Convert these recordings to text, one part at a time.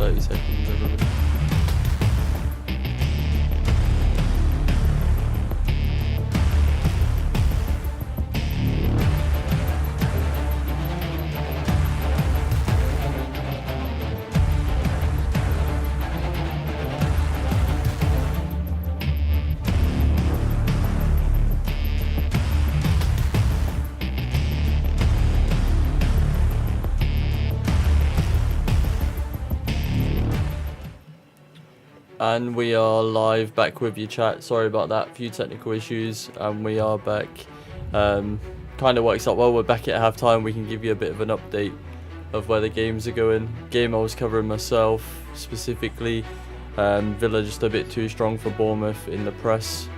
30 seconds, everybody. And we are live, back with you, chat. Sorry about that, few technical issues, and we are back. Kind of works out well. We're back at halftime. We can give you a bit of an update of where the games are going. Game I was covering myself specifically. Villa just a bit too strong for Bournemouth in the press.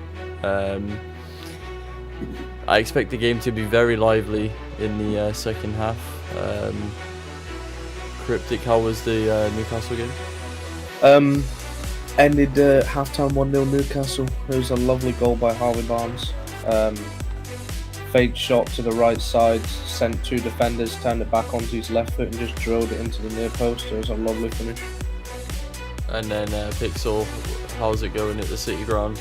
I expect the game to be very lively in the second half. Cryptic, how was the Newcastle game? Ended halftime 1-0 Newcastle. It was a lovely goal by Harvey Barnes. Fake shot to the right side, sent two defenders, turned it back onto his left foot and just drilled it into the near post. It was a lovely finish. And then Pixel, how's it going at the City Ground?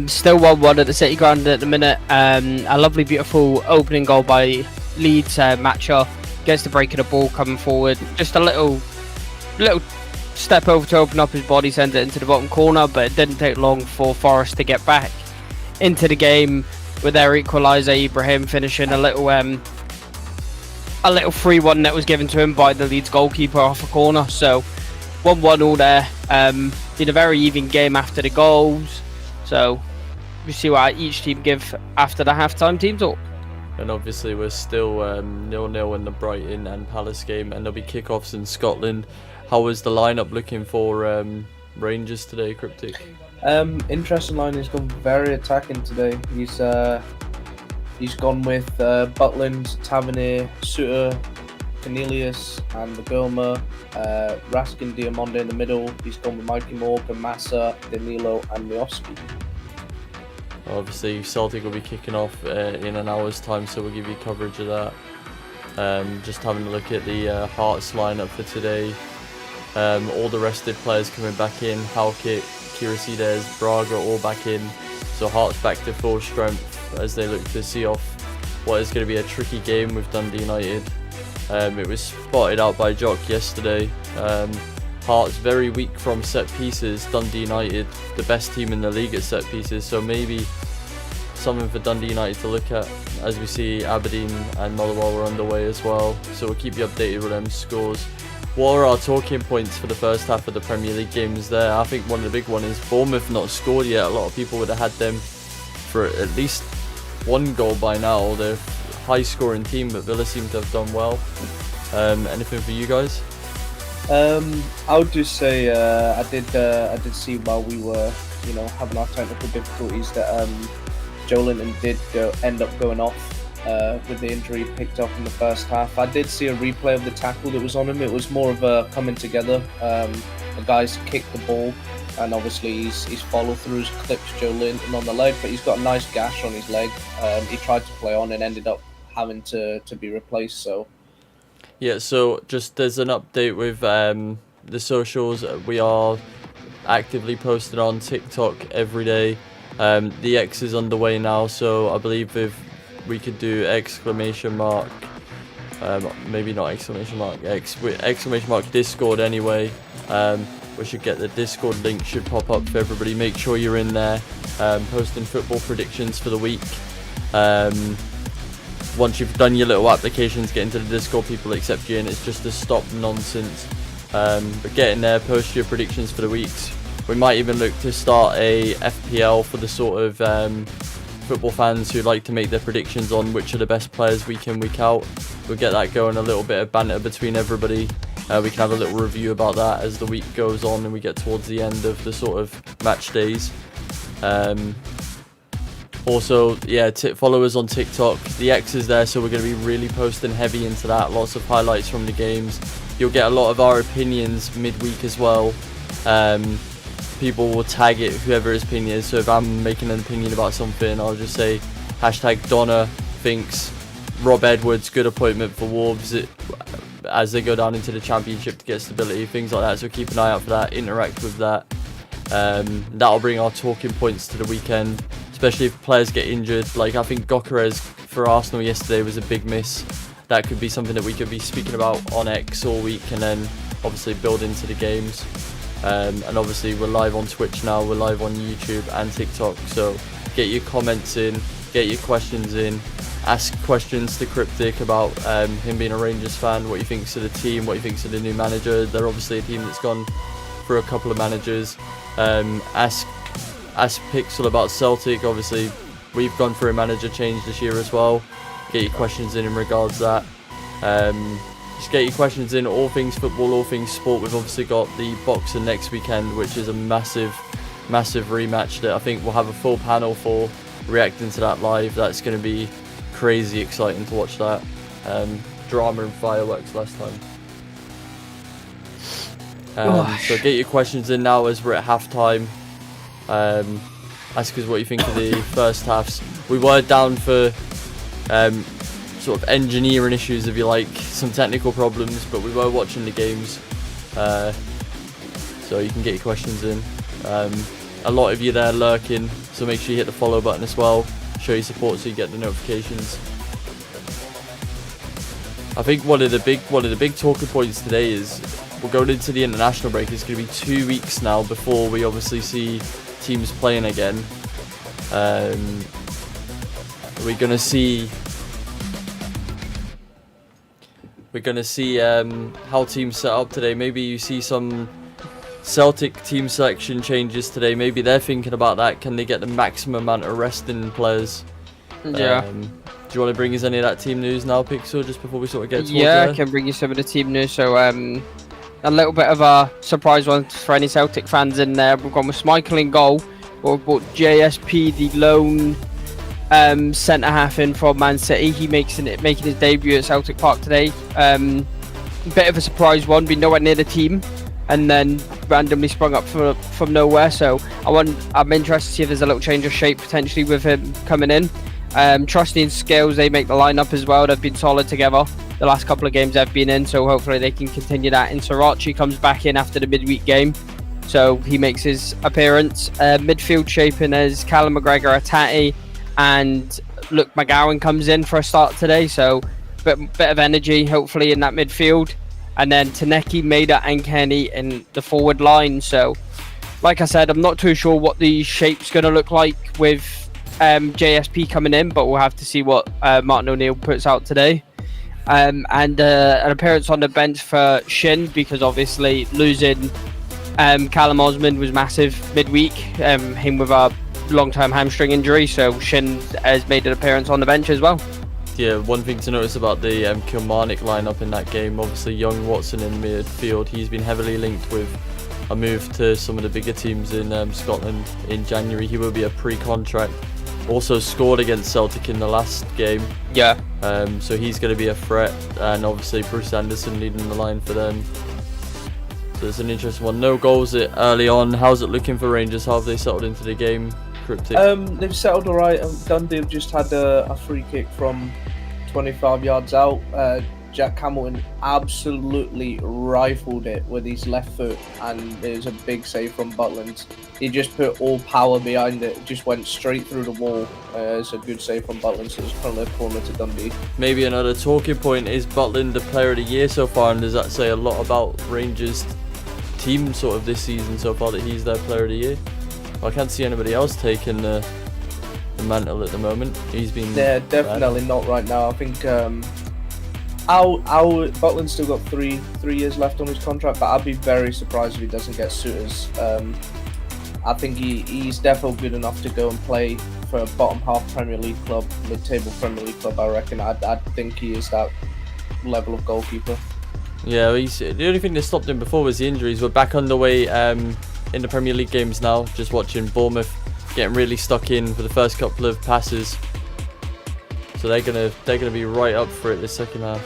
Still 1-1 at the City Ground at the minute. A lovely, beautiful opening goal by Leeds Matcher. Gets the break of the ball coming forward. Just a little step over to open up his body, send it into the bottom corner, but it didn't take long for Forest to get back into the game with their equaliser. Ibrahim finishing a little 3-1 that was given to him by the Leeds goalkeeper off a corner. So 1-1 all there. Been a very even game after the goals. So we see what each team give after the halftime team talk. And obviously we're still 0-0 in the Brighton and Palace game, and there'll be kickoffs in Scotland. How was the lineup looking for Rangers today, Cryptic? Interesting line. He's gone very attacking today. He's gone with Butland, Tavernier, Suter, Cornelius, and the Gilmer. Raskin, Diamande in the middle. He's gone with Mikey Morgan, Massa, Danilo, and Miovski. Obviously Celtic will be kicking off in an hour's time, so we'll give you coverage of that. Just having a look at the Hearts lineup for today. All the rested players coming back in. Halkett, Kirasides, Braga all back in. So Hearts back to full strength as they look to see off what is going to be a tricky game with Dundee United. It was spotted out by Jock yesterday. Hearts very weak from set pieces. Dundee United, the best team in the league at set pieces. So maybe something for Dundee United to look at, as we see Aberdeen and Motherwell are underway as well. So we'll keep you updated with them scores. What are our talking points for the first half of the Premier League games there? I think one of the big ones is Bournemouth not scored yet. A lot of people would have had them for at least one goal by now. They're a high scoring team, but Villa seem to have done well. Anything for you guys? I would just say I did see while we were having our technical difficulties that Joe Linton did end up going off with the injury picked up in the first half. I did see a replay of the tackle that was on him. It was more of a coming together. The guys kicked the ball, and obviously his follow throughs clipped Joe Linton on the leg, but he's got a nice gash on his leg. He tried to play on and ended up having to be replaced. So yeah, so just there's an update with the socials. We are actively posted on TikTok every day. The X is underway now, so I believe if we could do exclamation mark, maybe not exclamation mark X, with exclamation mark Discord anyway. We should get the Discord link, should pop up for everybody. Make sure you're in there, posting football predictions for the week. Once you've done your little applications, get into the Discord, people accept you, and it's just to stop nonsense. But get in there, post your predictions for the weeks. We might even look to start a FPL for the sort of football fans who like to make their predictions on which are the best players week in, week out. We'll get that going, a little bit of banter between everybody. We can have a little review about that as the week goes on and we get towards the end of the sort of match days. Also, yeah, follow us on TikTok. The X is there, so we're going to be really posting heavy into that. Lots of highlights from the games. You'll get a lot of our opinions midweek as well. People will tag it, whoever his opinion is. So if I'm making an opinion about something, I'll just say hashtag Donna thinks Rob Edwards, good appointment for Wolves. as they go down into the championship to get stability, things like that. So keep an eye out for that, interact with that. That'll bring our talking points to the weekend, especially if players get injured. Like I think Gyökeres for Arsenal yesterday was a big miss. That could be something that we could be speaking about on X all week, and then obviously build into the games. And obviously we're live on Twitch now, we're live on YouTube and TikTok, so get your comments in, get your questions in, ask questions to Cryptic about him being a Rangers fan, what he thinks of the team, what he thinks of the new manager. They're obviously a team that's gone through a couple of managers. Ask Pixel about Celtic. Obviously we've gone through a manager change this year as well. Get your questions in regards to that. Just get your questions in, all things football, all things sport. We've obviously got the Boxer next weekend, which is a massive rematch that I think we'll have a full panel for, reacting to that live. That's going to be crazy exciting to watch that. Drama and fireworks last time. So get your questions in now as we're at halftime. Ask us what you think of the first halves. We were down for sort of engineering issues, if you like, some technical problems, but we were watching the games, so you can get your questions in. A lot of you there lurking, so make sure you hit the follow button as well, show your support so you get the notifications. I think one of the big talking points today is we're going into the international break. It's going to be 2 weeks now before we obviously see teams playing again. We're going to see how teams set up today. Maybe you see some Celtic team selection changes today. Maybe they're thinking about that. Can they get the maximum amount of rest in players? Yeah. Do you want to bring us any of that team news now, Pixel, just before we sort of get towards I can bring you some of the team news. So a little bit of a surprise one for any Celtic fans in there. We've gone with Schmeichel in goal. We've brought JSP, the lone centre half in from Man City. He making his debut at Celtic Park today. Bit of a surprise one, been nowhere near the team, and then randomly sprung up from nowhere. So I'm interested to see if there's a little change of shape potentially with him coming in. Trusty and Scales, they make the lineup as well. They've been solid together the last couple of games they've been in, so hopefully they can continue that. And Sriracha comes back in after the midweek game, so he makes his appearance. Midfield shaping as Callum McGregor, Atati, and Luke McGowan comes in for a start today, so bit of energy hopefully in that midfield. And then Taneki, Maida and Kenny in the forward line. So like I said, I'm not too sure what the shape's going to look like with JSP coming in, but we'll have to see what Martin O'Neill puts out today. And an appearance on the bench for Shin, because obviously losing Callum Osmond was massive midweek, him with a long-term hamstring injury, so Shin has made an appearance on the bench as well. Yeah, one thing to notice about the Kilmarnock lineup in that game, obviously young Watson in midfield, he's been heavily linked with a move to some of the bigger teams in Scotland in January. He will be a pre-contract. Also scored against Celtic in the last game. Yeah. So he's going to be a threat, and obviously Bruce Anderson leading the line for them. So it's an interesting one. No goals early on. How's it looking for Rangers? How have they settled into the game? Cryptic. They've settled alright. Dundee have just had a free kick from 25 yards out. Jack Hamilton absolutely rifled it with his left foot, and there's a big save from Butland. He just put all power behind it, just went straight through the wall. It's a good save from Butland, so it's currently a corner to Dundee. Maybe another talking point is Butland the player of the year so far, and does that say a lot about Rangers team sort of this season so far that he's their player of the year? I can't see anybody else taking the mantle at the moment. He's been definitely not right now. I think Butland's still got three years left on his contract, but I'd be very surprised if he doesn't get suitors. I think he's definitely good enough to go and play for a bottom half Premier League club, mid-table Premier League club. I reckon. I think he is that level of goalkeeper. Yeah, the only thing that stopped him before was the injuries. We're back underway in the Premier League games now. Just watching Bournemouth getting really stuck in for the first couple of passes, so they're gonna be right up for it this second half.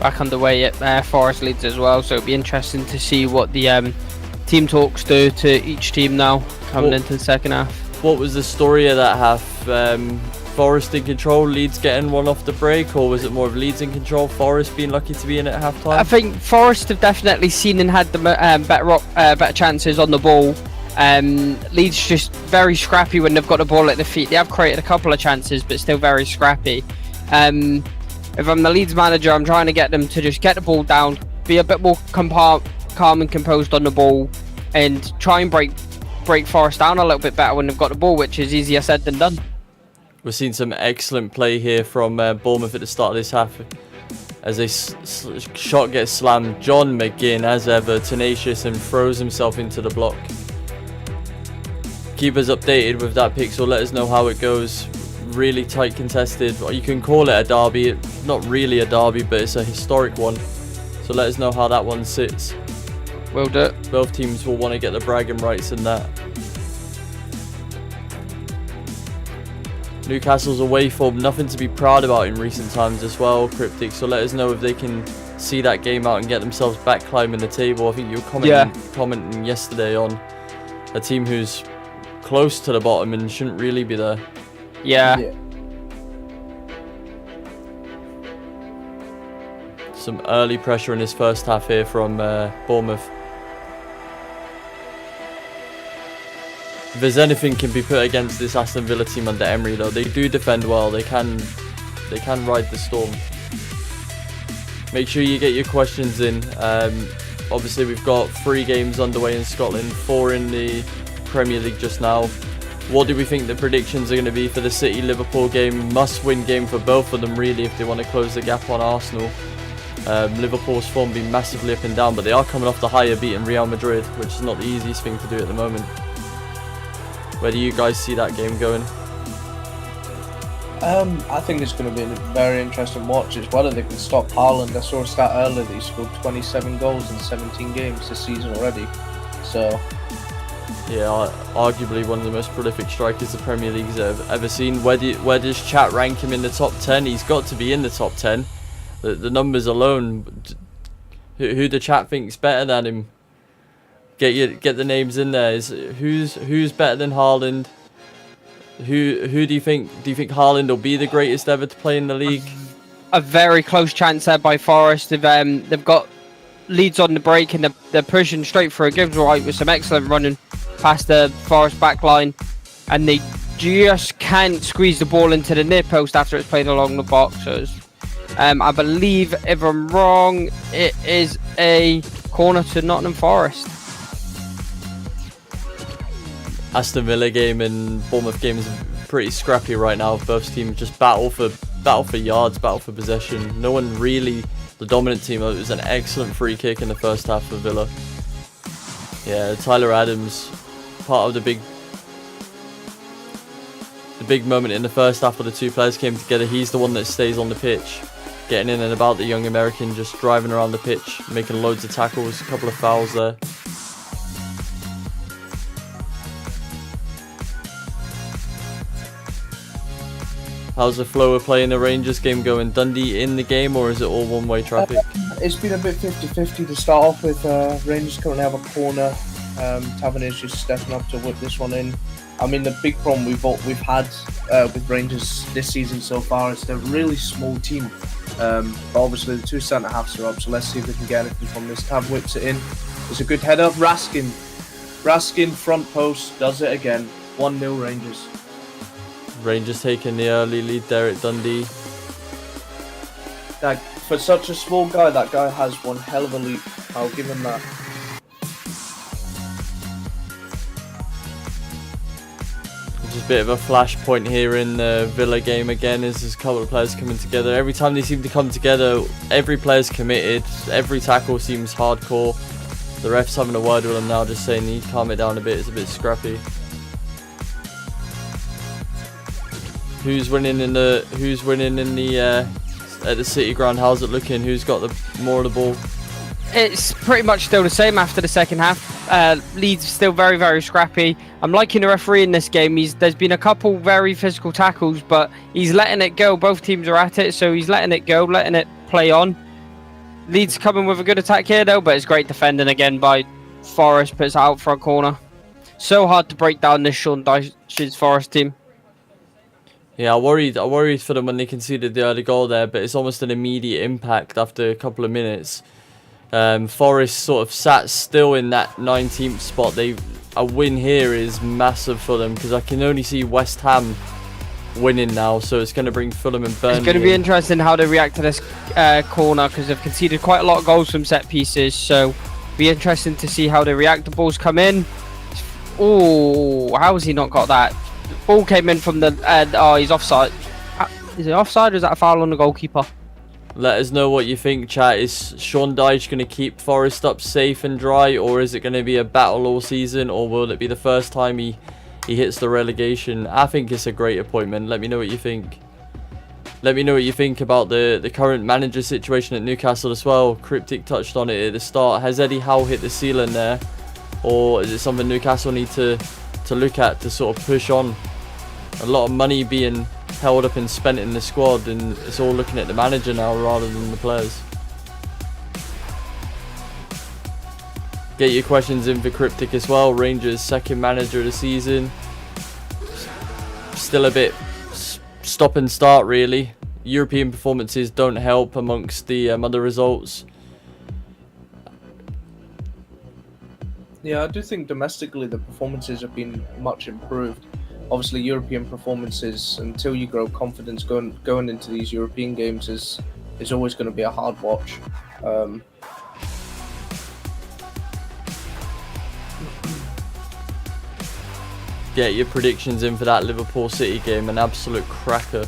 Back underway at Forest Leeds as well, so it'll be interesting to see what the team talks do to each team now coming into the second half. What was the story of that half? Forest in control, Leeds getting one off the break, or was it more of Leeds in control, Forest being lucky to be in at half-time? I think Forest have definitely seen and had the better chances on the ball. Leeds just very scrappy when they've got the ball at their feet. They have created a couple of chances, but still very scrappy. If I'm the Leeds manager, I'm trying to get them to just get the ball down, be a bit more calm and composed on the ball, and try and break Forest down a little bit better when they've got the ball, which is easier said than done. We've seen some excellent play here from Bournemouth at the start of this half. As a shot gets slammed, John McGinn, as ever, tenacious and throws himself into the block. Keep us updated with that pick, so let us know how it goes. Really tight contested. You can call it a derby. It's not really a derby, but it's a historic one. So let us know how that one sits. Will do. Both teams will want to get the bragging rights in that. Newcastle's away form, nothing to be proud about in recent times as well, Cryptic. So let us know if they can see that game out and get themselves back climbing the table. I think you were commenting yesterday on a team who's close to the bottom and shouldn't really be there. Yeah. Some early pressure in this first half here from Bournemouth. If there's anything can be put against this Aston Villa team under Emery, though, they do defend well. They can ride the storm. Make sure you get your questions in. Obviously, we've got 3 games underway in Scotland, 4 in the Premier League just now. What do we think the predictions are going to be for the City-Liverpool game? Must-win game for both of them, really, if they want to close the gap on Arsenal. Liverpool's form being massively up and down, but they are coming off the higher beating Real Madrid, which is not the easiest thing to do at the moment. Where do you guys see that game going? I think it's going to be a very interesting watch. It's whether they can stop Haaland. I saw a stat earlier that he scored 27 goals in 17 games this season already. So, yeah, arguably one of the most prolific strikers the Premier League's ever seen. Where does chat rank him in the top 10? He's got to be in the top 10. The numbers alone. Who the chat thinks better than him? Get the names in there. Who's better than Haaland? Who do you think? Do you think Haaland will be the greatest ever to play in the league? A very close chance there by Forest. They've got Leeds on the break and they're pushing straight for a Gibbs right with some excellent running past the Forest back line, and they just can't squeeze the ball into the near post after it's played along the boxes. I believe, if I'm wrong, it is a corner to Nottingham Forest. Aston Villa game and Bournemouth game is pretty scrappy right now. Both teams just battle for yards, battle for possession. No one really the dominant team. It was an excellent free kick in the first half for Villa. Yeah, Tyler Adams, part of the big moment in the first half where the two players came together. He's the one that stays on the pitch, getting in and about the young American, just driving around the pitch, making loads of tackles, a couple of fouls there. How's the flow of playing the Rangers game going? Dundee in the game, or is it all one-way traffic? It's been a bit 50-50 to start off with. Rangers currently have a corner. Tavernier's just stepping up to whip this one in. I mean, the big problem we've had with Rangers this season so far is they're a really small team. But obviously the two centre-halves are up, so let's see if they can get anything from this. Tav whips it in. It's a good header. Raskin front post, does it again. 1-0 Rangers. Rangers taking the early lead there at Dundee. For such a small guy, that guy has one hell of a leap. I'll give him that. Just a bit of a flashpoint here in the Villa game again, as there's a couple of players coming together. Every time they seem to come together, every player's committed. Every tackle seems hardcore. The ref's having a word with them now, just saying you calm it down a bit. It's a bit scrappy. Who's winning in the at the City ground? How's it looking? Who's got the more of the ball? It's pretty much still the same after the second half. Leeds still very, very scrappy. I'm liking the referee in this game. There's been a couple very physical tackles, but he's letting it go. Both teams are at it, so he's letting it go, letting it play on. Leeds coming with a good attack here, though, but it's great defending again by Forest. Puts it out for a corner. So hard to break down this Sean Dyche's Forest team. Yeah, I worried for them when they conceded the early goal there, but it's almost an immediate impact after a couple of minutes. Forest sort of sat still in that 19th spot. A win here is massive for them, because I can only see West Ham winning now, so it's going to bring Fulham and Burnley. It's going to be interesting how they react to this corner, because they've conceded quite a lot of goals from set pieces, so be interesting to see how they react. The balls come in. Oh, how has he not got that? Ball came in from the oh, he's offside. Is it offside, or is that a foul on the goalkeeper? Let us know what you think, chat. Is Sean Dyche going to keep Forest up safe and dry, or is it going to be a battle all season, or will it be the first time he hits the relegation? I think it's a great appointment. Let me know what you think. Let me know what you think about the current manager situation at Newcastle as well. Cryptic touched on it at the start. Has Eddie Howe hit the ceiling there, or is it something Newcastle need to look at to sort of push on? A lot of money being held up and spent in the squad, and it's all looking at the manager now rather than the players. Get your questions in for Cryptic as well. Rangers' second manager of the season. Still a bit stop and start, really. European performances don't help amongst the other results. Yeah, I do think domestically the performances have been much improved. Obviously, European performances, until you grow confidence going into these European games, is always going to be a hard watch. Get your predictions in for that Liverpool City game, an absolute cracker.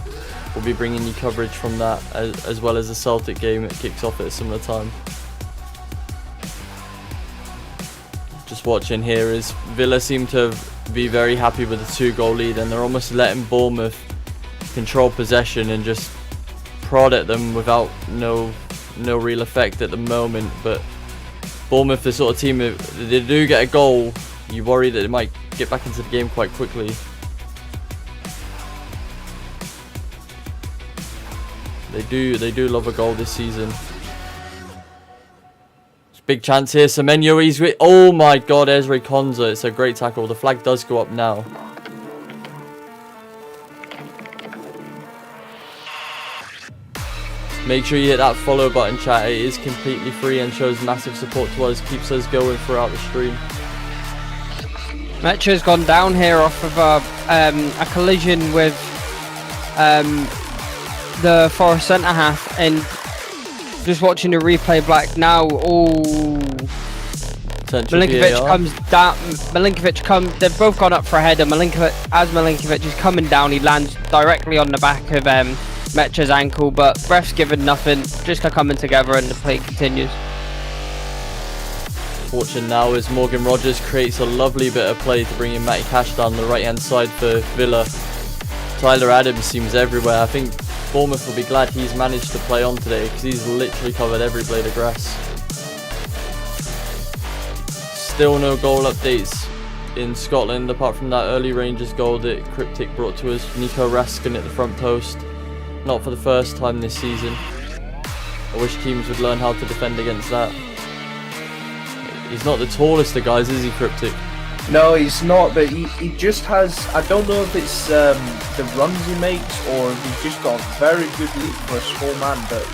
We'll be bringing you coverage from that, as well as the Celtic game. It kicks off at a similar time. Just watching here is Villa seem to be very happy with the 2-goal lead, and they're almost letting Bournemouth control possession and just prod at them without no real effect at the moment. But Bournemouth, the sort of team, if they do get a goal, you worry that they might get back into the game quite quickly. They do love a goal this season. Big chance here. Semenyo, he's with. Oh my god, Ezri Konza. It's a great tackle. The flag does go up now. Make sure you hit that follow button, chat. It is completely free and shows massive support to us. Keeps us going throughout the stream. Mecha's gone down here off of a collision with the Forest centre half, and just watching the replay back now. Oh, Milinkovic comes down. They've both gone up for a header. Milinkovic is coming down. He lands directly on the back of Mecha's ankle, but ref's given nothing. Just coming together, and the play continues. Watching now as Morgan Rogers creates a lovely bit of play to bring in Matty Cash down the right hand side for Villa. Tyler Adams seems everywhere. I think Bournemouth will be glad he's managed to play on today, because he's literally covered every blade of grass. Still no goal updates in Scotland apart from that early Rangers goal that Cryptic brought to us. Nico Raskin at the front post. Not for the first time this season. I wish teams would learn how to defend against that. He's not the tallest of guys, is he, Cryptic? No, he's not, but he just has, I don't know if it's the runs he makes or if he's just got a very good leap for a small man, but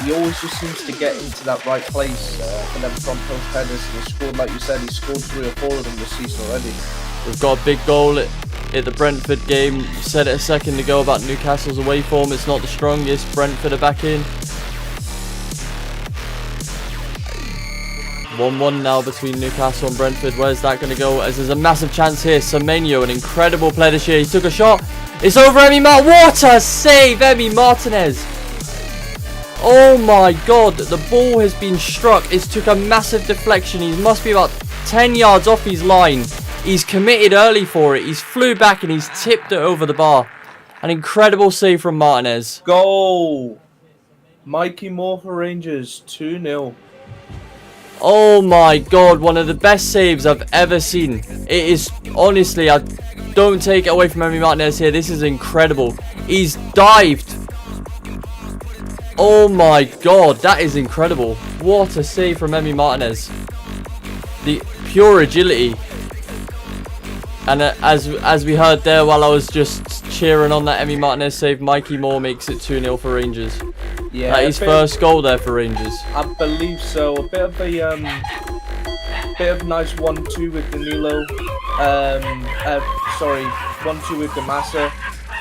he always just seems to get into that right place for them front post headers, and he scored, like you said, he scored 3 or 4 of them this season already. We've got a big goal at the Brentford game. You said it a second ago about Newcastle's away form. It's not the strongest. Brentford are back in. 1-1 now between Newcastle and Brentford. Where's that going to go? As there's a massive chance here. Semenyo, an incredible play this year. He took a shot. It's over Emi Martinez. What a save, Emi Martinez. Oh my god. The ball has been struck. It's took a massive deflection. He must be about 10 yards off his line. He's committed early for it. He's flew back and he's tipped it over the bar. An incredible save from Martinez. Goal. Mikey Moore for Rangers. 2-0. Oh my god, one of the best saves I've ever seen. It is, honestly, I don't take it away from Emi Martinez here. This is incredible. He's dived. Oh my god, that is incredible. What a save from Emi Martinez. The pure agility. And as we heard there while I was just cheering on that Emi Martinez save, Mikey Moore makes it 2-0 for Rangers. Yeah, That his first goal there for Rangers. I believe so. A bit of a nice 1-2 with Danilo. Sorry, 1-2 with Gamasa.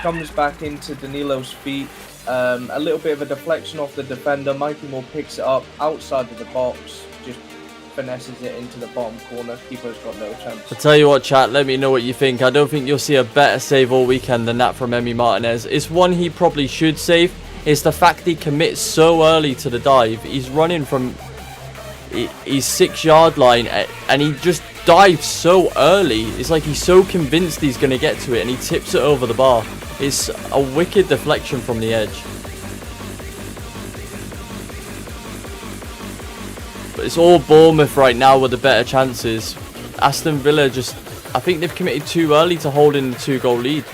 Comes back into Danilo's feet. A little bit of a deflection off the defender. Mikey Moore picks it up outside of the box. Just finesses it into the bottom corner. Keeper's got no chance. I'll tell you what, chat, let me know what you think. I don't think you'll see a better save all weekend than that from Emi Martinez. It's one he probably should save. It's the fact he commits so early to the dive. He's running from his 6-yard line and he just dives so early. It's like he's so convinced he's going to get to it and he tips it over the bar. It's a wicked deflection from the edge. But it's all Bournemouth right now with the better chances. Aston Villa I think they've committed too early to hold in the 2-goal lead.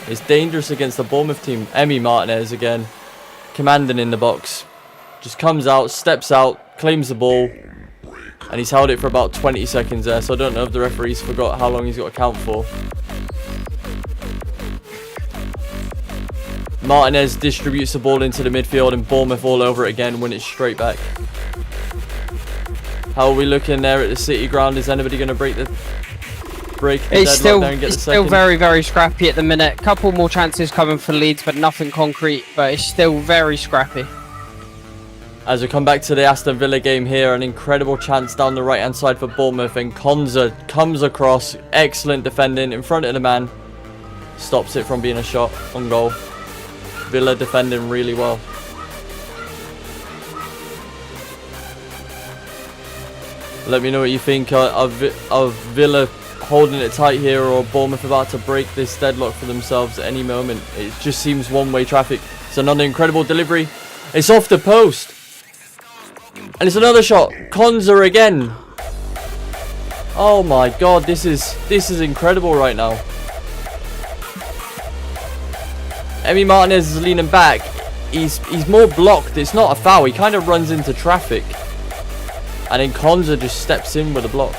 It's dangerous against the Bournemouth team. Emi Martinez again, commanding in the box. Just comes out, steps out, claims the ball. And he's held it for about 20 seconds there. So I don't know if the referees forgot how long he's got to count for. Martinez distributes the ball into the midfield and Bournemouth all over it again, win it straight back. How are we looking there at the City ground? Is anybody going to break the deadlock there and get the second? It's still very, very scrappy at the minute. Couple more chances coming for Leeds, but nothing concrete. But it's still very scrappy. As we come back to the Aston Villa game here, an incredible chance down the right-hand side for Bournemouth, and Konza comes across, excellent defending in front of the man, stops it from being a shot on goal. Villa defending really well. Let me know what you think of Villa holding it tight here, or Bournemouth about to break this deadlock for themselves at any moment. It just seems one-way traffic. It's another incredible delivery. It's off the post. And it's another shot. Konza again. Oh my god, this is incredible right now. Emi Martinez is leaning back. He's more blocked. It's not a foul. He kind of runs into traffic. And then Konza just steps in with a block.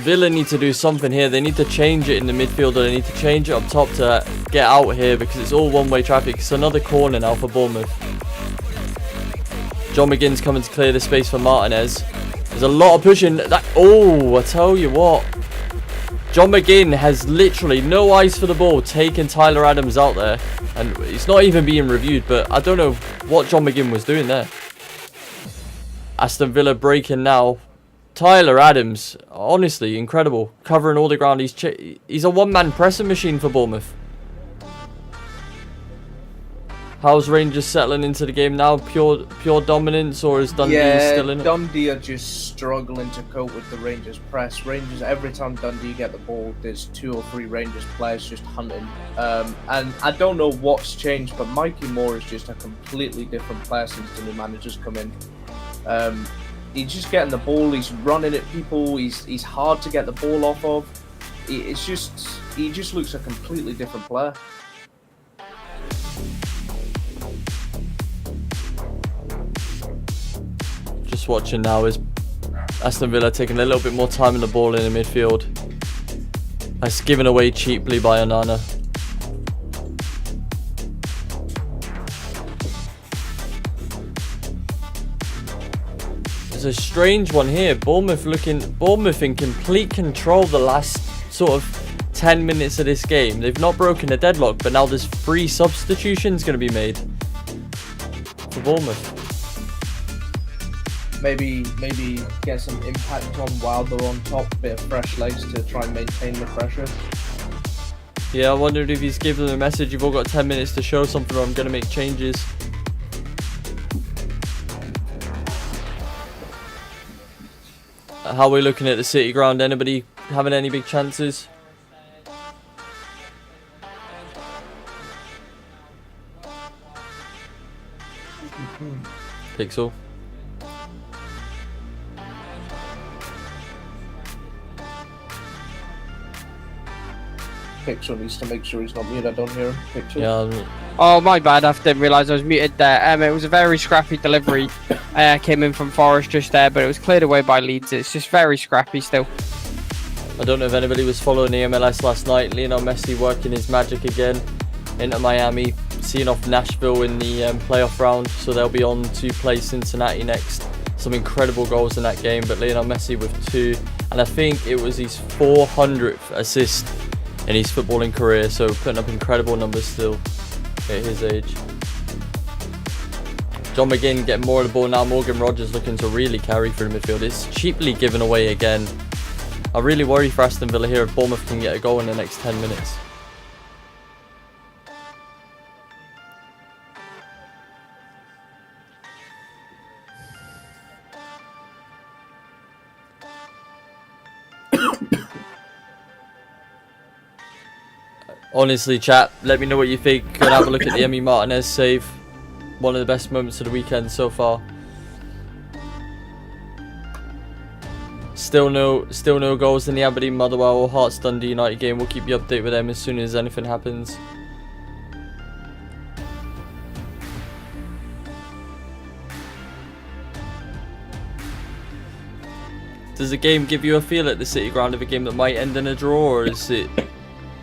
Villa need to do something here. They need to change it in the midfield, or they need to change it up top to get out here, because it's all one-way traffic. It's another corner now for Bournemouth. John McGinn's coming to clear the space for Martinez. There's a lot of pushing. I tell you what. John McGinn has literally no eyes for the ball, taking Tyler Adams out there. And it's not even being reviewed, but I don't know what John McGinn was doing there. Aston Villa breaking now. Tyler Adams, honestly, incredible. Covering all the ground. He's a one-man pressing machine for Bournemouth. How's Rangers settling into the game now? Pure dominance, or is Dundee still in it? Dundee are just struggling to cope with the Rangers press. Rangers, every time Dundee get the ball, there's 2 or 3 Rangers players just hunting. And I don't know what's changed, but Mikey Moore is just a completely different player since the new manager's come in. He's just getting the ball, he's running at people, he's hard to get the ball off of. He just looks a completely different player. Just watching now is Aston Villa taking a little bit more time in the ball in the midfield. That's given away cheaply by Onana. It's a strange one here. Bournemouth in complete control the last sort of 10 minutes of this game. They've not broken a deadlock, but now there's 3 substitutions going to be made for Bournemouth. Maybe get some impact on while they're on top, a bit of fresh legs to try and maintain the pressure. Yeah, I wondered if he's giving them a message. You've all got 10 minutes to show something, or I'm going to make changes. How are we looking at the City ground? Anybody having any big chances? Pixel. Pixel needs to make sure he's not muted. I don't hear him. Pixel. Yeah. Oh, my bad. I didn't realise I was muted there. It was a very scrappy delivery. came in from Forest just there, but it was cleared away by Leeds. It's just very scrappy still. I don't know if anybody was following the MLS last night. Lionel Messi working his magic again into Miami, seeing off Nashville in the playoff round, so they'll be on to play Cincinnati next. Some incredible goals in that game, but Lionel Messi with 2, and I think it was his 400th assist in his footballing career, so putting up incredible numbers still at his age. John McGinn getting more of the ball now. Morgan Rogers looking to really carry through the midfield. It's cheaply given away again. I really worry for Aston Villa here if Bournemouth can get a goal in the next 10 minutes. Honestly, chat, let me know what you think. Gonna have a look at the Emi Martinez save. One of the best moments of the weekend so far. Still no goals in the Aberdeen, Motherwell or Hearts Dundee United game. We'll keep you updated with them as soon as anything happens. Does the game give you a feel at the City Ground of a game that might end in a draw, or is it?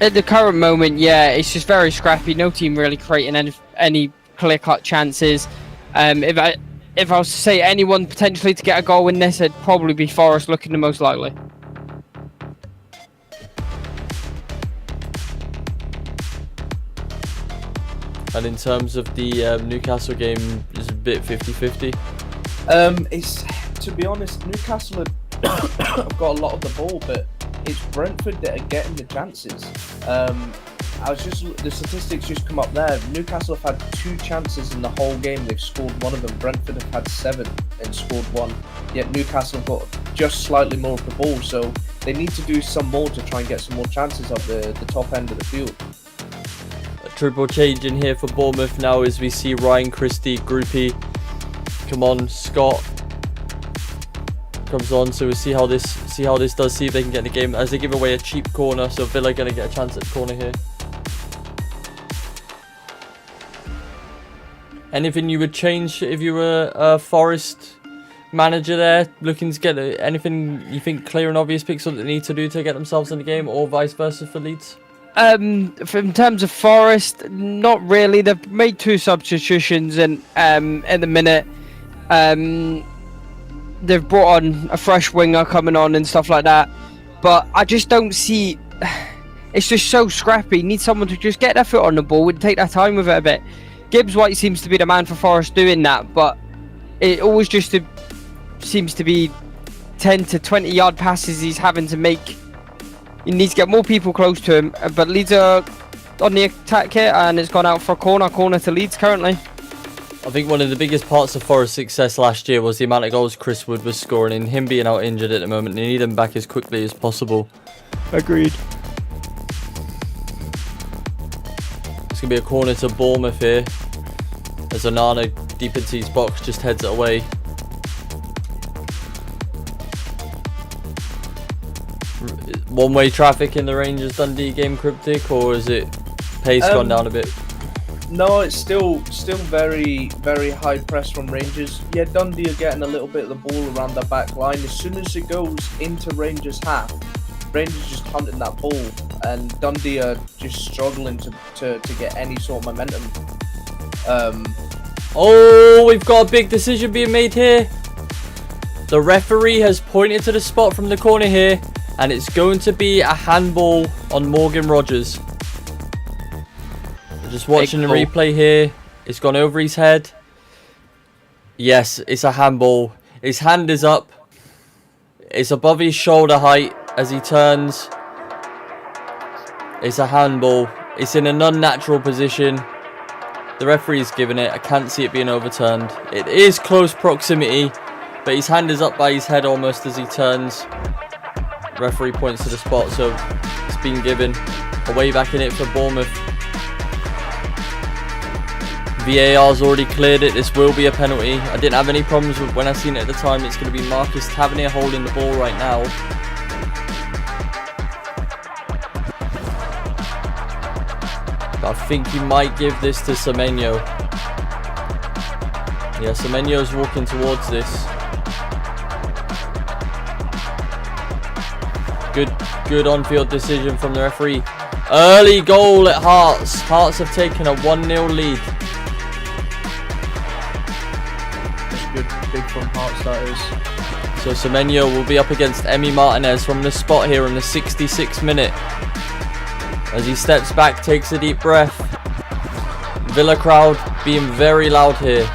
At the current moment, yeah, it's just very scrappy. No team really creating any clear-cut chances. If I was to say anyone potentially to get a goal in this, it'd probably be Forest looking the most likely. And in terms of the Newcastle game, it's a bit 50-50. It's, to be honest, Newcastle have got a lot of the ball, but it's Brentford that are getting the chances. The statistics just come up there. Newcastle have had 2 chances in the whole game. They've scored 1 of them. Brentford have had 7 and scored 1. Yet Newcastle have got just slightly more of the ball, so they need to do some more to try and get some more chances of the top end of the field. A triple change in here for Bournemouth now as we see Ryan Christie, groupie. Come on, Scott comes on, so we'll see how this does. See if they can get in the game as they give away a cheap corner. So Villa going to get a chance at the corner here. Anything you would change if you were a Forest manager there, looking to get anything you think clear and obvious picks up that they need to do to get themselves in the game, or vice versa for Leeds? In terms of Forest, not really. They've made 2 substitutions in the minute. They've brought on a fresh winger coming on and stuff like that, but I just don't see. It's just so scrappy. Need someone to just get their foot on the ball and take their time with it a bit. Gibbs White seems to be the man for Forest doing that, but it always just seems to be 10 to 20 yard passes he's having to make. He needs to get more people close to him, but Leeds are on the attack here, and it's gone out for a corner to Leeds currently. I think one of the biggest parts of Forest's success last year was the amount of goals Chris Wood was scoring, and him being out injured at the moment. They need him back as quickly as possible. Agreed. It's going to be a corner to Bournemouth here, as Onana deep into his box just heads it away. One-way traffic in the Rangers Dundee game, Cryptic, or is it pace gone down a bit? No, it's still very, very high press from Rangers. Yeah, Dundee are getting a little bit of the ball around their back line. As soon as it goes into Rangers half, Rangers just hunting that ball, and Dundee are just struggling to get any sort of momentum. Oh, we've got a big decision being made here. The referee has pointed to the spot from the corner here, and it's going to be a handball on Morgan Rogers. We're just watching the replay here. It's gone over his head. Yes, it's a handball. His hand is up. It's above his shoulder height as he turns. It's a handball. It's in an unnatural position. The referee's given it. I can't see it being overturned. It is close proximity, but his hand is up by his head almost as he turns. Referee points to the spot, so it's been given. A way back in it for Bournemouth. VAR's already cleared it. This will be a penalty. I didn't have any problems with when I seen it at the time. It's going to be Marcus Tavernier holding the ball right now. But I think he might give this to Semenyo. Yeah, Semenyo's walking towards this. Good on-field decision from the referee. Early goal at Hearts. Hearts have taken a 1-0 lead. That's good, big from Hearts, that is. So Semenyo will be up against Emi Martinez from the spot here in the 66th minute. As he steps back, takes a deep breath. Villa crowd being very loud here.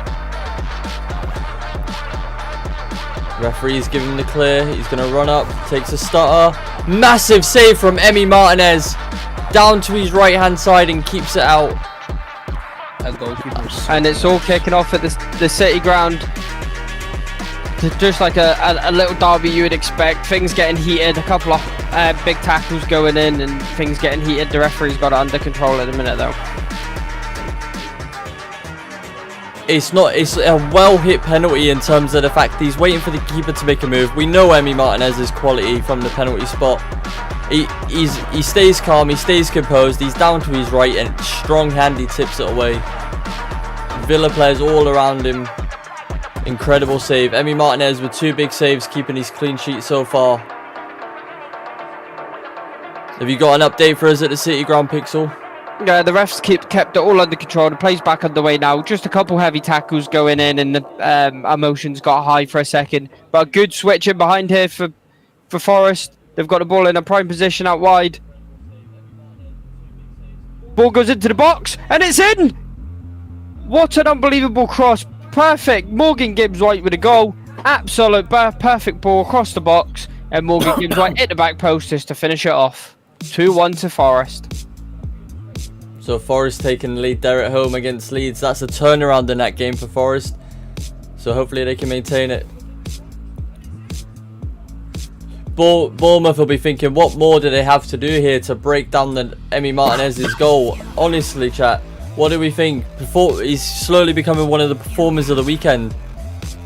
Referee's giving the clear. He's going to run up, takes a stutter. Massive save from Emi Martinez. Down to his right hand side and keeps it out. And it's all kicking off at the City ground. Just like a little derby you would expect. Things getting heated. A couple of big tackles going in and things getting heated. The referee's got it under control at the minute though. It's a well hit penalty in terms of the fact he's waiting for the keeper to make a move. We know Emi Martinez's quality from the penalty spot. He stays calm, he stays composed, he's down to his right and strong hand he tips it away. Villa players all around him. Incredible save. Emi Martinez with 2 big saves, keeping his clean sheet so far. Have you got an update for us at the City ground, Pixel? Yeah, the refs kept it all under control. The play's back underway now. Just a couple heavy tackles going in and the emotions got high for a second. But a good switch in behind here for Forest. They've got the ball in a prime position out wide. Ball goes into the box and it's in! What an unbelievable cross. Perfect. Morgan Gibbs-White with a goal. Absolute perfect ball across the box. And Morgan Gibbs-White hit the back post just to finish it off. 2-1 to Forest. So Forest taking the lead there at home against Leeds. That's a turnaround in that game for Forest. So hopefully they can maintain it. Bournemouth will be thinking, what more do they have to do here to break down the Emi Martinez's goal? Honestly, chat, what do we think? He's slowly becoming one of the performers of the weekend.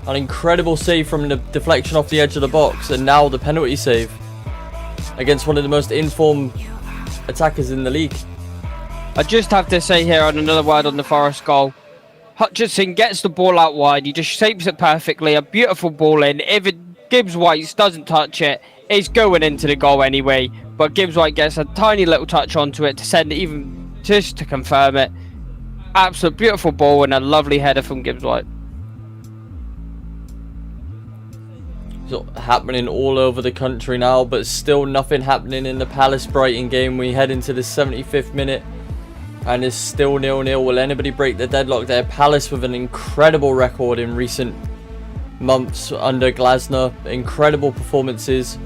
An incredible save from the deflection off the edge of the box, and now the penalty save against one of the most informed attackers in the league. I just have to say here on another word on the Forest goal. Hutchinson gets the ball out wide. He just shapes it perfectly. A beautiful ball in. If Gibbs-White doesn't touch it, it's going into the goal anyway. But Gibbs-White gets a tiny little touch onto it to send it even just to confirm it. Absolute beautiful ball and a lovely header from Gibbs-White. So happening all over the country now, but still nothing happening in the Palace-Brighton game. We head into the 75th minute. And it's still 0-0. Will anybody break the deadlock there? Palace with an incredible record in recent months under Glasner. Incredible performances.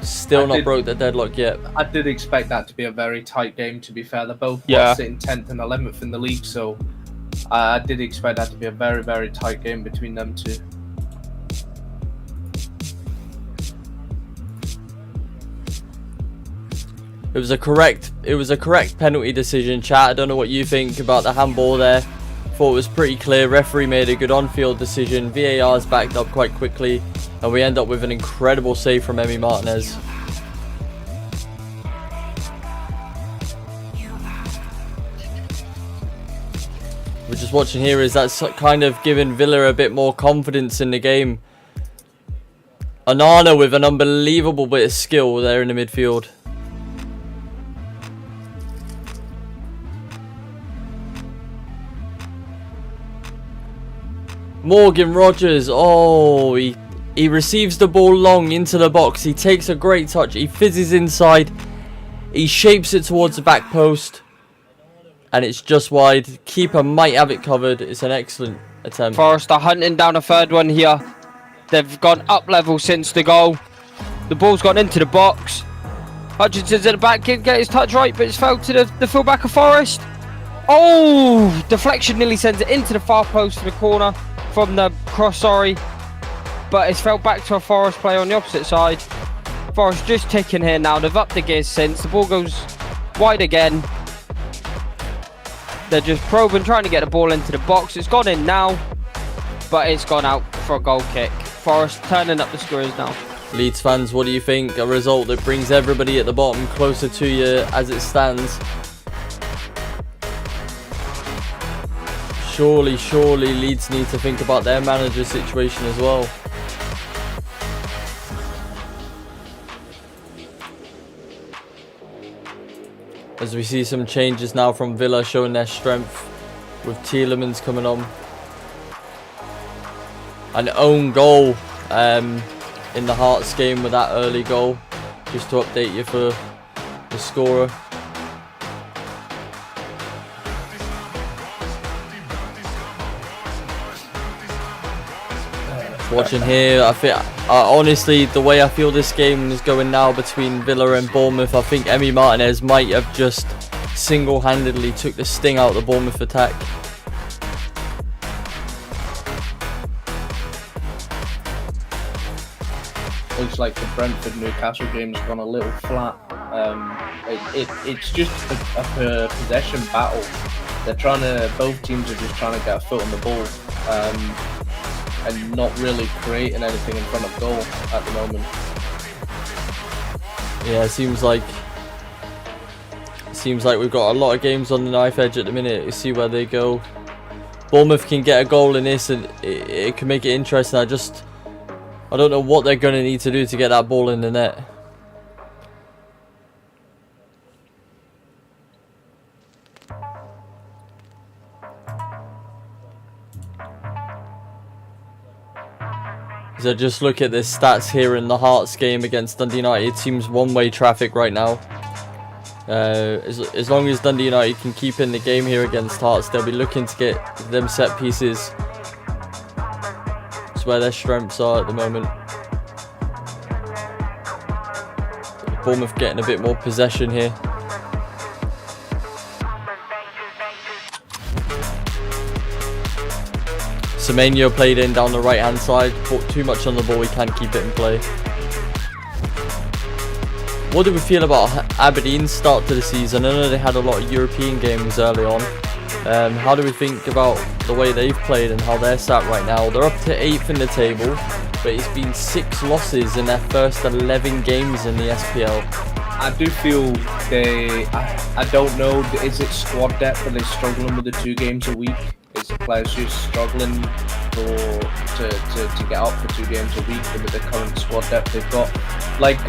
Still not broke the deadlock yet. I did expect that to be a very tight game, to be fair. They're both sitting 10th and 11th in the league, so I did expect that to be a very, very tight game between them two. It was a correct penalty decision, chat. I don't know what you think about the handball there. Thought it was pretty clear. Referee made a good on-field decision. VAR's backed up quite quickly, and we end up with an incredible save from Emi Martinez. We're just watching here is that's kind of giving Villa a bit more confidence in the game. Onana with an unbelievable bit of skill there in the midfield. Morgan Rogers, oh, he receives the ball long into the box. He takes a great touch. He fizzes inside. He shapes it towards the back post. And it's just wide. Keeper might have it covered. It's an excellent attempt. Forest are hunting down a third one here. They've gone up level since the goal. The ball's gone into the box. Hutchinson's at the back. Can't get his touch right, but it's fell to the fullback of Forest. Oh, deflection nearly sends it into the far post to the corner. From the cross, sorry, but it's fell back to a Forest player on the opposite side. Forest just ticking here now. They've upped the gears since the ball goes wide again. They're just probing, trying to get the ball into the box. It's gone in now, but it's gone out for a goal kick. Forest turning up the screws now. Leeds fans, what do you think? A result that brings everybody at the bottom closer to you as it stands. Surely Leeds need to think about their manager situation as well. As we see some changes now from Villa showing their strength with Tielemans coming on. An own goal in the Hearts game with that early goal. Just to update you for the scorer. Watching here, I feel honestly the way I feel this game is going now between Villa and Bournemouth, I think Emi Martinez might have just single-handedly took the sting out of the Bournemouth attack. Looks like the Brentford Newcastle game's gone a little flat. It's just a possession battle. Both teams are just trying to get a foot on the ball. And not really creating anything in front of goal at the moment. Yeah, it seems like we've got a lot of games on the knife edge at the minute. You see where they go. Bournemouth can get a goal in this, and it can make it interesting. I don't know what they're going to need to do to get that ball in the net. So just look at the stats here in the Hearts game against Dundee United. It seems one-way traffic right now. As long as Dundee United can keep in the game here against Hearts, they'll be looking to get them set pieces. That's where their strengths are at the moment. Bournemouth getting a bit more possession here. Semenyo played in down the right hand side, put too much on the ball, he can't keep it in play. What do we feel about Aberdeen's start to the season? I know they had a lot of European games early on. How do we think about the way they've played and how they're sat right now? They're up to 8th in the table, but it's been 6 losses in their first 11 games in the SPL. I do feel I don't know, is it squad depth? Are they struggling with the 2 games a week? Is the players just struggling to get up for 2 games a week with the current squad depth they've got? Like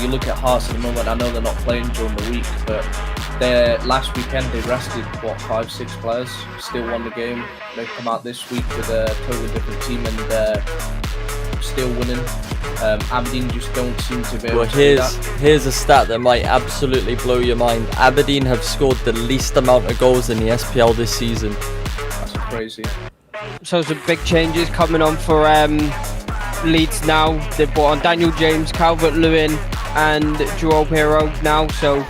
you look at Hearts at the moment. I know they're not playing during the week, but last weekend they rested 5-6 players, still won the game. They've come out this week with a totally different team and still winning. Aberdeen just don't seem to be able to do that. Here's a stat that might absolutely blow your mind. Aberdeen have scored the least amount of goals in the SPL this season. That's crazy. So some big changes coming on for Leeds now. They've brought on Daniel James, Calvert-Lewin and Joel Piero now. So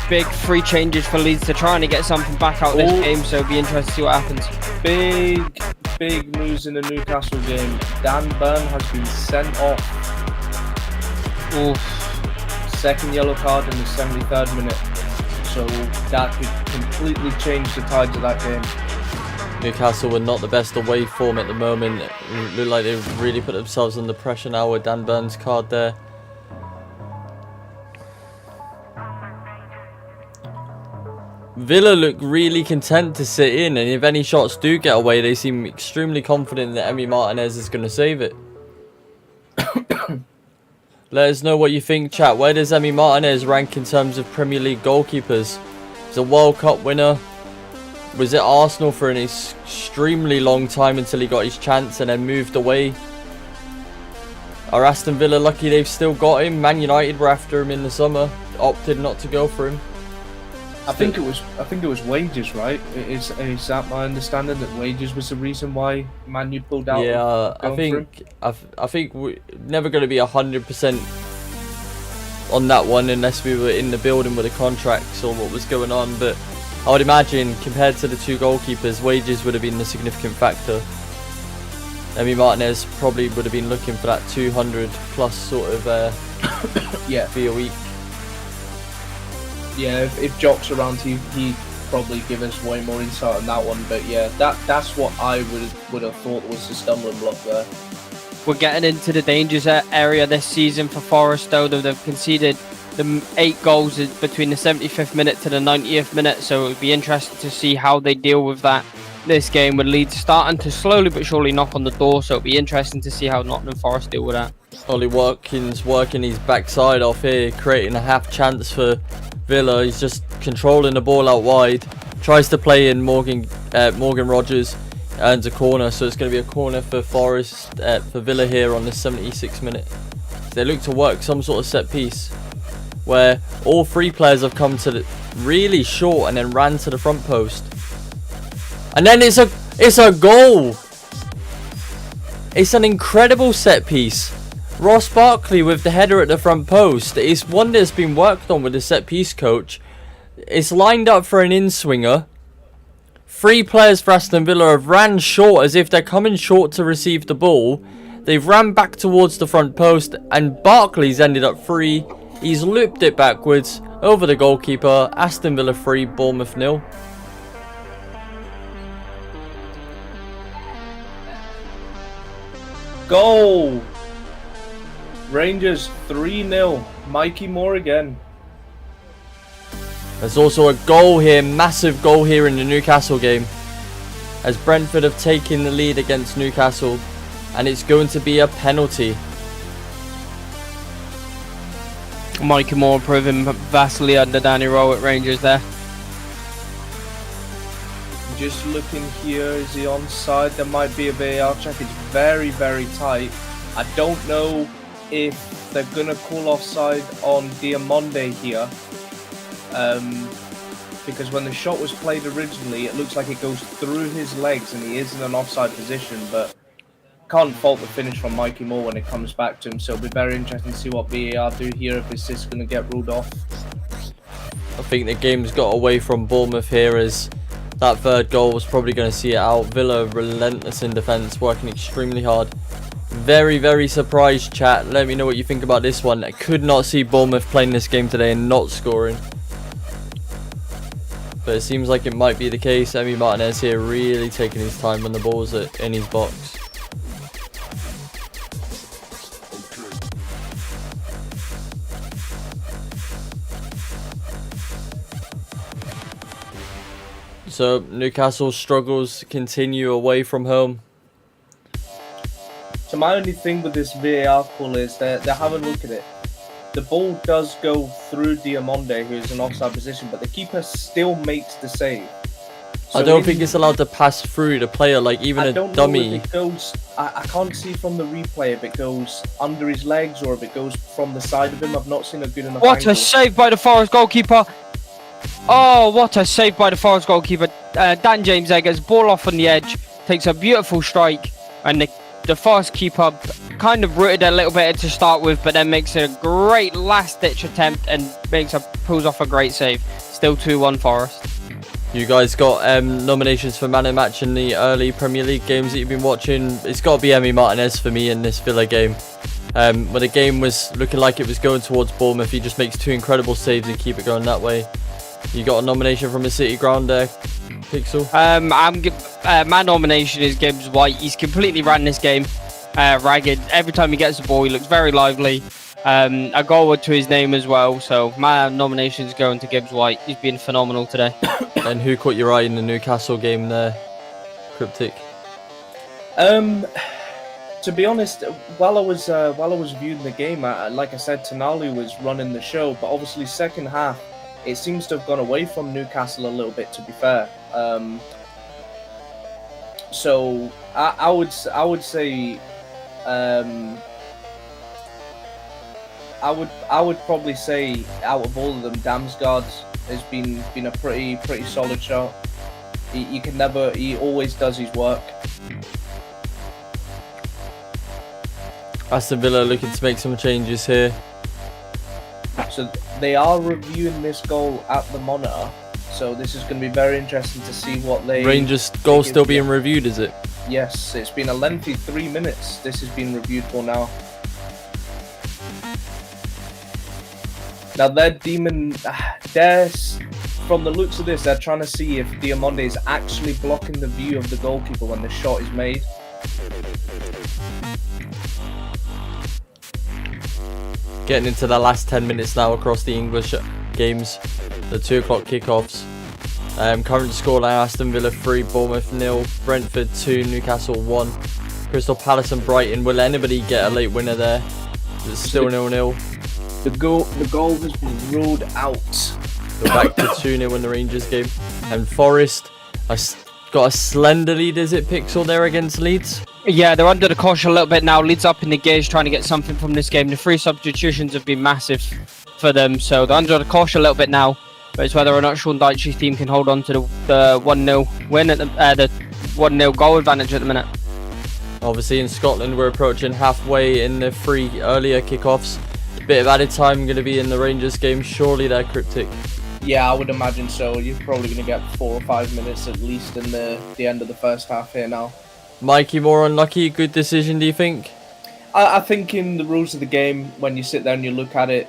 big 3 changes for Leeds. They're trying to get something back out of this game, so it'll be interesting to see what happens. Big news in the Newcastle game. Dan Burn has been sent off. Oof. Second yellow card in the 73rd minute. So that could completely change the tides of that game. Newcastle were not the best away form at the moment. It looked like they've really put themselves under pressure now with Dan Burns' card there. Villa look really content to sit in, and if any shots do get away, they seem extremely confident that Emi Martinez is going to save it. Let us know what you think, chat. Where does Emi Martinez rank in terms of Premier League goalkeepers? He's a World Cup winner. Was at Arsenal for an extremely long time until he got his chance and then moved away. Are Aston Villa lucky they've still got him? Man United were after him in the summer, opted not to go for him. I think it was wages, right? Is that my understanding, that wages was the reason why Man U pulled out? Yeah, I think we're never going to be 100% on that one unless we were in the building with the contracts or what was going on. But I would imagine compared to the 2 goalkeepers, wages would have been the significant factor. Emi Martinez probably would have been looking for that 200 plus sort of fee a week. Yeah, if Jock's around, he'd probably give us way more insight on that one. But yeah, that's what I would have thought was the stumbling block there. We're getting into the dangers area this season for Forest, though. They've conceded 8 goals between the 75th minute to the 90th minute, so it would be interesting to see how they deal with that this game, with Leeds starting to slowly but surely knock on the door. So it'll be interesting to see how Nottingham Forest deal with that. Ollie Watkins working his backside off here, creating a half chance for Villa. He's just controlling the ball out wide. Tries to play in Morgan Rogers. Earns a corner, so it's going to be a corner for Forest, for Villa here on the 76th minute. They look to work some sort of set piece where all three players have come to the really short and then ran to the front post. And then it's a goal. It's an incredible set piece. Ross Barkley with the header at the front post. It's one that's been worked on with the set piece coach. It's lined up for an in-swinger. Three players for Aston Villa have ran short as if they're coming short to receive the ball. They've ran back towards the front post and Barkley's ended up free. He's looped it backwards over the goalkeeper. Aston Villa 3, Bournemouth 0. Goal! Rangers 3-0. Mikey Moore again. There's also a goal here, massive goal here in the Newcastle game, as Brentford have taken the lead against Newcastle, and it's going to be a penalty. Mikey Moore proving vastly under Danny Rowe at Rangers there. Just looking here, is he onside? There might be a VAR check. It's very, very tight. I don't know if they're going to call offside on Diamonde here. Because when the shot was played originally, it looks like it goes through his legs and he is in an offside position, but can't fault the finish from Mikey Moore when it comes back to him, so it'll be very interesting to see what VAR do here, if this is going to get ruled off. I think the game's got away from Bournemouth here, as that third goal was probably going to see it out. Villa relentless in defence, working extremely hard. Very, very surprised, chat. Let me know what you think about this one. I could not see Bournemouth playing this game today and not scoring. But it seems like it might be the case. Emi Martinez here really taking his time when the ball's in his box. So Newcastle's struggles continue away from home. So my only thing with this VAR call is that they haven't looked at it. The ball does go through Diamonde, who's in offside position, but the keeper still makes the save. So I don't think it's allowed to pass through the player, like even I a don't dummy. know if it goes. I can't see from the replay if it goes under his legs or if it goes from the side of him. I've not seen a good enough What angle. a save by the Forest goalkeeper. Oh, what a save by the Forest goalkeeper. Dan James there gets ball off on the edge, takes a beautiful strike, and the Forest keeper kind of rooted a little bit to start with, but then makes a great last-ditch attempt and pulls off a great save. Still 2-1 Forest. You guys got nominations for man of the match in the early Premier League games that you've been watching. It's got to be Emi Martinez for me in this Villa game. When the game was looking like it was going towards Bournemouth, he just makes two incredible saves and keep it going that way. You got a nomination from a City ground there, Pixel? My nomination is Gibbs White. He's completely ran this game ragged. Every time he gets the ball, he looks very lively. A goal to his name as well. So my nomination is going to Gibbs White. He's been phenomenal today. And who caught your eye in the Newcastle game there, Cryptic? To be honest, while I was viewing the game, like I said, Tonali was running the show, but obviously second half, it seems to have gone away from Newcastle a little bit, to be fair. So I would say I would probably say out of all of them, Damsgaard has been a pretty solid shot. He always does his work. Aston Villa looking to make some changes here. So they are reviewing this goal at the monitor. So this is going to be very interesting to see what they... Rangers goal still being reviewed, is it? Yes, it's been a lengthy 3 minutes this has been reviewed for now. Now from the looks of this, they're trying to see if Diamonde is actually blocking the view of the goalkeeper when the shot is made. Getting into the last 10 minutes now across the English games, the 2 o'clock kickoffs. Current scoreline: Aston Villa 3, Bournemouth 0, Brentford 2, Newcastle 1, Crystal Palace and Brighton. Will anybody get a late winner there? It's still 0-0. The goal has been ruled out. We're back to 2-0 in the Rangers game. And Forest got a slender lead, is it, Pixel, there against Leeds? Yeah, they're under the caution a little bit now. Leeds up in the gauge, trying to get something from this game. The 3 substitutions have been massive for them, so they're under the caution a little bit now. But it's whether or not Sean Dyche's team can hold on to the 1-0 win at the 1-0 goal advantage at the minute. Obviously, in Scotland, we're approaching halfway in the 3 earlier kickoffs. Bit of added time going to be in the Rangers game. Surely they're cryptic. Yeah, I would imagine so. You're probably going to get 4 or 5 minutes at least in the end of the first half here now. Mikey, more unlucky. Good decision, do you think? I think in the rules of the game, when you sit there and you look at it,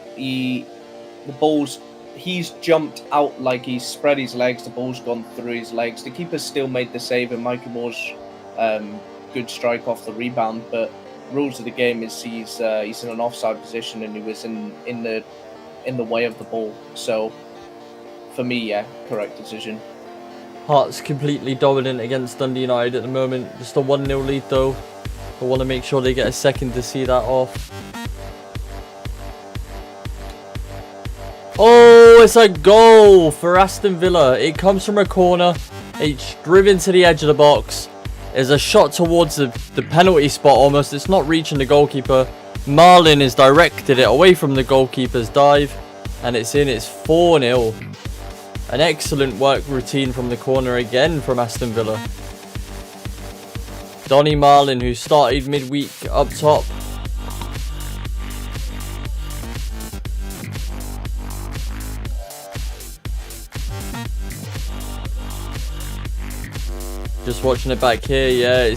he's jumped out like he's spread his legs. The ball's gone through his legs. The keeper still made the save, and Mikey Moore's good strike off the rebound. But rules of the game is he's in an offside position and he was in the way of the ball. So for me, yeah, correct decision. Hearts completely dominant against Dundee United at the moment. Just a 1-0 lead though. I want to make sure they get a second to see that off. Oh, it's a goal for Aston Villa. It comes from a corner. It's driven to the edge of the box. There's a shot towards the penalty spot almost. It's not reaching the goalkeeper. Marlin has directed it away from the goalkeeper's dive. And it's in. It's 4-0. An excellent work routine from the corner again from Aston Villa. Donny Marlin, who started midweek up top. Just watching it back here, yeah,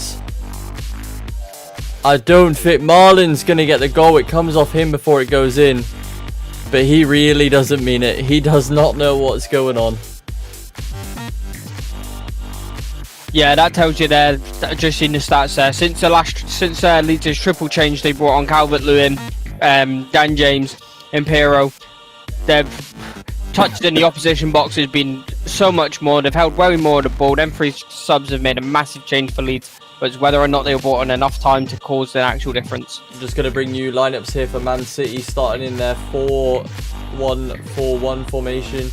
I don't think Marlin's going to get the goal. It comes off him before it goes in. But he really doesn't mean it. He does not know what's going on. Yeah, that tells you there. Just seen the stats there. Since Leeds' triple change, they brought on Calvert-Lewin, Dan James, Impero. They've touched in the opposition box has been so much more. They've held way more of the ball. Them 3 subs have made a massive change for Leeds. But it's whether or not they were brought on enough time to cause an actual difference. I'm just going to bring you lineups here for Man City, starting in their 4-1-4-1 formation.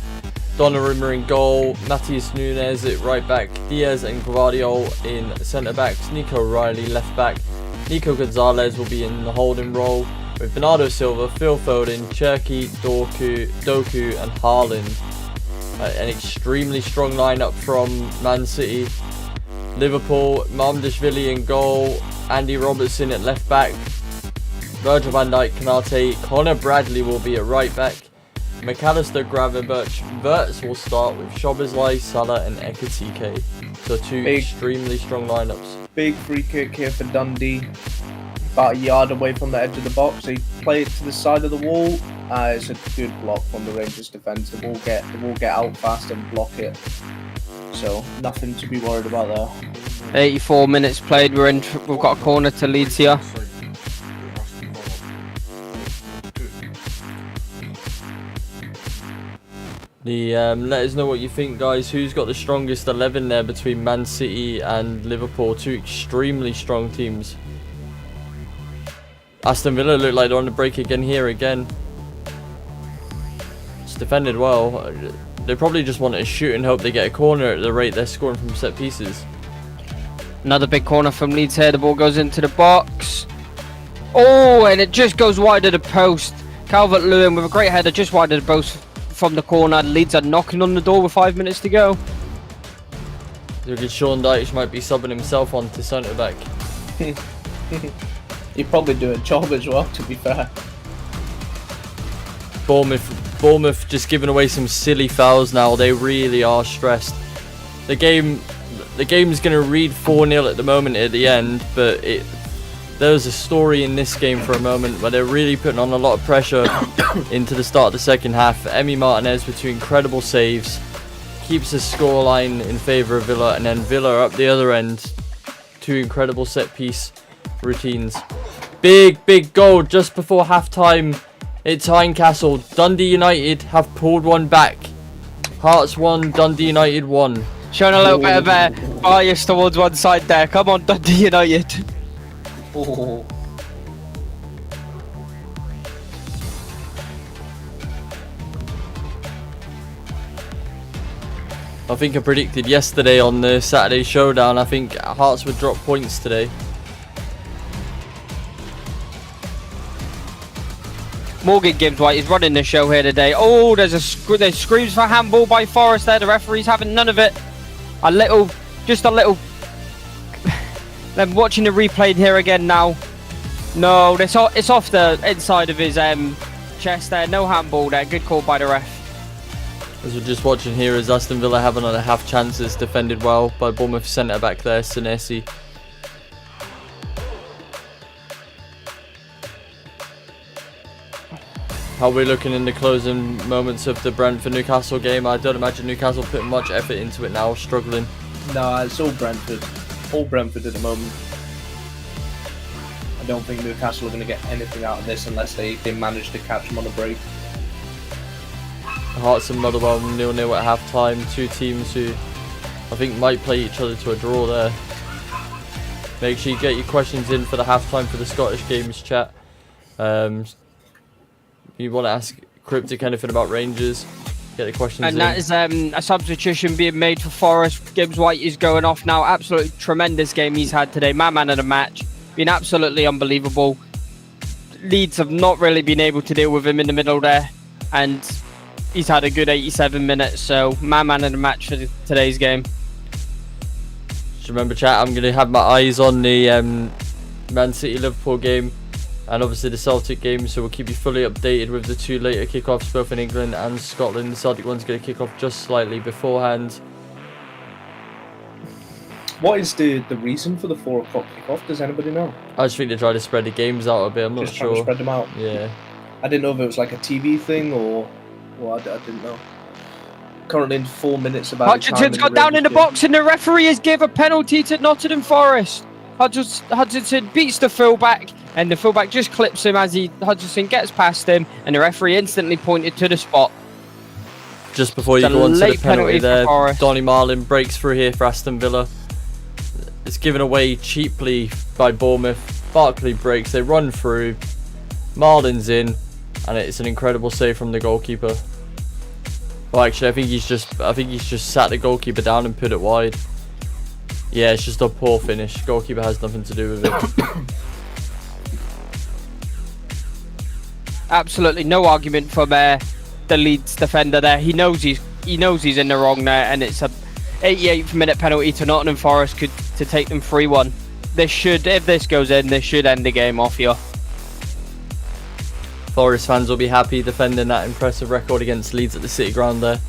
Donnarumma in goal, Matheus Nunes at right back, Diaz and Gvardiol in centre backs, Nico Riley left back, Nico Gonzalez will be in the holding role, with Bernardo Silva, Phil Foden, Cherki, Doku and Haaland. An extremely strong lineup from Man City. Liverpool, Mamdashvili in goal, Andy Robertson at left back, Virgil van Dijk, Konate, Connor Bradley will be at right back, McAllister, Gravenberch, Wirtz will start with Szoboszlai, Salah and Ekitike. So 2 extremely strong lineups. Big free kick here for Dundee, about a yard away from the edge of the box. They play it to the side of the wall. It's a good block from the Rangers defence. They will get out fast and block it. So nothing to be worried about there. 84 minutes played. We've got a corner to Leeds here. Let us know what you think, guys. Who's got the strongest 11 there between Man City and Liverpool? 2 extremely strong teams. Aston Villa look like they're on the break again here again. It's defended well. They probably just want to shoot and hope they get a corner at the rate they're scoring from set pieces. Another big corner from Leeds here. The ball goes into the box. Oh, and it just goes wide of the post. Calvert-Lewin with a great header just wide of the post from the corner. Leeds are knocking on the door with 5 minutes to go. Sean Dyche might be subbing himself onto centre back. He'd probably do a job as well, to be fair. Bournemouth just giving away some silly fouls now. They really are stressed. The game's going to read 4-0 at the moment at the end, but there was a story in this game for a moment where they're really putting on a lot of pressure into the start of the second half. Emi Martinez with 2 incredible saves keeps the scoreline in favour of Villa, and then Villa up the other end, 2 incredible set piece routines. Big goal just before half time. It's Tynecastle. Dundee United have pulled one back. Hearts 1, Dundee United 1. Showing a little bit of bias towards one side there. Come on, Dundee United. Oh. I think I predicted yesterday on the Saturday Showdown, I think Hearts would drop points today. Morgan Gibbs White is running the show here today. Oh, there's screams for handball by Forest there. The referee's having none of it. Just a little. Then watching the replay here again now. No, it's off the inside of his chest there. No handball there. Good call by the ref. As we're just watching here, as Aston Villa have another half chances, defended well by Bournemouth centre back there, Senesi. How are we looking in the closing moments of the Brentford-Newcastle game? I don't imagine Newcastle putting much effort into it now, struggling. No, it's all Brentford. All Brentford at the moment. I don't think Newcastle are going to get anything out of this unless they manage to catch them on a break. Hearts and Motherwell 0-0 at half time. Two teams who I think might play each other to a draw there. Make sure you get your questions in for the half time for the Scottish games chat. You want to ask Cryptic anything about Rangers, get the questions in. And that is a substitution being made for Forest. Gibbs White is going off now. Absolutely tremendous game he's had today. Man of the match. Been absolutely unbelievable. Leeds have not really been able to deal with him in the middle there. And he's had a good 87 minutes. So, man of the match for today's game. Just remember, chat, I'm going to have my eyes on the Man City-Liverpool game. And obviously the Celtic game, so we'll keep you fully updated with the two later kickoffs, both in England and Scotland. The Celtic one's going to kick off just slightly beforehand. What is the reason for the 4 o'clock kickoff? Does anybody know? I just think they try to spread the games out a bit, I'm not Just trying to sure. spread them out. Yeah. I didn't know if it was like a TV thing or I didn't know. Currently in 4 minutes about Hutchinson's got down in the box and the referee has given a penalty to Nottingham Forest. Hutchinson beats the fullback and the fullback just clips him as Hutchinson gets past him and the referee instantly pointed to the spot. Just before you go on to the penalty there, Donny Marlin breaks through here for Aston Villa. It's given away cheaply by Bournemouth. Barkley breaks, they run through. Marlin's in, and it's an incredible save from the goalkeeper. Well, actually, I think he's just sat the goalkeeper down and put it wide. Yeah, it's just a poor finish. Goalkeeper has nothing to do with it. Absolutely no argument from the Leeds defender there. He knows he's in the wrong there, and it's a 88th minute penalty to Nottingham Forest to take them 3-1. If this goes in, this should end the game off here. Forest fans will be happy defending that impressive record against Leeds at the City Ground there.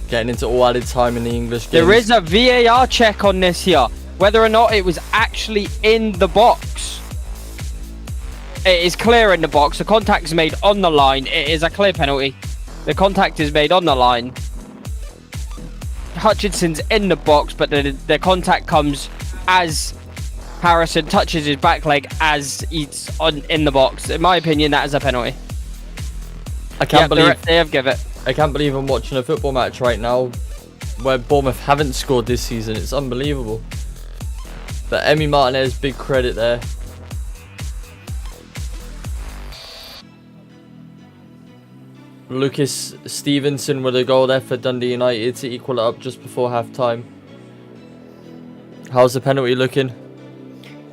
Getting into all added time in the English game. There is a VAR check on this here. Whether or not it was actually in the box. It is clear in the box. The contact is made on the line. It is a clear penalty. The contact is made on the line. Hutchinson's in the box, but the contact comes as Harrison touches his back leg as he's in the box. In my opinion, that is a penalty. I can't believe they have given it. I can't believe I'm watching a football match right now where Bournemouth haven't scored this season. It's unbelievable. But Emi Martinez, big credit there. Lucas Stevenson with a goal there for Dundee United to equal it up just before half time. How's the penalty looking?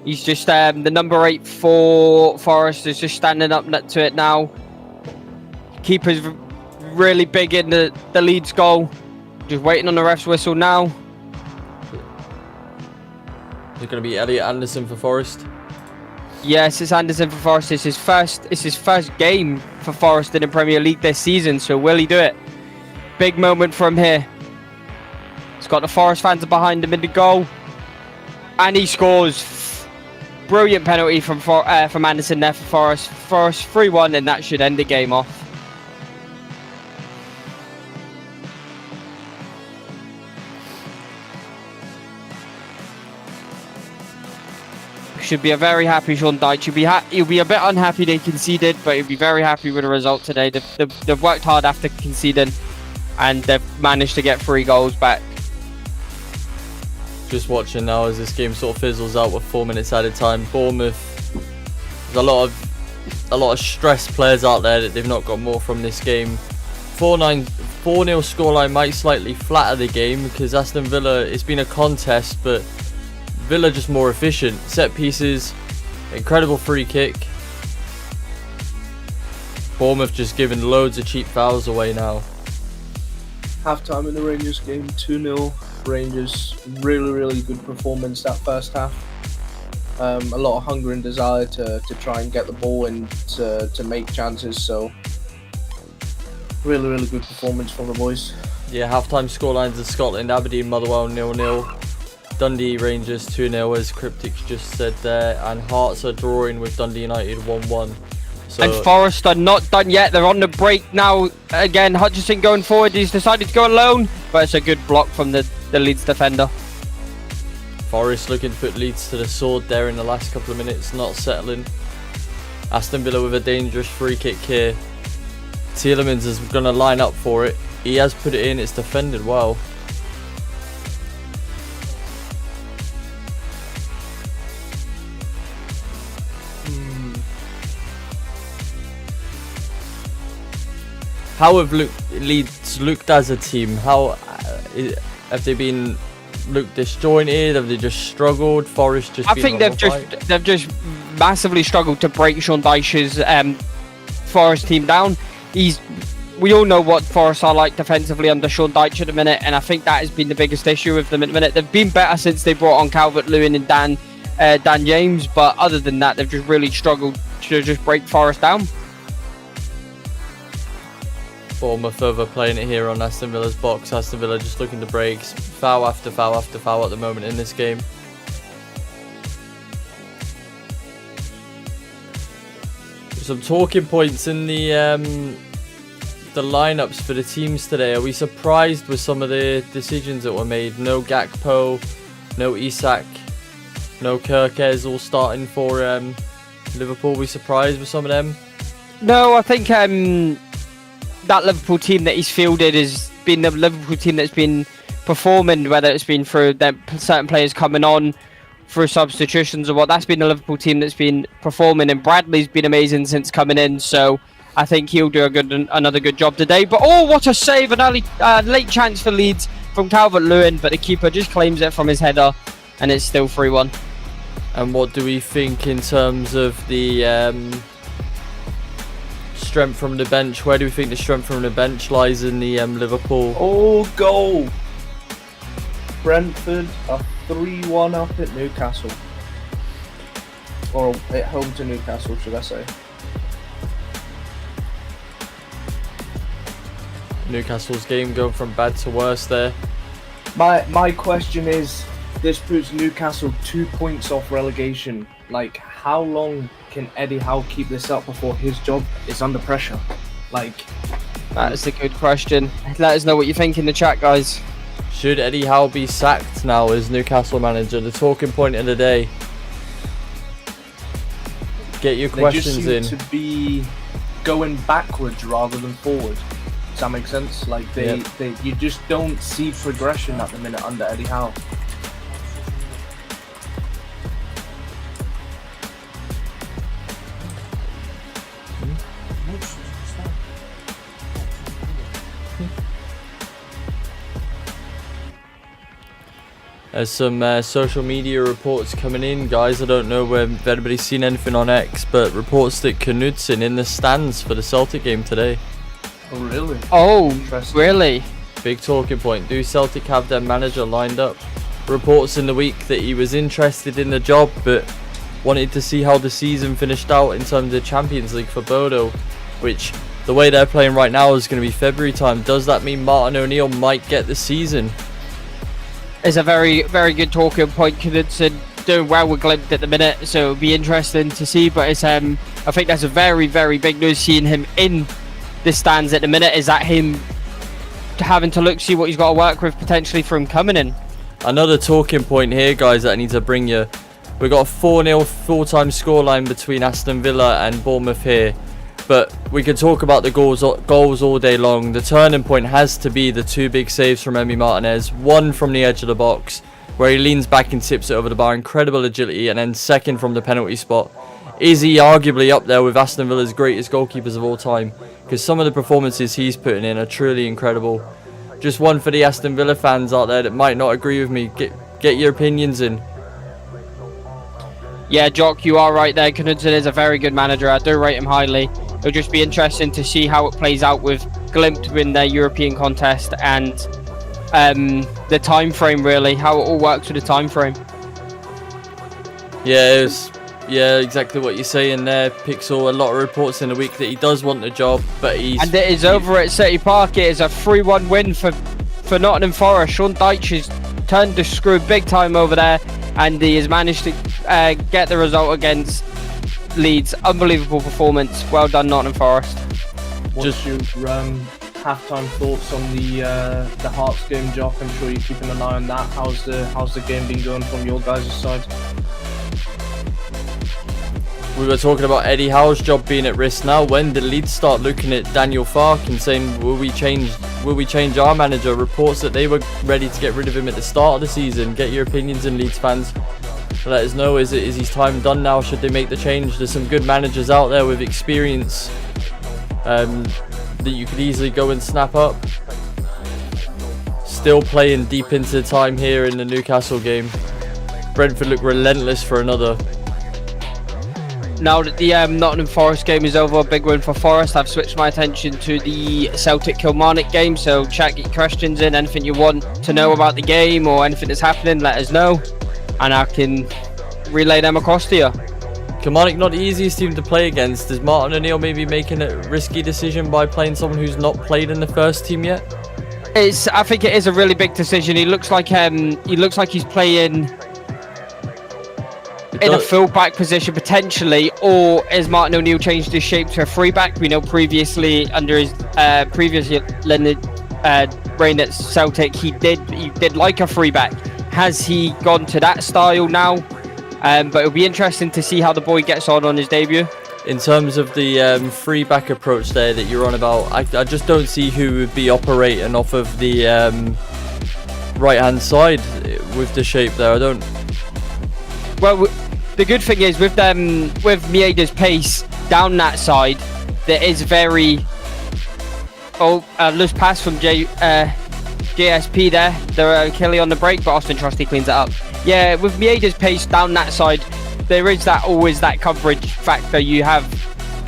He's just the number 8 for Forest is just standing up to it now. Keeper's really big in the Leeds goal. Just waiting on the ref's whistle now. Is it going to be Elliot Anderson for Forest? Yes, it's Anderson for Forest. It's his first game for Forest in the Premier League this season. So will he do it? Big moment from here. He's got the Forest fans behind him in the goal, and he scores. Brilliant penalty from Anderson there for Forest. Forest 3-1, and that should end the game off. should be a very happy Sean Dyche. He'll be a bit unhappy they conceded, but he'll be very happy with the result today. They've worked hard after conceding, and they've managed to get 3 goals back. Just watching now as this game sort of fizzles out with 4 minutes added time. Bournemouth, there's a lot of stressed players out there that they've not got more from this game. 4-0 scoreline might slightly flatter the game because Aston Villa, it's been a contest, but Villa just more efficient. Set pieces, incredible free kick. Bournemouth just giving loads of cheap fouls away now. Half time in the Rangers game, 2-0 Rangers. Really good performance that first half. A lot of hunger and desire to try and get the ball and to make chances. So really good performance from the boys. Yeah, half-time scorelines of Scotland, Aberdeen, Motherwell 0-0. Dundee Rangers 2-0 as Cryptic's just said there, and Hearts are drawing with Dundee United 1-1. So, and Forest are not done yet. They're on the break now. Again, Hutchinson going forward. He's decided to go alone, but it's a good block from the Leeds defender. Forest looking to put Leeds to the sword there in the last couple of minutes, not settling. Aston Villa with a dangerous free kick here. Tielemans is going to line up for it. He has put it in. It's defended well. How have Leeds looked as a team? How have they been looked disjointed? Have they just struggled? Forest just. I think they've just massively struggled to break Sean Dyche's Forest team down. We all know what Forest are like defensively under Sean Dyche at the minute, and I think that has been the biggest issue with them at the minute. They've been better since they brought on Calvert-Lewin and Dan James, but other than that, they've just really struggled to just break Forest down. Bournemouth overplaying it here on Aston Villa's box. Aston Villa just looking to break. Foul after foul after foul at the moment in this game. Some talking points in the lineups for the teams today. Are we surprised with some of the decisions that were made? No Gakpo, no Isak, no Kerkez all starting for Liverpool. Are we surprised with some of them? No, I think that Liverpool team that he's fielded has been the Liverpool team that's been performing, whether it's been through certain players coming on, through substitutions or what. That's been the Liverpool team that's been performing, and Bradley's been amazing since coming in, so I think he'll do another good job today. But oh, what a save! An early late chance for Leeds from Calvert-Lewin, but the keeper just claims it from his header, and it's still 3-1. And what do we think in terms of the strength from the bench? Where do we think the strength from the bench lies in the Liverpool? Oh, goal! Brentford are 3-1 up at Newcastle. Or at home to Newcastle, should I say. Newcastle's game going from bad to worse there. My question is, this puts Newcastle 2 points off relegation. Like, how long can Eddie Howe keep this up before his job is under pressure? Like, that is a good question. Let us know what you think in the chat, guys. Should Eddie Howe be sacked now as Newcastle manager? The talking point of the day. Get your questions in. They just seem to be going backwards rather than forward. Does that make sense? Like you just don't see progression at the minute under Eddie Howe. There's some social media reports coming in, guys. I don't know if anybody's seen anything on X, but reports that Knudsen in the stands for the Celtic game today. Oh, really? Oh, really? Big talking point. Do Celtic have their manager lined up? Reports in the week that he was interested in the job, but wanted to see how the season finished out in terms of Champions League for Bodo, which the way they're playing right now is going to be February time. Does that mean Martin O'Neill might get the season? It's a very, very good talking point. Knudsen doing well with Glimt at the minute, so it'll be interesting to see. But it's I think that's a very, very big news seeing him in the stands at the minute. Is that him having to see what he's got to work with potentially for him coming in? Another talking point here, guys, that I need to bring your We've got a 4-0 full-time scoreline between Aston Villa and Bournemouth here. But we could talk about the goals all day long. The turning point has to be the 2 big saves from Emi Martinez. One from the edge of the box, where he leans back and tips it over the bar. Incredible agility. And then second from the penalty spot. Is he arguably up there with Aston Villa's greatest goalkeepers of all time? Because some of the performances he's putting in are truly incredible. Just one for the Aston Villa fans out there that might not agree with me. Get your opinions in. Yeah, Jock, you are right there. Knudsen is a very good manager. I do rate him highly. It'll just be interesting to see how it plays out with Glimt win their European contest and the time frame, really, how it all works with the time frame. Yeah, exactly what you're saying there, Pixel. A lot of reports in the week that he does want the job, but and it is over at City Park. It is a 3-1 win for Nottingham Forest. Sean Dyche has turned the screw big time over there, and he has managed to get the result against Leeds. Unbelievable performance. Well done, Nottingham Forest. What's your halftime thoughts on the Hearts game, Jock? I'm sure you're keeping an eye on that. How's the game been going from your guys' side? We were talking about Eddie Howe's job being at risk now. When did Leeds start looking at Daniel Farke and saying, will we change our manager? Reports that they were ready to get rid of him at the start of the season. Get your opinions in, Leeds fans. Let us know, is his time done now? Should they make the change? There's some good managers out there with experience that you could easily go and snap up. Still playing deep into the time here in the Newcastle game. Brentford look relentless for another. Now that the Nottingham Forest game is over, a big win for Forest, I've switched my attention to the Celtic Kilmarnock game. So chat, get your questions in, anything you want to know about the game or anything that's happening, let us know, and I can relay them across to you. Kilmarnock not the easiest team to play against. Is Martin O'Neill maybe making a risky decision by playing someone who's not played in the first team yet? I think it is a really big decision. He looks like he's playing in a full-back position potentially, or has Martin O'Neill changed his shape to a free-back? We know previously, under his previous reign at Celtic, he did like a free-back. Has he gone to that style now? But it'll be interesting to see how the boy gets on his debut. In terms of the free-back approach there that you're on about, I just don't see who would be operating off of the right-hand side with the shape there. I don't. Well, the good thing is with Mieda's pace down that side, there is very loose pass from JSP there. They're Kelly on the break, but Austin Trusty cleans it up. Yeah, with Mieda's pace down that side, there is always that coverage factor you have,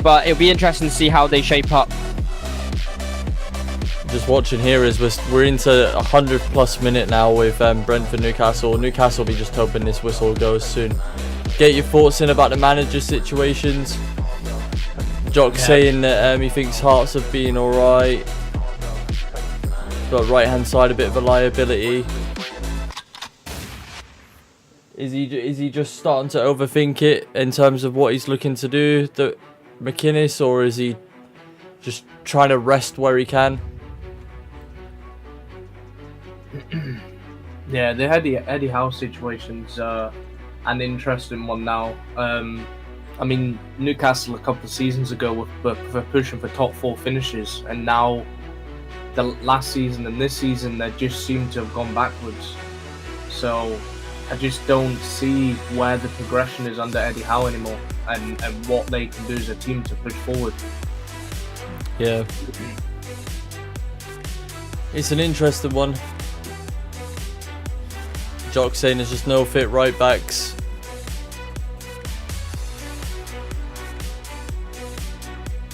but it'll be interesting to see how they shape up. Just watching here as we're into 100+ minute now with Brentford Newcastle. Newcastle will be just hoping this whistle goes soon. Get your thoughts in about the manager situations. Jock saying that he thinks Hearts have been alright, but right hand side a bit of a liability. Is he just starting to overthink it in terms of what he's looking to do, the McInnes, or is he just trying to rest where he can? Yeah, the Eddie Howe situation's an interesting one now. I mean, Newcastle a couple of seasons ago were pushing for top 4 finishes, and now the last season and this season they just seem to have gone backwards. So I just don't see where the progression is under Eddie Howe anymore, and what they can do as a team to push forward. Yeah, it's an interesting one. Jock saying there's just no fit right backs.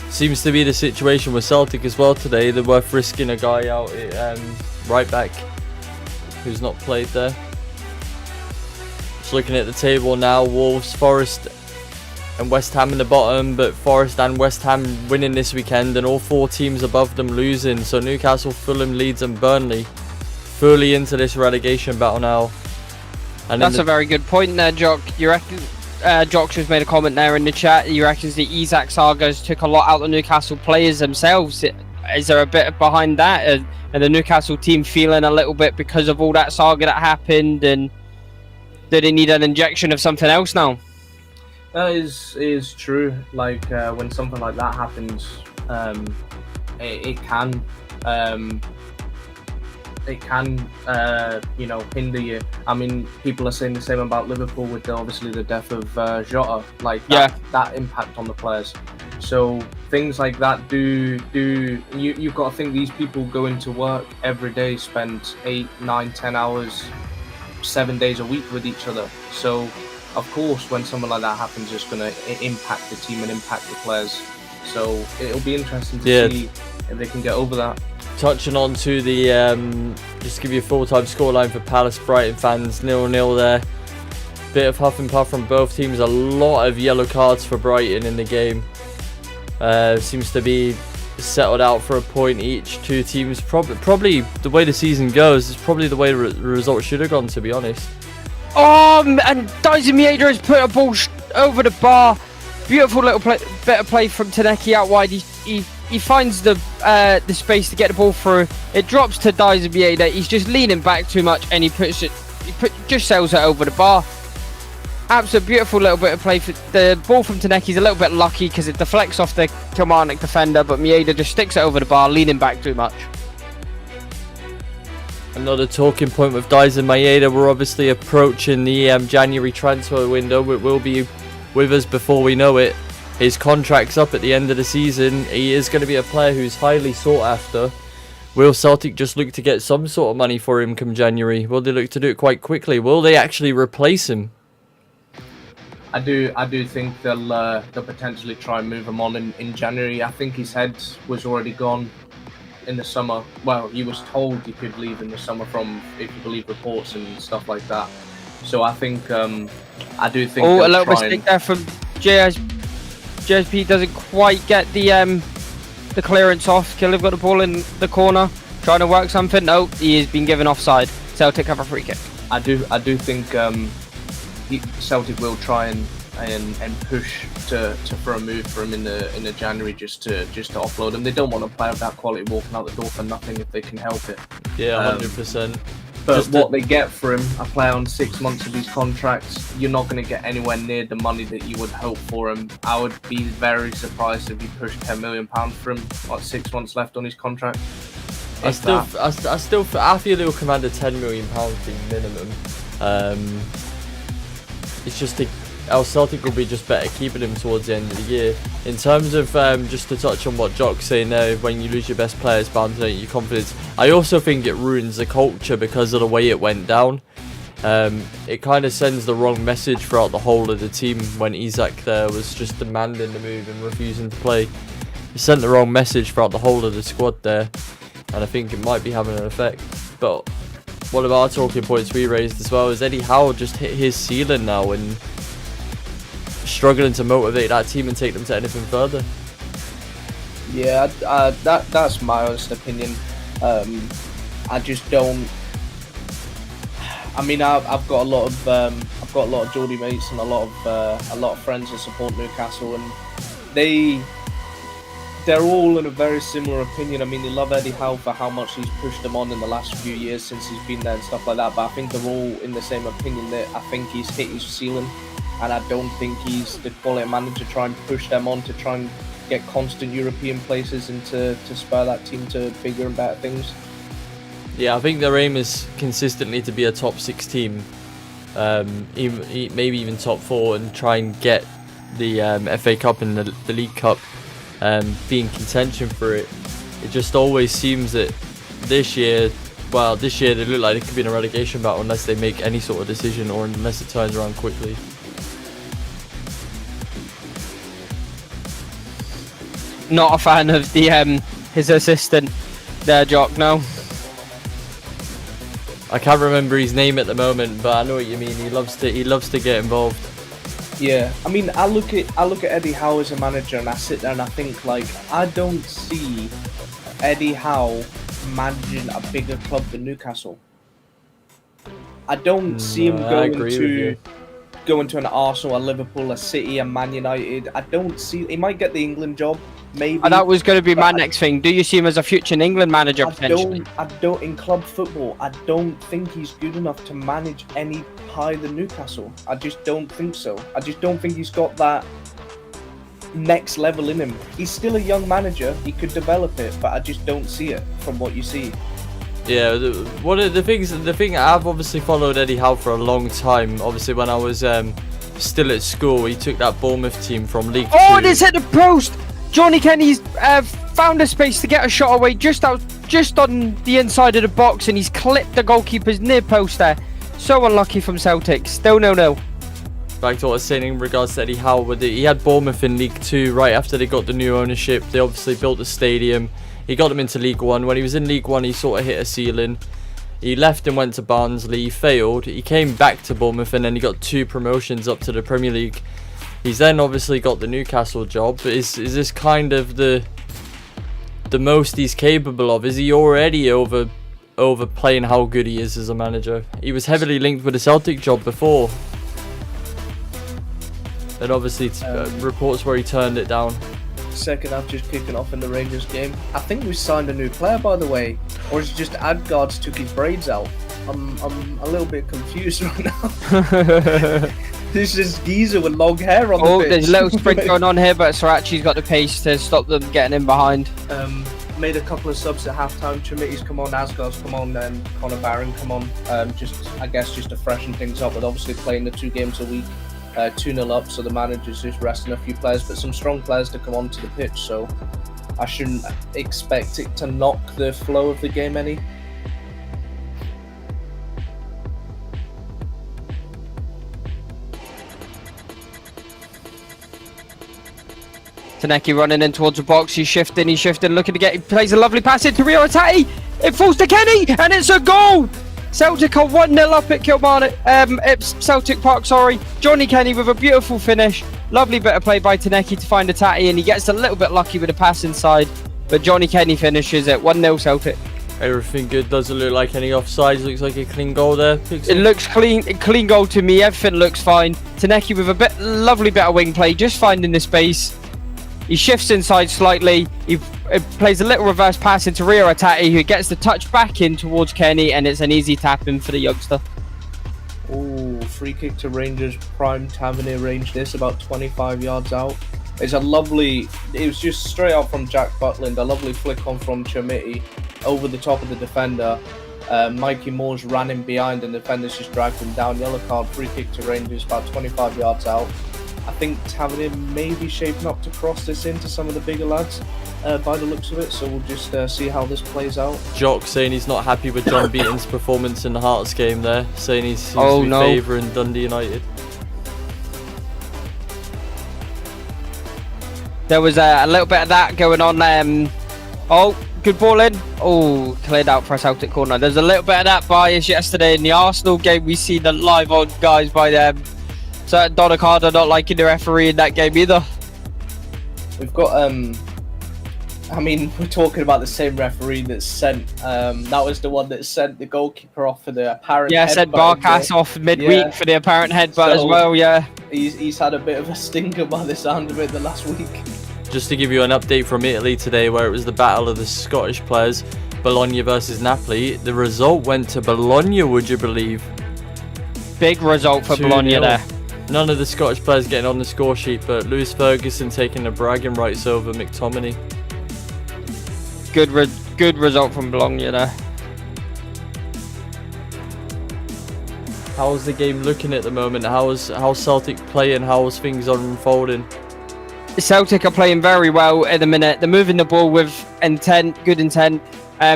Seems to be the situation with Celtic as well today. They're worth risking a guy out at right back who's not played there. Just looking at the table now, Wolves, Forest and West Ham in the bottom, but Forest and West Ham winning this weekend and all 4 teams above them losing. So Newcastle, Fulham, Leeds and Burnley fully into this relegation battle now. And that's a very good point there, Jock. You reckon? Jock just made a comment there in the chat. He reckons the Isak sagas took a lot out of the Newcastle players themselves. Is there a bit behind that? And the Newcastle team feeling a little bit because of all that saga that happened, and do they need an injection of something else now? That is true. Like when something like that happens, it can hinder you. I mean, people are saying the same about Liverpool with obviously the death of Jota. Like that impact on the players. So things like that you've got to think these people go into work every day, spend 8, 9, 10 hours, 7 days a week with each other. So of course, when something like that happens, it's going to impact the team and impact the players. So it'll be interesting to see if they can get over that. Touching on to the, just to give you a full-time scoreline for Palace Brighton fans, 0-0 there. Bit of huff and puff from both teams. A lot of yellow cards for Brighton in the game. Seems to be settled out for a point each. Two teams, probably the way the season goes, is probably the way the result should have gone, to be honest. And Daisuke Maeda has put a ball over the bar. Beautiful little bit of play from Taneki out wide. He finds the space to get the ball through. It drops to Daisuke Maeda. He's just leaning back too much, and he just sails it over the bar. Absolute beautiful little bit of play. The ball from Taneki's a little bit lucky because it deflects off the Kilmarnock defender, but Maeda just sticks it over the bar, leaning back too much. Another talking point with Daisuke Maeda. We're obviously approaching the January transfer window. It will be with us before we know it. His contract's up at the end of the season. He is going to be a player who's highly sought after. Will Celtic just look to get some sort of money for him come January? Will they look to do it quite quickly? Will they actually replace him? I do think they'll potentially try and move him on in January. I think his head was already gone in the summer. Well, he was told he could leave in the summer if you believe reports and stuff like that. So I think I do think. Oh, a little mistake there from JSP. Doesn't quite get the clearance off. Killiv got the ball in the corner, trying to work something. No, he has been given offside. Celtic have a free kick. I do think Celtic will try and push to throw a move for him in the January just to offload him. They don't want a player of that quality walking out the door for nothing if they can help it. Yeah, 100%. But what they get for him, a player on 6 months of his contract, you're not going to get anywhere near the money that you would hope for him. I would be very surprised if you pushed £10 million for him, like 6 months left on his contract. I feel he'll command a £10 million fee minimum. It's just Celtic will be just better keeping him towards the end of the year. In terms of just to touch on what Jock's saying there, when you lose your best players, bound to donate your confidence. I also think it ruins the culture because of the way it went down. It kind of sends the wrong message throughout the whole of the team when Isak there was just demanding the move and refusing to play. It sent the wrong message throughout the whole of the squad there, and I think it might be having an effect. But one of our talking points we raised as well is Eddie Howe just hit his ceiling now and struggling to motivate that team and take them to anything further. Yeah, that's my honest opinion. I just don't. I mean, I've got a lot of Geordie mates and a lot of friends that support Newcastle, and they're all in a very similar opinion. I mean, they love Eddie Howe for how much he's pushed them on in the last few years since he's been there and stuff like that. But I think they're all in the same opinion that I think he's hit his ceiling, and I don't think he's the quality manager to try and push them on to try and get constant European places and to spur that team to bigger and better things. Yeah, I think their aim is consistently to be a top 6 team, maybe even top 4, and try and get the FA Cup and the League Cup, be in contention for it. It just always seems that this year they look like it could be in a relegation battle unless they make any sort of decision or unless it turns around quickly. Not a fan of the his assistant there, Jock. No. I can't remember his name at the moment, but I know what you mean. He loves to get involved. Yeah, I mean, I look at Eddie Howe as a manager, and I sit there and I think, like, I don't see Eddie Howe managing a bigger club than Newcastle. I don't see him going to an Arsenal, a Liverpool, a City, a Man United. I don't see. He might get the England job, maybe. And that was going to be my but next thing. Do you see him as a future England manager potentially? I don't. In club football, I don't think he's good enough to manage any higher than Newcastle. I just don't think so. I just don't think he's got that next level in him. He's still a young manager. He could develop it, but I just don't see it from what you see. Yeah, one of the thing I've obviously followed Eddie Howe for a long time. Obviously, when I was still at school, he took that Bournemouth team from League Two. Oh, and it's hit the post. Johnny Kenny's found a space to get a shot away just on the inside of the box, and he's clipped the goalkeeper's near post there. So unlucky from Celtic. Still 0-0. Back to what I was saying in regards to Eddie Howe, he had Bournemouth in League Two right after they got the new ownership. They obviously built the stadium. He got them into League One. When he was in League One, he sort of hit a ceiling. He left and went to Barnsley. He failed. He came back to Bournemouth, and then he got 2 promotions up to the Premier League. He's then obviously got the Newcastle job. But is this kind of the most he's capable of? Is he already overplaying how good he is as a manager? He was heavily linked with the Celtic job before. And obviously reports where he turned it down. Second half just kicking off in the Rangers game. I think we signed a new player, by the way, or is it just Adgard's took his braids out? I'm a little bit confused right now. There's this geezer with long hair on the pitch. There's a little sprint going on here, but Sarachi's got the pace to stop them getting in behind. Made a couple of subs at halftime. Chimiti's come on, Asgard's come on, and Conor Barron come on. I guess just to freshen things up, with obviously playing the 2 games a week. 2-0 up, so the manager's just resting a few players, but some strong players to come onto the pitch, so I shouldn't expect it to knock the flow of the game any. Taneki running in towards the box, he's shifting, looking to get, he plays a lovely pass into Rio Tati, it falls to Kenny, and it's a goal! Celtic are 1-0 up at Kilmarnock, at Celtic Park, sorry. Johnny Kenny with a beautiful finish. Lovely bit of play by Taneki to find a Tati, and he gets a little bit lucky with a pass inside. But Johnny Kenny finishes at 1-0 Celtic. Everything good, doesn't look like any offsides, looks like a clean goal there. It looks clean goal to me, everything looks fine. Taneki with a lovely bit of wing play, just finding the space. He shifts inside slightly, he plays a little reverse pass into Rio Atati, who gets the touch back in towards Kenny, and it's an easy tap in for the youngster. Oh, free kick to Rangers, prime Tavernier range this, about 25 yards out. It was just straight out from Jack Butland, a lovely flick on from Chimiti, over the top of the defender. Mikey Moore's ran in behind and the defenders just dragged him down. Yellow card, free kick to Rangers, about 25 yards out. I think Tavernier may be shaping up to cross this into some of the bigger lads by the looks of it, so we'll just see how this plays out. Jock saying he's not happy with John Beaton's performance in the Hearts game there, saying he seems to be favouring Dundee United. There was a little bit of that going on. Good ball in. Oh, cleared out for a Celtic corner. There's a little bit of that bias yesterday in the Arsenal game. We see the live on guys by them. So Donna Carter not liking the referee in that game either. We've got we're talking about the same referee that sent that was the one that sent the goalkeeper off for the apparent headbutt. Sent Barkas off midweek for the apparent headbutt as well, He's had a bit of a stinker by the sound of it the last week. Just to give you an update from Italy today, where it was the battle of the Scottish players, Bologna versus Napoli. The result went to Bologna, would you believe? Big result for 2-0. Bologna there. None of the Scottish players getting on the score sheet, but Lewis Ferguson taking the bragging rights over McTominay. Good result from Bologna there. How's the game looking at the moment? How's Celtic playing? How's things unfolding? Celtic are playing very well at the minute. They're moving the ball with intent, good intent.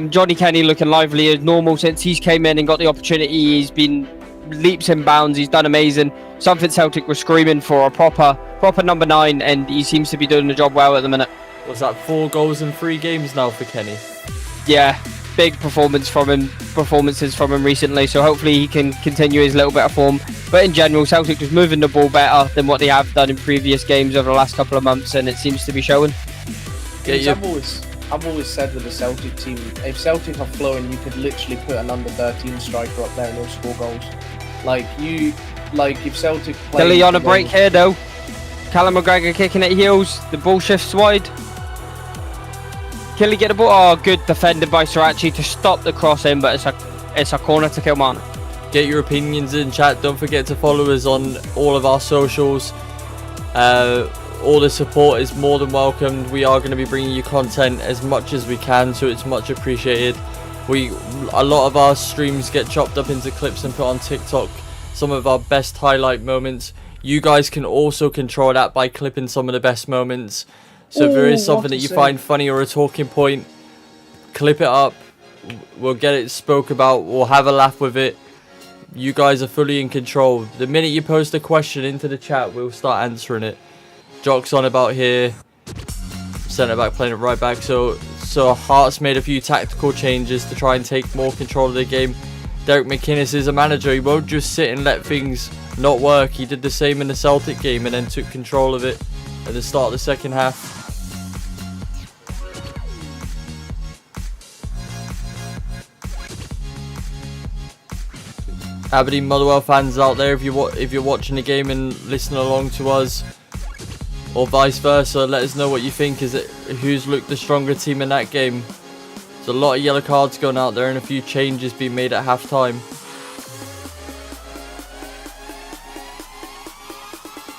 Johnny Kenny looking lively as normal since he's came in and got the opportunity. He's been leaps and bounds. He's done amazing. Something Celtic were screaming for, a proper number 9, and he seems to be doing the job well at the minute. Was that 4 goals in 3 games now for Kenny? Yeah, big performances from him recently, so hopefully he can continue his little bit of form. But in general, Celtic just moving the ball better than what they have done in previous games over the last couple of months, and it seems to be showing. I've always said with the Celtic team, if Celtic are flowing, you could literally put an under 13 striker up there and he'll score goals. If Celtic play... Dilly on a break here though. Callum McGregor kicking at heels, the ball shifts wide. Killy get the ball. Oh, good defending by Srirachi to stop the cross in, but it's a corner to Kilmarnock. Get your opinions in chat. Don't forget to follow us on all of our socials. All the support is more than welcomed. We are going to be bringing you content as much as we can, so it's much appreciated. A lot of our streams get chopped up into clips and put on TikTok. Some of our best highlight moments. You guys can also control that by clipping some of the best moments. So if there is something that you find funny or a talking point, clip it up. We'll get it spoke about. We'll have a laugh with it. You guys are fully in control. The minute you post a question into the chat, we'll start answering it. Jock's on about here. Centre back playing it right back. So Hearts made a few tactical changes to try and take more control of the game. Derek McInnes is a manager. He won't just sit and let things not work. He did the same in the Celtic game and then took control of it at the start of the second half. Aberdeen Motherwell fans out there, if you're watching the game and listening along to us, or vice versa, let us know what you think. Is it who's looked the stronger team in that game? There's a lot of yellow cards going out there and a few changes being made at half time.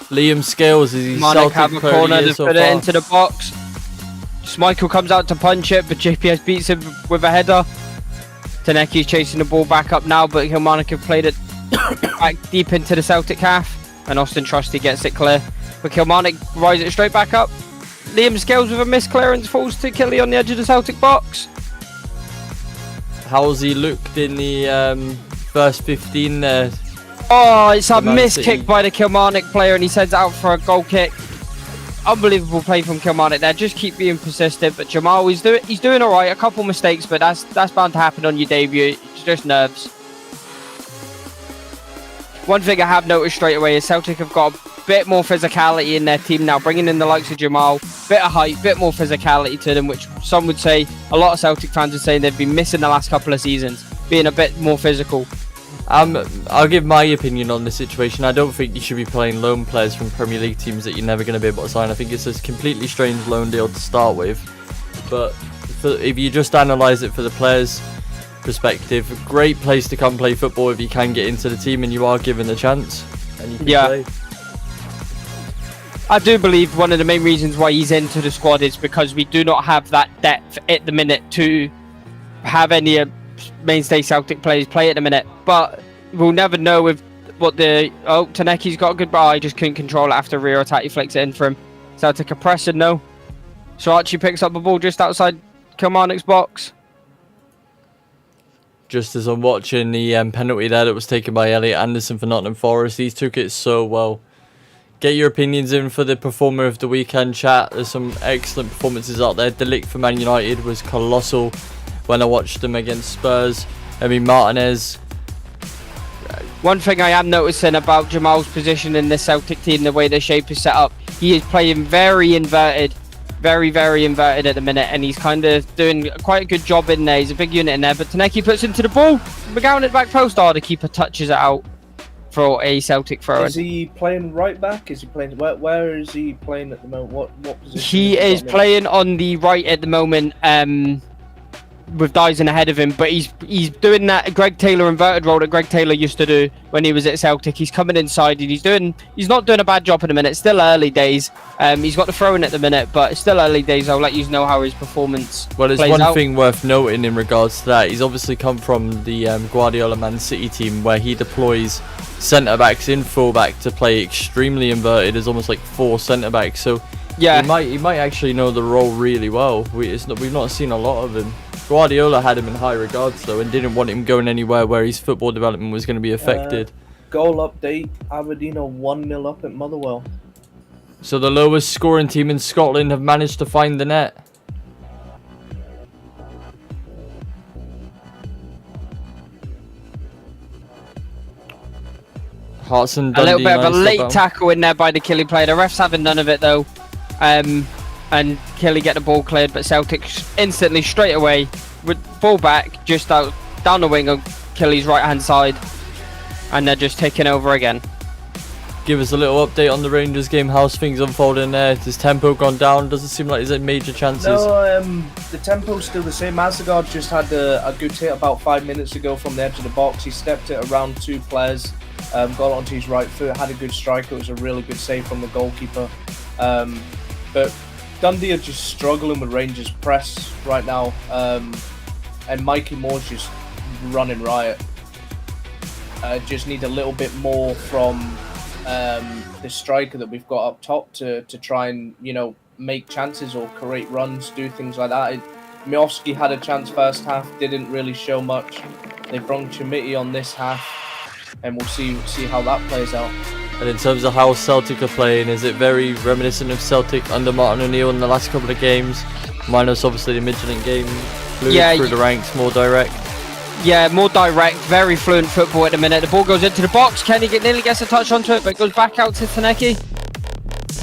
Liam Scales is his Celtic have a player corner to so put far. it into the box. Schmeichel comes out to punch it, but JPS beats him with a header. Taneki's chasing the ball back up now, but Kilmarnock have played it back deep into the Celtic half, and Austin Trusty gets it clear. But Kilmarnock rise it straight back up. Liam Scales with a missed clearance falls to Killy on the edge of the Celtic box. How's he looked in the first 15 there? Oh, it's a Man missed City. kick by the Kilmarnock player, and he sends it out for a goal kick. Unbelievable play from Kilmarnock there. Just keep being persistent. But Jamal, he's doing all right. A couple mistakes, but that's bound to happen on your debut. It's just nerves. One thing I have noticed straight away is Celtic have got a bit more physicality in their team now, bringing in the likes of Jamal. Bit of height, bit more physicality to them, which some would say, a lot of Celtic fans would say they've been missing the last couple of seasons, being a bit more physical. I'll give my opinion on the situation. I don't think you should be playing loan players from Premier League teams that you're never going to be able to sign. I think it's a completely strange loan deal to start with. But if you just analyse it for the players' perspective, a great place to come play football if you can get into the team and you are given the chance. And you can play. I do believe one of the main reasons why he's into the squad is because we do not have that depth at the minute to have any mainstay Celtic players play at the minute, but we'll never know with what Taneki's got a good bar. He just couldn't control it after rear attack. He flicks it in for him. Celtic are pressing, no. So Archie picks up the ball just outside Kilmarnock's box. Just as I'm watching the penalty there that was taken by Elliot Anderson for Nottingham Forest, he took it so well. Get your opinions in for the performer of the weekend chat. There's some excellent performances out there. Delict for Man United was colossal when I watched them against Spurs. I mean, Martinez. One thing I am noticing about Jamal's position in this Celtic team, the way the shape is set up, he is playing very inverted. Very, very inverted at the minute, and he's kind of doing quite a good job in there. He's a big unit in there, but Taneki puts into the ball. McGowan at the back post. Oh, the keeper touches it out for a Celtic throw-in. Is he playing right back? Is he playing where is he playing at the moment? What position? He is playing on the right at the moment, with Dyson ahead of him, but he's doing that Greg Taylor inverted role that Greg Taylor used to do when he was at Celtic. He's coming inside and he's not doing a bad job at the minute. It's still early days. He's got the throw-in at the minute, but it's still early days. I'll let you know how his performance There's plays one out. thing worth noting in regards to that. He's obviously come from the Guardiola Man City team where he deploys centre-backs in full-back to play extremely inverted. There's almost like 4 centre-backs, so yeah, he might actually know the role really well. We've not seen a lot of him. Guardiola had him in high regards though and didn't want him going anywhere where his football development was going to be affected. Goal update, Aberdeen are 1-0 up at Motherwell. So the lowest scoring team in Scotland have managed to find the net. Hearts and Dundee, a little bit of a nice late up. tackle in there by the Killy player. The refs having none of it though. And Killy get the ball cleared, but Celtic instantly straight away with ball back just out down the wing of Killy's right hand side, and they're just taking over again. give us a little update on the Rangers game. How's things unfolding there? Has tempo gone down? Doesn't seem like there's any major chances. No, the tempo's still the same. Mazzagard just had a good hit about 5 minutes ago from the edge of the box. He stepped it around 2 players, got onto his right foot, had a good strike. It was a really good save from the goalkeeper. But Dundee are just struggling with Rangers' press right now, and Mikey Moore's just running riot. Just need a little bit more from the striker that we've got up top to try and, you know, make chances or create runs, do things like that. Miovski had a chance first half, didn't really show much. They brought Chimiti on this half, and we'll see how that plays out. And in terms of how Celtic are playing, is it very reminiscent of Celtic under Martin O'Neill in the last couple of games? Minus obviously the Midtjylland game, through the ranks, more direct. Yeah, more direct, very fluent football at the minute. The ball goes into the box. Kenny nearly gets a touch onto it, but it goes back out to Taneki.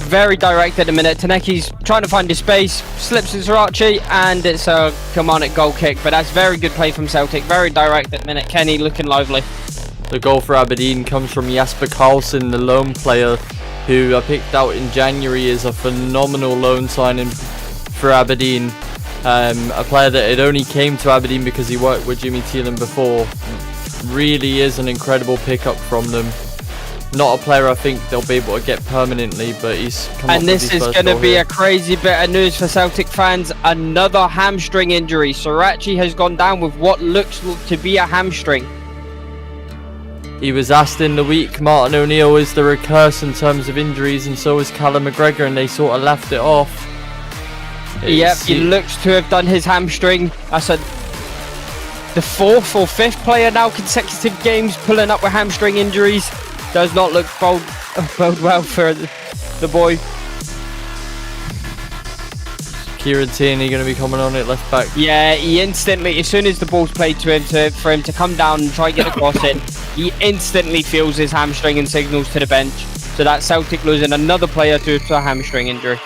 Very direct at the minute. Taneki's trying to find his space, slips to Srirachi, and it's a Kilmarnock goal kick. But that's very good play from Celtic. Very direct at the minute. Kenny looking lively. The goal for Aberdeen comes from Jasper Karlsson, the loan player, who I picked out in January as a phenomenal loan signing for Aberdeen. A player that had only came to Aberdeen because he worked with Jimmy Thielen before. Really is an incredible pickup from them. Not a player I think they'll be able to get permanently, but he's come up with his first goal. And this is going to be a crazy bit of news for Celtic fans. Another hamstring injury. Srirachi has gone down with what looks to be a hamstring. He was asked in the week, Martin O'Neill, is there a curse in terms of injuries, and so is Callum McGregor, and they sort of laughed it off. Yep, he looks to have done his hamstring. That's the 4th or 5th player now consecutive games pulling up with hamstring injuries. Does not look bode well for the boy. Kieran Tierney going to be coming on at left back. Yeah, he instantly, as soon as the ball's played to him, for him to come down and try and get a cross in, he instantly feels his hamstring and signals to the bench. So that's Celtic losing another player to a hamstring injury.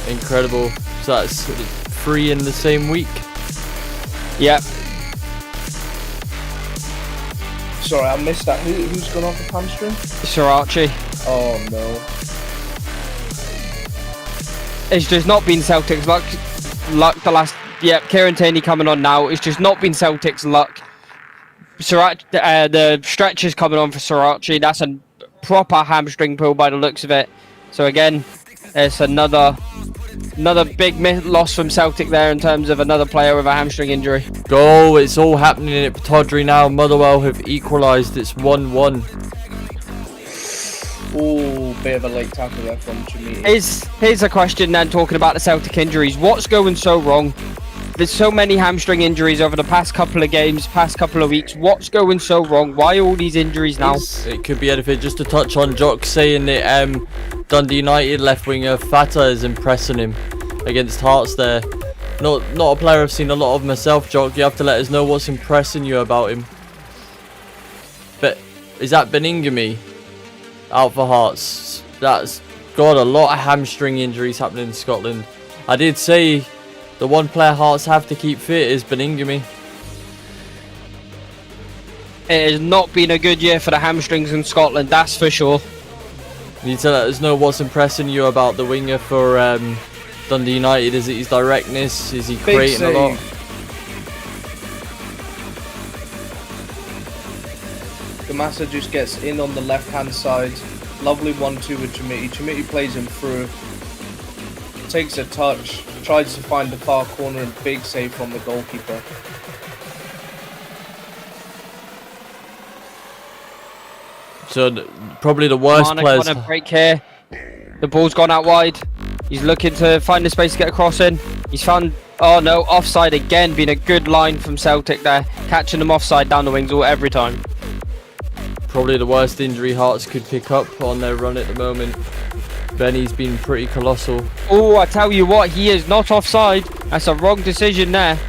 Incredible. So that's 3 in the same week. Yep. Sorry, I missed that. Who's gone off the hamstring? Srirachi. Oh no. It's just not been Celtic's luck the last... Yep, Kieran Tierney coming on now. It's just not been Celtic's luck. The stretch is coming on for Srirachi. That's a proper hamstring pull by the looks of it. So again, it's another big loss from Celtic there in terms of another player with a hamstring injury. Goal, it's all happening at Pittodrie now. Motherwell have equalised. It's 1-1. Oh, bit of a late tackle there from Chimiti. Here's a question then, talking about the Celtic injuries. What's going so wrong? There's so many hamstring injuries over the past couple of games, past couple of weeks. What's going so wrong? Why all these injuries now? It could be anything. Just to touch on Jock saying that Dundee United left winger Fata is impressing him against Hearts there. Not a player I've seen a lot of myself, Jock. You have to let us know what's impressing you about him. But is that Beningame out for Hearts? That's got a lot of hamstring injuries happening in Scotland. I did say the one player Hearts have to keep fit is Beningame. It has not been a good year for the hamstrings in Scotland, that's for sure. You need to let us know what's impressing you about the winger for Dundee United. Is it his directness? Is he creating a lot? Gamasa just gets in on the left-hand side. Lovely 1-2 with Chimiti. Chimiti plays him through. Takes a touch. Tries to find the far corner, and big save from the goalkeeper. So probably the worst players. On a break here. The ball's gone out wide. He's looking to find the space to get a cross in. He's found... Oh no, offside again. Been a good line from Celtic there. Catching them offside down the wings every time. Probably the worst injury Hearts could pick up on their run at the moment. Benny's been pretty colossal. Oh, I tell you what, he is not offside. That's a wrong decision there.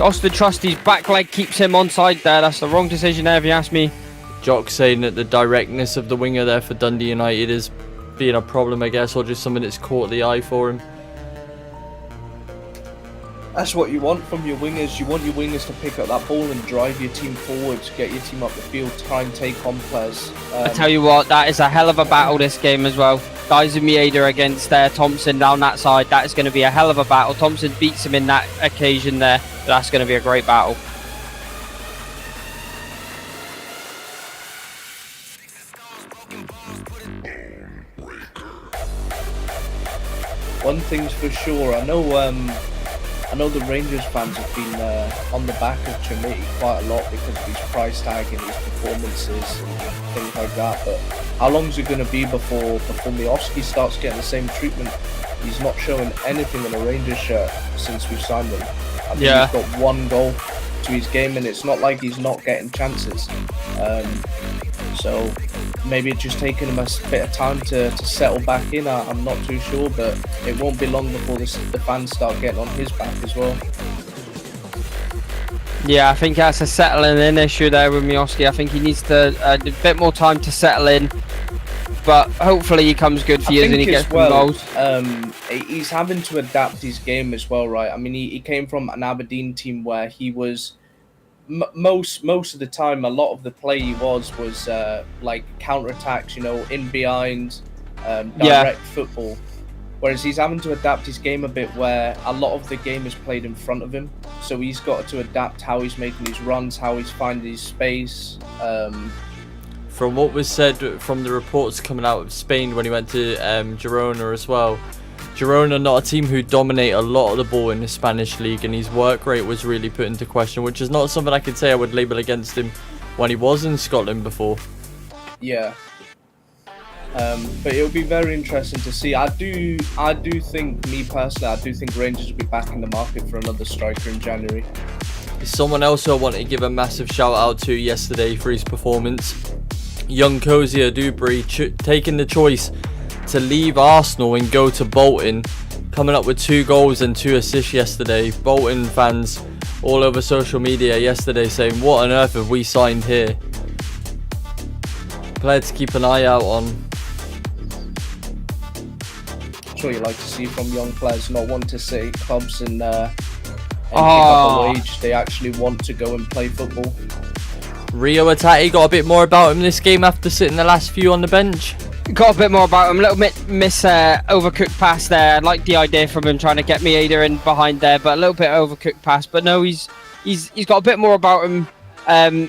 Austin Trusty's back leg keeps him onside there. That's the wrong decision there if you ask me. Jock saying that the directness of the winger there for Dundee United is being a problem, I guess, or just something that's caught the eye for him. That's what you want from your wingers. You want your wingers to pick up that ball and drive your team forward, get your team up the field, try and take on players. I tell you what, that is a hell of a battle this game as well. Dyson Mieda against Thompson down that side. That is going to be a hell of a battle. Thompson beats him in that occasion there. But that's going to be a great battle. One thing's for sure, I know the Rangers fans have been on the back of Chimiti quite a lot because of his price tag and his performances and things like that. But how long is it going to be before Miovski starts getting the same treatment? He's not showing anything in a Rangers shirt since we've signed him. I mean, Yeah. He's got one goal to his game, and it's not like he's not getting chances. So maybe it's just taking him a bit of time to settle back in. I'm not too sure, but it won't be long before the fans start getting on his back as well. Yeah, I think that's a settling in issue there with Miovski. I think he needs to a bit more time to settle in. But hopefully he comes good for years and he gets some goals. He's having to adapt his game as well, right? I mean, he came from an Aberdeen team where he was most of the time, a lot of the play he was like counter-attacks, in behind, direct football. Whereas he's having to adapt his game a bit where a lot of the game is played in front of him. So he's got to adapt how he's making his runs, how he's finding his space. From what was said from the reports coming out of Spain when he went to Girona as well, Girona not a team who dominate a lot of the ball in the Spanish league, and his work rate was really put into question, which is not something I could say I would label against him when he was in Scotland before. Yeah. But it'll be very interesting to see. I do think, me personally, I do think Rangers will be back in the market for another striker in January. Someone else who I want to give a massive shout out to yesterday for his performance, young Cozier Dubry, taking the choice to leave Arsenal and go to Bolton, coming up with 2 goals and 2 assists yesterday. Bolton fans all over social media yesterday saying, what on earth have we signed here? Player to keep an eye out on. That's what you like to see from young players, not want to sit at clubs and pick up a wage. They actually want to go and play football. Rio Atati got a bit more about him this game after sitting the last few on the bench. Got a bit more about him. A little bit overcooked pass there. I like the idea from him trying to get Mieda in behind there, but a little bit overcooked pass. But no, he's got a bit more about him.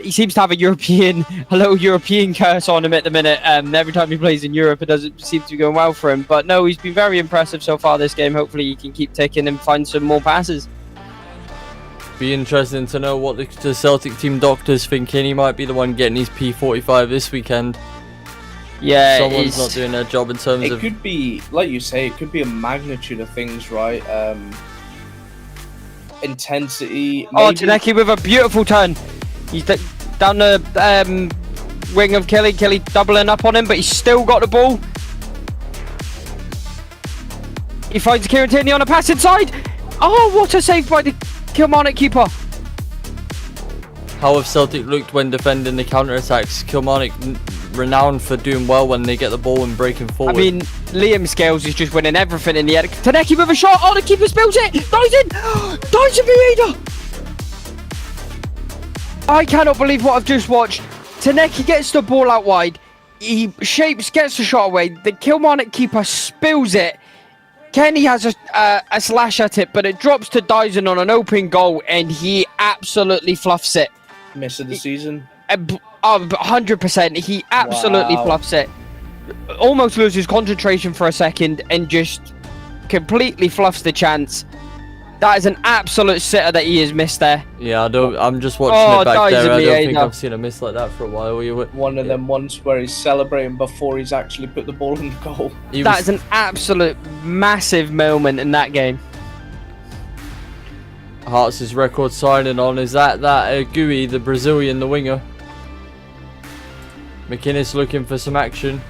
He seems to have a little European curse on him at the minute. Every time he plays in Europe, it doesn't seem to be going well for him. But no, he's been very impressive so far this game. Hopefully he can keep taking and find some more passes. Be interesting to know what the Celtic team doctor's thinking. He might be the one getting his P45 this weekend. Yeah, someone's not doing their job in terms of... It could be, like you say, it could be a magnitude of things, right? Intensity. Maybe. Oh, Taneki with a beautiful turn. He's down the wing of Kelly. Kelly doubling up on him, but he's still got the ball. He finds Kieran Tierney on a pass inside. Oh, what a save by the Kilmarnock keeper. How have Celtic looked when defending the counter-attacks? Kilmarnock renowned for doing well when they get the ball and breaking forward. I mean, Liam Scales is just winning everything in the air. Taneki with a shot. Oh, the keeper spills it. Dyson Mieda. I cannot believe what I've just watched. Taneki gets the ball out wide. He shapes, gets the shot away. The Kilmarnock keeper spills it. Kenny has a slash at it, but it drops to Dyson on an open goal, and he absolutely fluffs it. Miss of the season? 100%. He absolutely fluffs it. Almost loses concentration for a second and just completely fluffs the chance. That is an absolute sitter that he has missed there. Yeah, I'm just watching it back there. I don't think I've seen a miss like that for a while. One of them ones where he's celebrating before he's actually put the ball in the goal. That is an absolute massive moment in that game. Hearts' record signing on. Is that Gui, the Brazilian, the winger? McInnes looking for some action.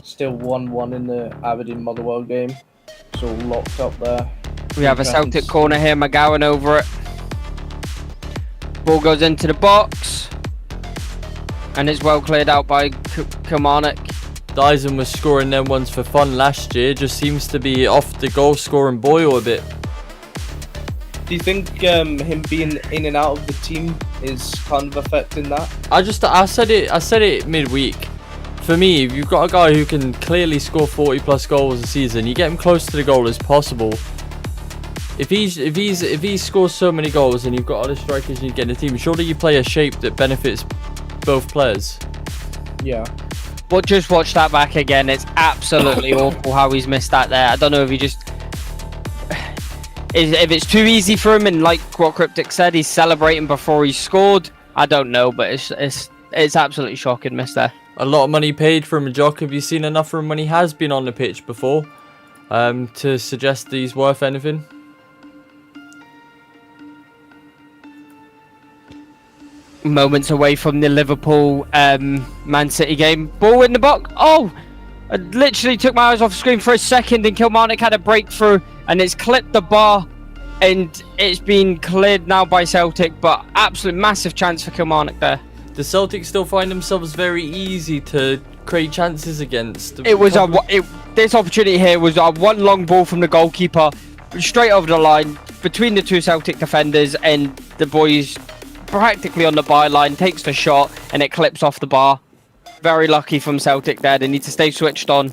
Still 1-1 in the Aberdeen Motherwell game. It's all locked up there. We have a Celtic corner here. McGowan over it. Ball goes into the box. And it's well cleared out by Kilmarnock. Dyson was scoring them ones for fun last year. Just seems to be off the goal scoring boil a bit. Do you think him being in and out of the team is kind of affecting that? I said it midweek. For me, if you've got a guy who can clearly score 40 plus goals a season, you get him close to the goal as possible. If he scores so many goals and you've got other strikers you get in the team, surely you play a shape that benefits both players. Yeah. But just watch that back again. It's absolutely awful how he's missed that there. I don't know if he just... if it's too easy for him, and like what Cryptic said, he's celebrating before he scored. I don't know, but it's absolutely shocking, miss there. A lot of money paid from a jock. Have you seen enough from when he has been on the pitch before to suggest that he's worth anything? Moments away from the Liverpool Man City game. Ball in the box. Oh! I literally took my eyes off the screen for a second, and Kilmarnock had a breakthrough, and it's clipped the bar, and it's been cleared now by Celtic, but absolute massive chance for Kilmarnock there. The Celtics still find themselves very easy to create chances against. It was this opportunity here was a one long ball from the goalkeeper, straight over the line, between the two Celtic defenders, and the boys practically on the byline, takes the shot, and it clips off the bar. Very lucky from Celtic there. They need to stay switched on.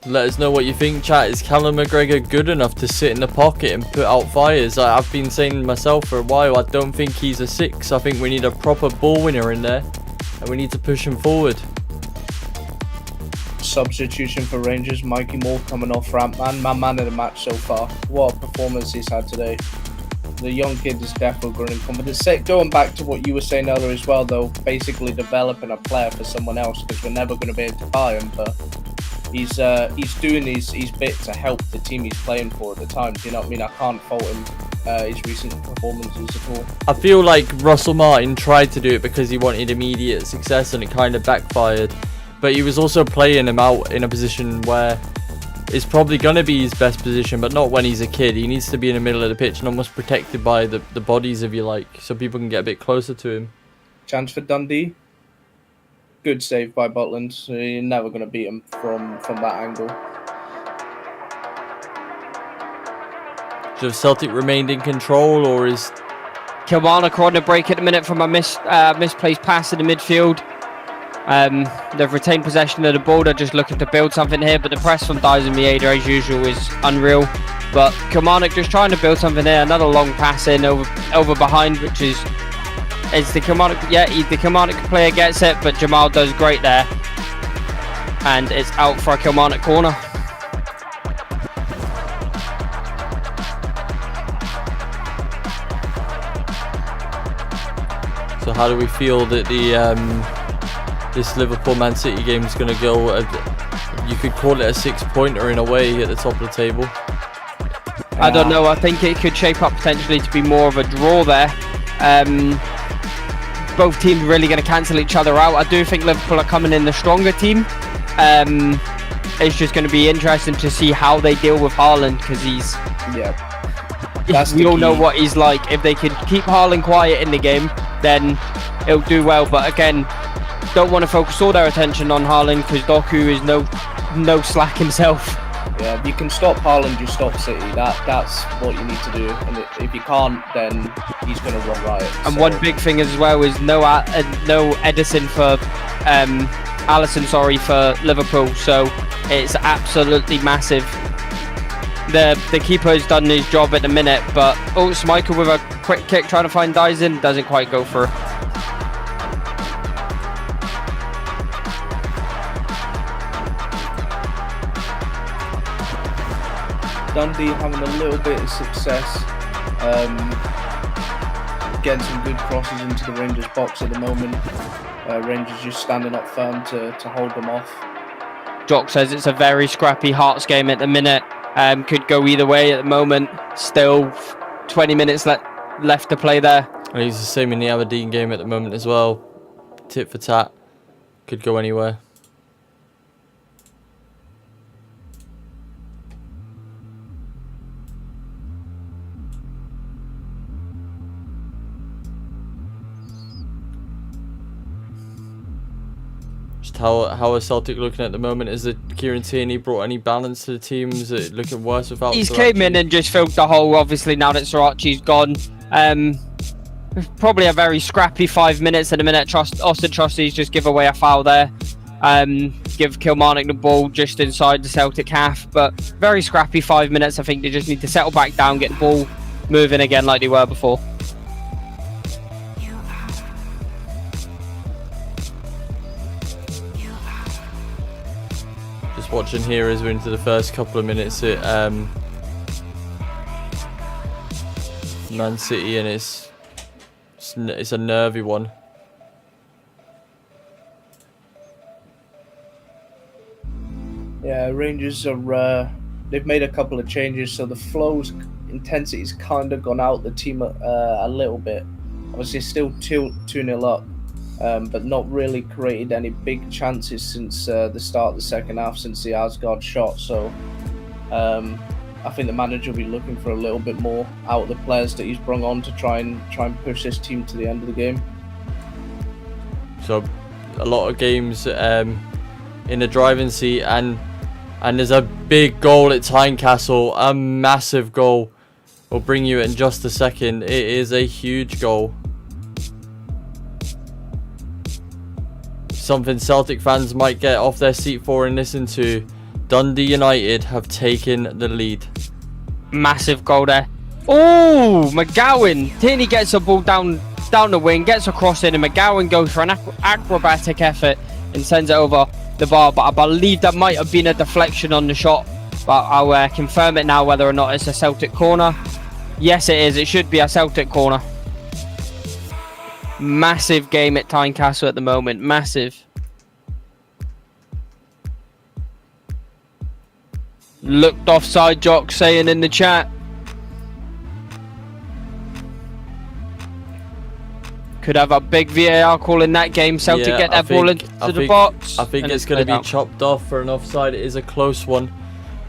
Let us know what you think, chat. Is Callum McGregor good enough to sit in the pocket and put out fires? I've been saying myself for a while, I don't think he's a 6. I think we need a proper ball winner in there, and we need to push him forward. Substitution for Rangers, Mikey Moore coming off ramp, my man of the match so far. What a performance he's had today. The young kid is definitely growing in confidence. Going back to what you were saying earlier as well, though, basically developing a player for someone else, because we're never going to be able to buy him, but he's doing his bit to help the team he's playing for at the time. Do you know what I mean? I can't fault him his recent performances at all. I feel like Russell Martin tried to do it because he wanted immediate success, and it kind of backfired. But he was also playing him out in a position where it's probably going to be his best position, but not when he's a kid. He needs to be in the middle of the pitch and almost protected by the bodies, if you like, so people can get a bit closer to him. Chance for Dundee. Good save by Butland. So you're never going to beat him from that angle. So have Celtic remained in control, or is... Kilmarnock on the break at the minute from a misplaced pass in the midfield. They've retained possession of the ball. They're just looking to build something here, but the press from Dyson Mieda, as usual, is unreal. But Kilmarnock just trying to build something there. Another long pass in over behind, which is the Kilmarnock. Yeah, the Kilmarnock player gets it, but Jamal does great there, and it's out for a Kilmarnock corner. So how do we feel that this Liverpool Man City game is going to go? You could call it a 6-pointer in a way at the top of the table. I don't know. I think it could shape up potentially to be more of a draw there. Both teams really going to cancel each other out. I do think Liverpool are coming in the stronger team. It's just going to be interesting to see how they deal with Haaland, because we all know what he's like. If they can keep Haaland quiet in the game, then it'll do well. But again, don't want to focus all their attention on Haaland, because Doku is no slack himself. Yeah, if you can stop Haaland, you stop City. That's what you need to do. And if you can't, then he's going to run riot. And one big thing as well is no Edison for Alisson, for Liverpool. So it's absolutely massive. The keeper has done his job at the minute, but Schmeichel with a quick kick trying to find Dyson, doesn't quite go through. Dundee having a little bit of success, getting some good crosses into the Rangers box at the moment. Rangers just standing up firm to hold them off. Jock says it's a very scrappy Hearts game at the minute. Could go either way at the moment. Still 20 minutes left to play there. It's the same in the Aberdeen game at the moment as well. Tit for tat. Could go anywhere. Just how are Celtic looking at the moment? Is it Kieran Tierney brought any balance to the team? Is it looking worse without? He's came in and just filled the hole. Obviously, now that Sorachi's gone, probably a very scrappy 5 minutes. In a minute, Austin Trustees just give away a foul there. Give Kilmarnock the ball just inside the Celtic half, but very scrappy 5 minutes. I think they just need to settle back down, get the ball moving again like they were before. Just watching here as we're into the first couple of minutes at Man City, and it's a nervy one. Yeah, Rangers are. They've made a couple of changes, so the flow's intensity's kind of gone out the team a little bit. Obviously, still 2-0 up, but not really created any big chances since the start of the second half, since the Asgard shot. So, I think the manager will be looking for a little bit more out of the players that he's brought on to try and push this team to the end of the game. So, a lot of games in the driving seat, and there's a big goal at Tynecastle, a massive goal. We'll bring you in just a second. It is a huge goal. Something Celtic fans might get off their seat for and listen to. Dundee United have taken the lead. Massive goal there. Oh, McGowan. Tierney gets the ball down the wing, gets a cross in, and McGowan goes for an acrobatic effort and sends it over the bar. But I believe that might have been a deflection on the shot. But I'll confirm it now whether or not it's a Celtic corner. Yes, it is. It should be a Celtic corner. Massive game at Tynecastle at the moment. Massive. Looked offside, Jock saying in the chat. Could have a big VAR call in that game. Celtic get that ball into the box. I think it's going to be chopped off for an offside. It is a close one.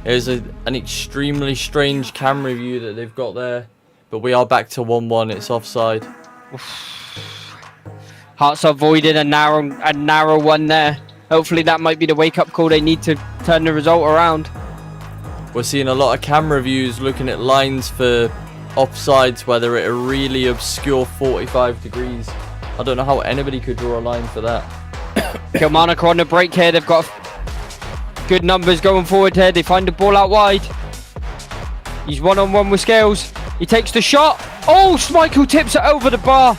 It is an extremely strange camera view that they've got there. But we are back to 1-1. It's offside. Hearts avoided a narrow one there. Hopefully that might be the wake-up call they need to turn the result around. We're seeing a lot of camera views looking at lines for offsides, whether it a really obscure 45 degrees. I don't know how anybody could draw a line for that. Kilmarnock are on the break here. They've got good numbers going forward here. They find the ball out wide. He's one-on-one with Scales. He takes the shot. Oh, Schmeichel tips it over the bar.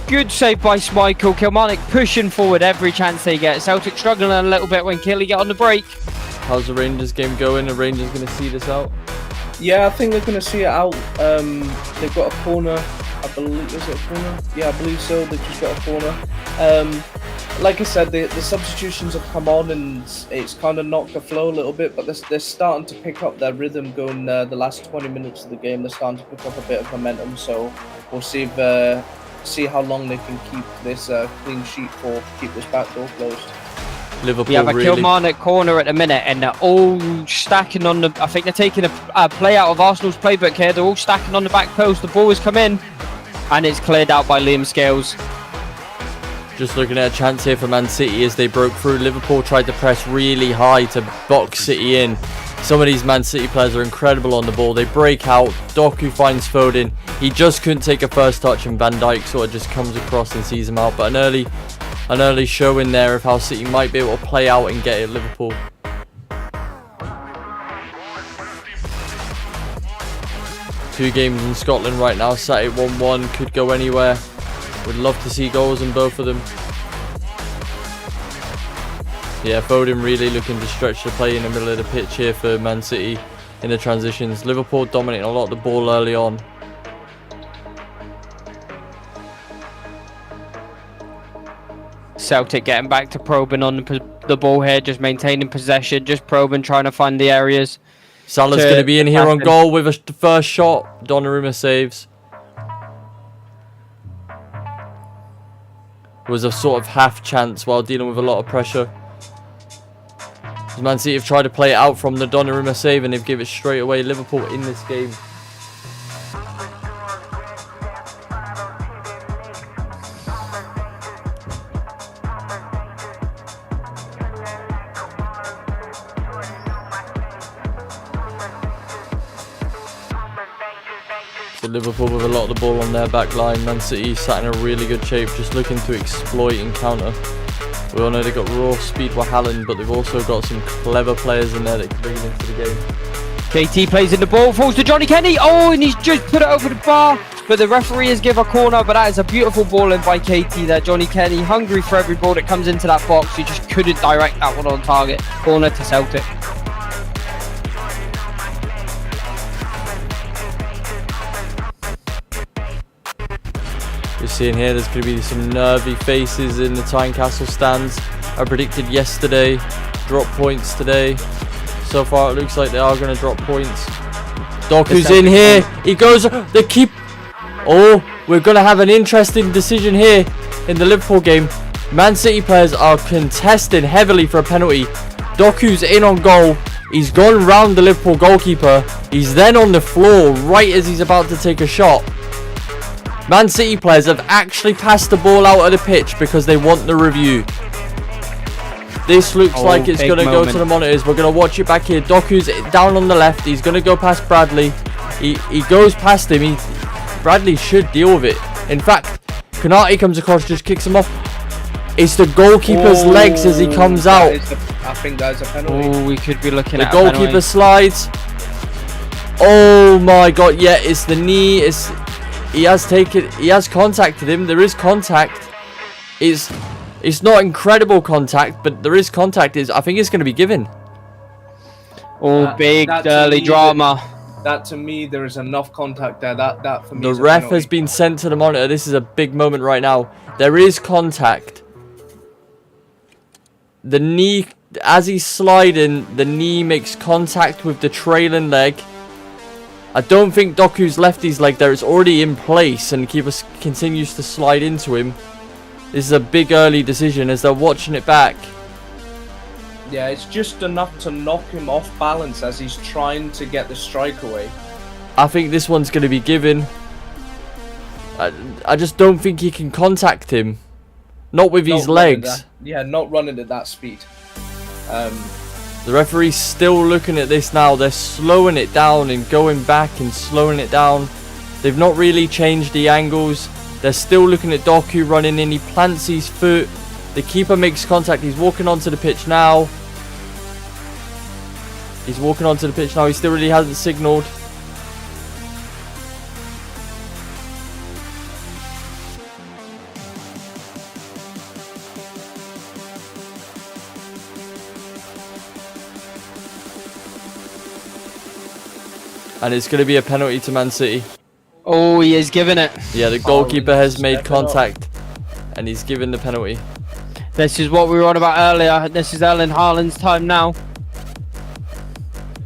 Good save by Schmeichel. Kilmarnock pushing forward every chance they get. Celtic struggling a little bit when Killy get on the break. How's the Rangers game going? Are Rangers going to see this out? Yeah, I think they're going to see it out. They've got a corner. I believe, is it a corner? Yeah, I believe so. They've just got a corner. Like I said, the substitutions have come on and it's kind of knocked the flow a little bit, but they're starting to pick up their rhythm going the last 20 minutes of the game. They're starting to pick up a bit of momentum, so we'll see how long they can keep this clean sheet for, keep this back door closed. Liverpool we have a really... Kilmarnock corner at the minute, and they're all stacking on the... I think they're taking a play out of Arsenal's playbook here. They're all stacking on the back post. The ball has come in, and it's cleared out by Liam Scales. Just looking at a chance here for Man City as they broke through. Liverpool tried to press really high to box City in. Some of these Man City players are incredible on the ball. They break out. Doku finds Foden. He just couldn't take a first touch, and Van Dijk sort of just comes across and sees him out. But an early show in there of how City might be able to play out and get at Liverpool. Two games in Scotland right now, sat at 1-1, could go anywhere. Would love to see goals in both of them. Yeah, Foden really looking to stretch the play in the middle of the pitch here for Man City in the transitions. Liverpool dominating a lot of the ball early on. Celtic getting back to probing on the ball here, just maintaining possession, just probing, trying to find the areas. Salah's going to be in here on goal with the first shot. Donnarumma saves. Was a sort of half chance while dealing with a lot of pressure. Man City have tried to play it out from the Donnarumma save and they've given it straight away. Liverpool in this game. So Liverpool with a lot of the ball on their back line. Man City sat in a really good shape, just looking to exploit and counter. We all know they've got raw speed with Haaland, but they've also got some clever players in there that can bring it into the game. KT plays in the ball, falls to Johnny Kenny. Oh, and he's just put it over the bar. But the referee has given a corner, but that is a beautiful ball in by KT there. Johnny Kenny, hungry for every ball that comes into that box. He just couldn't direct that one on target. Corner to Celtic. We're seeing here there's going to be some nervy faces in the Tynecastle stands. I predicted yesterday, drop points today. So far it looks like they are going to drop points. Doku's in here. He goes, the keep. Oh, we're going to have an interesting decision here in the Liverpool game. Man City players are contesting heavily for a penalty. Doku's in on goal. He's gone round the Liverpool goalkeeper. He's then on the floor right as he's about to take a shot. Man City players have actually passed the ball out of the pitch because they want the review. This looks like it's going to go to the monitors. We're going to watch it back here. Doku's down on the left. He's going to go past Bradley. He goes past him. Bradley should deal with it. In fact, Konate comes across, just kicks him off. It's the goalkeeper's legs as he comes out. I think that's a penalty. Oh, we could be looking at a penalty. The goalkeeper slides. Oh my god, yeah, it's the knee. He has contacted him. There is contact. It's not incredible contact, but there is contact. I think it's going to be given. Oh, big early drama. That to me, there is enough contact there. That for me. The ref has been sent to the monitor. This is a big moment right now. There is contact. The knee, as he's sliding, the knee makes contact with the trailing leg. I don't think Doku's left his leg there. It's already in place, and the keeper continues to slide into him. This is a big early decision as they're watching it back. Yeah, it's just enough to knock him off balance as he's trying to get the strike away. I think this one's going to be given. I just don't think he can contact him. Not with his legs. Yeah, not running at that speed. The referee's still looking at this now. They're slowing it down and going back and slowing it down. They've not really changed the angles. They're still looking at Doku running in. He plants his foot. The keeper makes contact. He's walking onto the pitch now. He still really hasn't signalled. And it's going to be a penalty to Man City. Oh, he is giving it. Yeah, the goalkeeper has made contact. And he's given the penalty. This is what we were on about earlier. This is Erling Haaland's time now.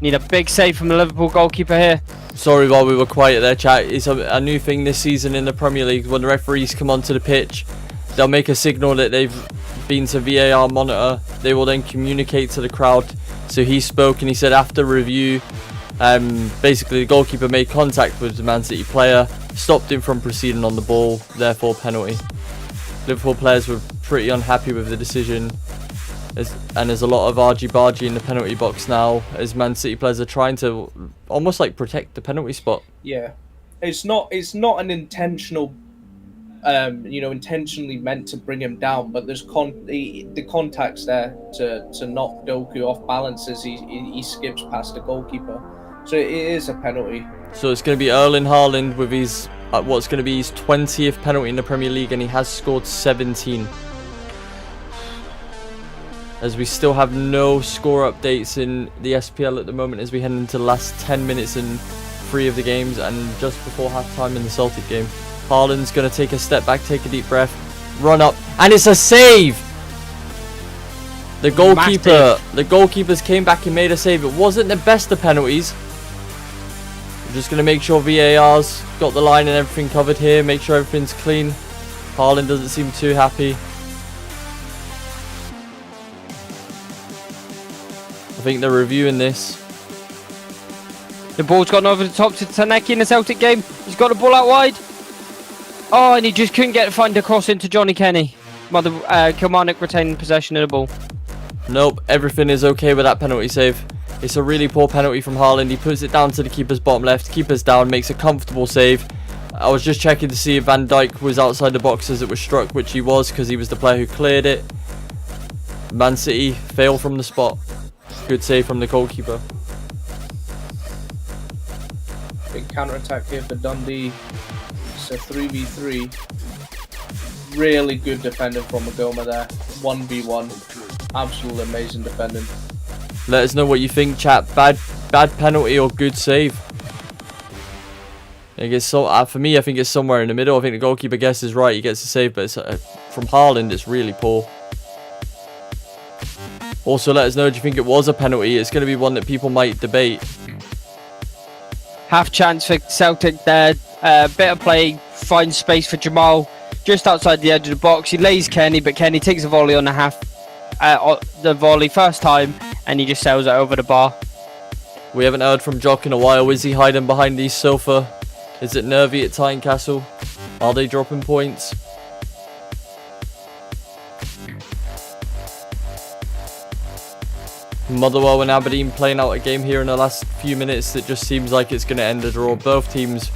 Need a big save from the Liverpool goalkeeper here. Sorry while we were quiet there, chat. It's a new thing this season in the Premier League. When the referees come onto the pitch, they'll make a signal that they've been to VAR monitor. They will then communicate to the crowd. So he spoke and he said after review, basically the goalkeeper made contact with the Man City player, stopped him from proceeding on the ball, therefore penalty. Liverpool players were pretty unhappy with the decision, and there's a lot of argy-bargy in the penalty box now as Man City players are trying to almost like protect the penalty spot. Yeah, it's not an intentional, intentionally meant to bring him down, but there's the contact's there to knock Doku off balance as he skips past the goalkeeper. So it is a penalty. So it's going to be Erling Haaland with his what's going to be his 20th penalty in the Premier League, and he has scored 17. As we still have no score updates in the SPL at the moment as we head into the last 10 minutes in 3 of the games and just before half-time in the Celtic game. Haaland's going to take a step back, take a deep breath, run up, and it's a save! The goalkeepers came back and made a save. It wasn't the best of penalties. We're just going to make sure VAR's got the line and everything covered here, make sure everything's clean. Haaland doesn't seem too happy. I think they're reviewing this. The ball's gone over the top to Taneki in the Celtic game. He's got the ball out wide. Oh, and he just couldn't find a cross into Johnny Kenny. Kilmarnock retaining possession of the ball. Nope, everything is okay with that penalty save. It's a really poor penalty from Haaland. He puts it down to the keeper's bottom left. Keeper's down, makes a comfortable save. I was just checking to see if Van Dijk was outside the box as it was struck, which he was because he was the player who cleared it. Man City fail from the spot. Good save from the goalkeeper. Big counter-attack here for Dundee. It's a 3v3. Really good defending from Magoma there. 1v1. Absolutely amazing defending. Let us know what you think, chat. Bad penalty or good save? I guess so. For me, I think it's somewhere in the middle. I think the goalkeeper guesses right. He gets the save, but it's, from Haaland, it's really poor. Also, let us know, do you think it was a penalty? It's going to be one that people might debate. Half chance for Celtic there. Bit of play, finds space for Jamal just outside the edge of the box. He lays Kenny, but Kenny takes a volley on the the volley first time, and he just sails it over the bar. We haven't heard from Jock in a while. Is he hiding behind the sofa? Is it nervy at Tynecastle? Are they dropping points? Motherwell and Aberdeen playing out a game here in the last few minutes. It just seems like it's going to end a draw. Both teams,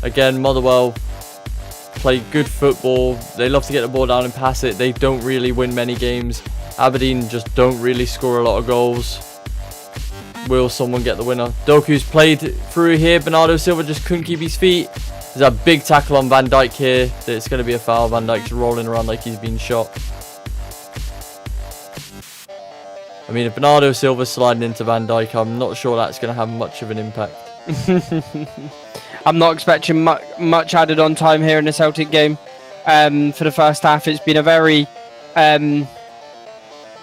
again, Motherwell play good football. They love to get the ball down and pass it. They don't really win many games. Aberdeen just don't really score a lot of goals. Will someone get the winner? Doku's played through here. Bernardo Silva just couldn't keep his feet. There's a big tackle on Van Dijk here. It's going to be a foul. Van Dijk's rolling around like he's been shot. I mean, if Bernardo Silva's sliding into Van Dijk, I'm not sure that's going to have much of an impact. I'm not expecting much added on time here in the Celtic game. For the first half, it's been a very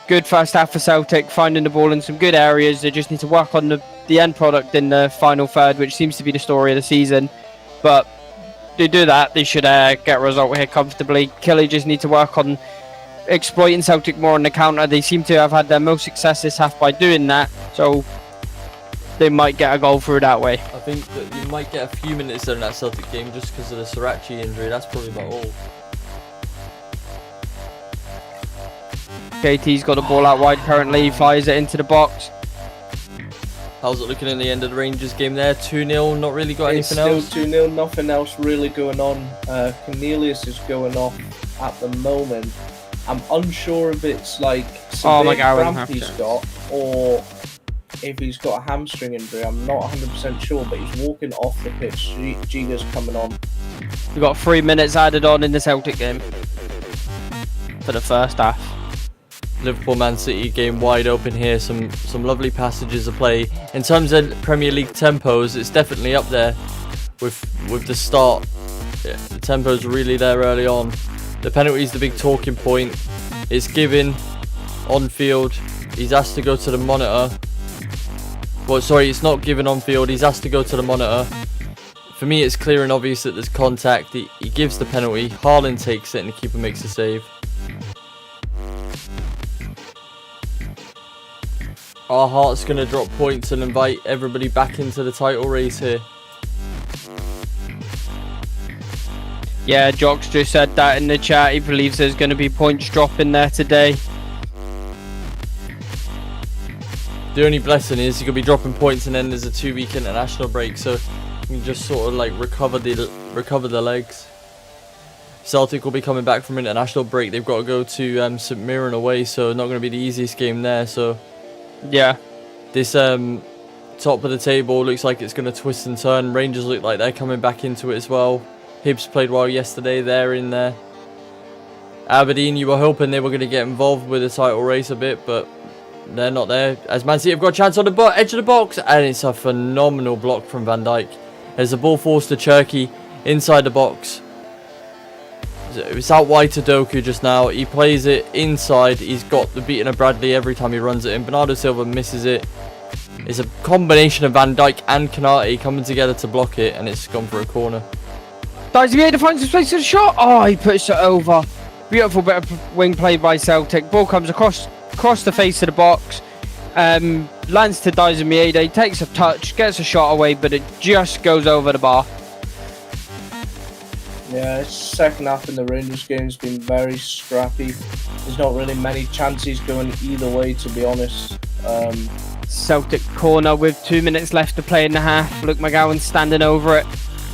good first half for Celtic, finding the ball in some good areas. They just need to work on the end product in the final third, which seems to be the story of the season. But to do that, they should get a result here comfortably. Kelly just need to work on exploiting Celtic more on the counter. They seem to have had their most success this half by doing that, so they might get a goal through that way. I think that you might get a few minutes there in that Celtic game just because of the Sirachi injury. That's probably about all. KT's got the ball out wide currently. He fires it into the box. How's it looking in the end of the Rangers game there? 2-0, not really got anything else? It's still 2-0, nothing else really going on. Cornelius is going off at the moment. I'm unsure if it's like severe cramp he's got or if he's got a hamstring injury. I'm not 100% sure, but he's walking off the pitch. Giga's coming on. We've got 3 minutes added on in the Celtic game for the first half. Liverpool Man City game wide open here. Some lovely passages of play. In terms of Premier League tempos, it's definitely up there with the start. Yeah, the tempo's really there early on. The penalty is the big talking point. It's given on field. He's asked to go to the monitor. Well, sorry, it's not given on field. He's asked to go to the monitor. For me, it's clear and obvious that there's contact. He gives the penalty. Haaland takes it and the keeper makes the save. Our Heart's going to drop points and invite everybody back into the title race here. Yeah, Jock's just said that in the chat. He believes there's going to be points dropping there today. The only blessing is you're going to be dropping points and then there's a 2-week international break, so you can just sort of like recover the legs. Celtic will be coming back from international break. They've got to go to St Mirren away, so not going to be the easiest game there. So yeah, this top of the table looks like it's going to twist and turn. Rangers look like they're coming back into it as well. Hibs played well yesterday. They're in there. Aberdeen, you were hoping they were going to get involved with the title race a bit, but they're not there. As Man City have got a chance on the edge of the box, and it's a phenomenal block from Van Dijk. There's a ball forced to Cherki inside the box. It's out wide to Doku just now. He plays it inside. He's got the beating of Bradley every time he runs it in. Bernardo Silva misses it. It's a combination of Van Dijk and Kanate coming together to block it, and it's gone for a corner. Diaz finds his place to the shot. Oh, he puts it over. Beautiful bit of wing play by Celtic. Ball comes across the face of the box. Lands to Diaz Miede. Takes a touch, gets a shot away, but it just goes over the bar. Yeah, second half in the Rangers game has been very scrappy. There's not really many chances going either way, to be honest. Celtic corner with 2 minutes left to play in the half. Luke McGowan standing over it.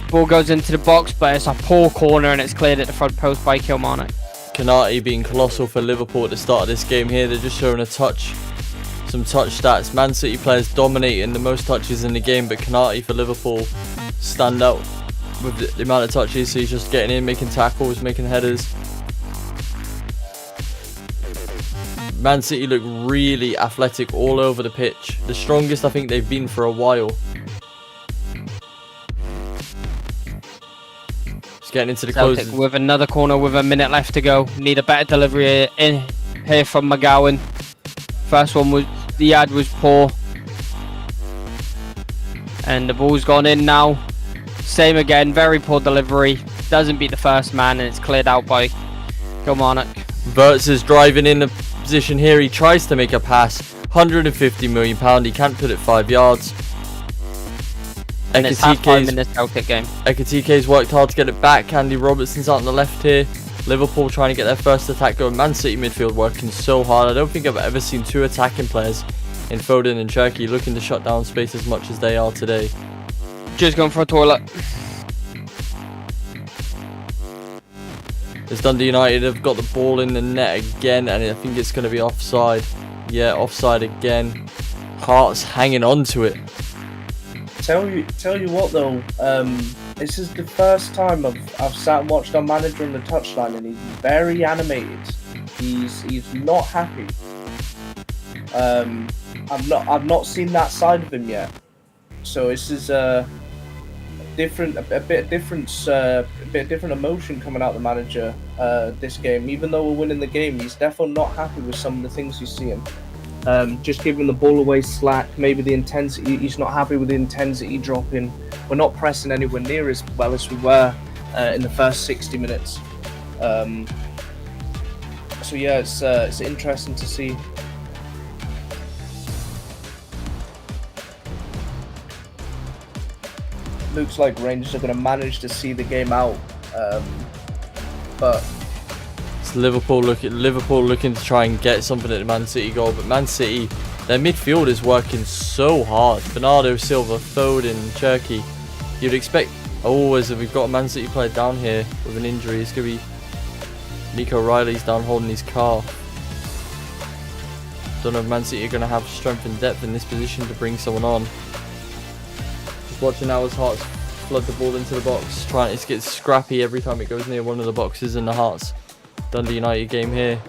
Ball goes into the box, but it's a poor corner and it's cleared at the front post by Kilmarnock. Kanati being colossal for Liverpool at the start of this game here. They're just showing some touch stats. Man City players dominating the most touches in the game, but Kanati for Liverpool stand out with the amount of touches. So he's just getting in, making tackles, making headers. Man City look really athletic all over the pitch. The strongest I think they've been for a while. Just getting into the Celtic close. with another corner with a minute left to go. Need a better delivery in here from McGowan. First one was, the ad was poor. And the ball's gone in now. Same again, very poor delivery. Doesn't beat the first man and it's cleared out by Kilmarnock. Verts is driving in the position here. He tries to make a pass. £150 million. He can't put it 5 yards. And it's half time in this Celtic game. Ekatike's worked hard to get it back. Andy Robertson's out on the left here. Liverpool trying to get their first attack going. Man City midfield working so hard. I don't think I've ever seen two attacking players in Foden and Cherki looking to shut down space as much as they are today. Just going for a toilet. As Dundee United have got the ball in the net again, and I think it's going to be offside. Yeah, offside again. Hearts hanging on to it. Tell you what though, this is the first time I've sat and watched our manager on the touchline, and he's very animated. He's not happy. I've not seen that side of him yet. So this is a bit different emotion coming out of the manager this game. Even though we're winning the game, he's definitely not happy with some of the things you see him. Just giving the ball away slack, maybe the intensity, he's not happy with the intensity dropping. We're not pressing anywhere near as well as we were in the first 60 minutes. So yeah, it's interesting to see. Looks like Rangers are going to manage to see the game out, but It's Liverpool looking to try and get something at the Man City goal, but Man City, their midfield is working so hard. Bernardo Silva, Foden, Cherki. You'd expect always if we've got a Man City player down here with an injury, it's going to be Nico Riley's down holding his calf. Don't know if Man City are going to have strength and depth in this position to bring someone on. Just watching now as Hearts flood the ball into the box, trying to get scrappy every time it goes near one of the boxes in the Hearts Dundee United game here.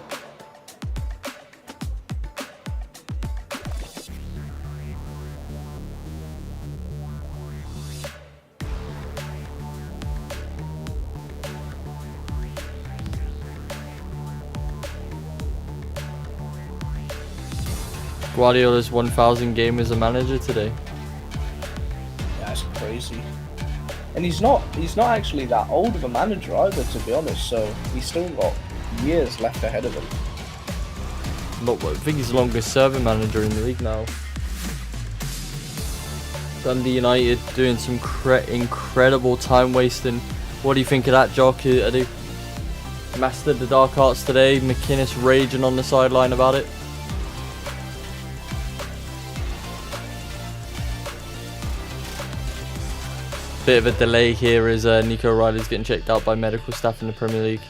Guardiola's 1,000 game as a manager today. that's crazy. And he's not actually that old of a manager either, to be honest. So he's still got years left ahead of him. Look, I think he's the longest serving manager in the league now. Dundee United doing some incredible time wasting. What do you think of that, Jock? Are they mastered the dark arts today? McInnes raging on the sideline about it. Bit of a delay here as Nico Riley's getting checked out by medical staff in the Premier League.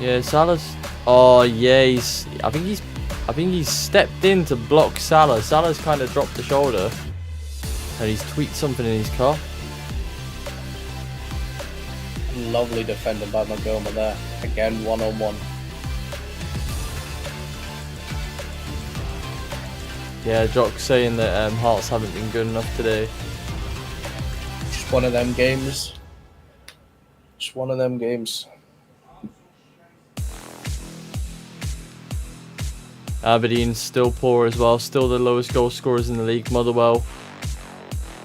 Yeah, Salah's. Oh yeah, I think he's stepped in to block Salah. Salah's kind of dropped the shoulder, and he's tweaked something in his car. Lovely defending by Montgomery there. Again, one-on-one. Yeah, Jock's saying that Hearts haven't been good enough today. Just one of them games. Just one of them games. Aberdeen still poor as well, still the lowest goal scorers in the league. Motherwell,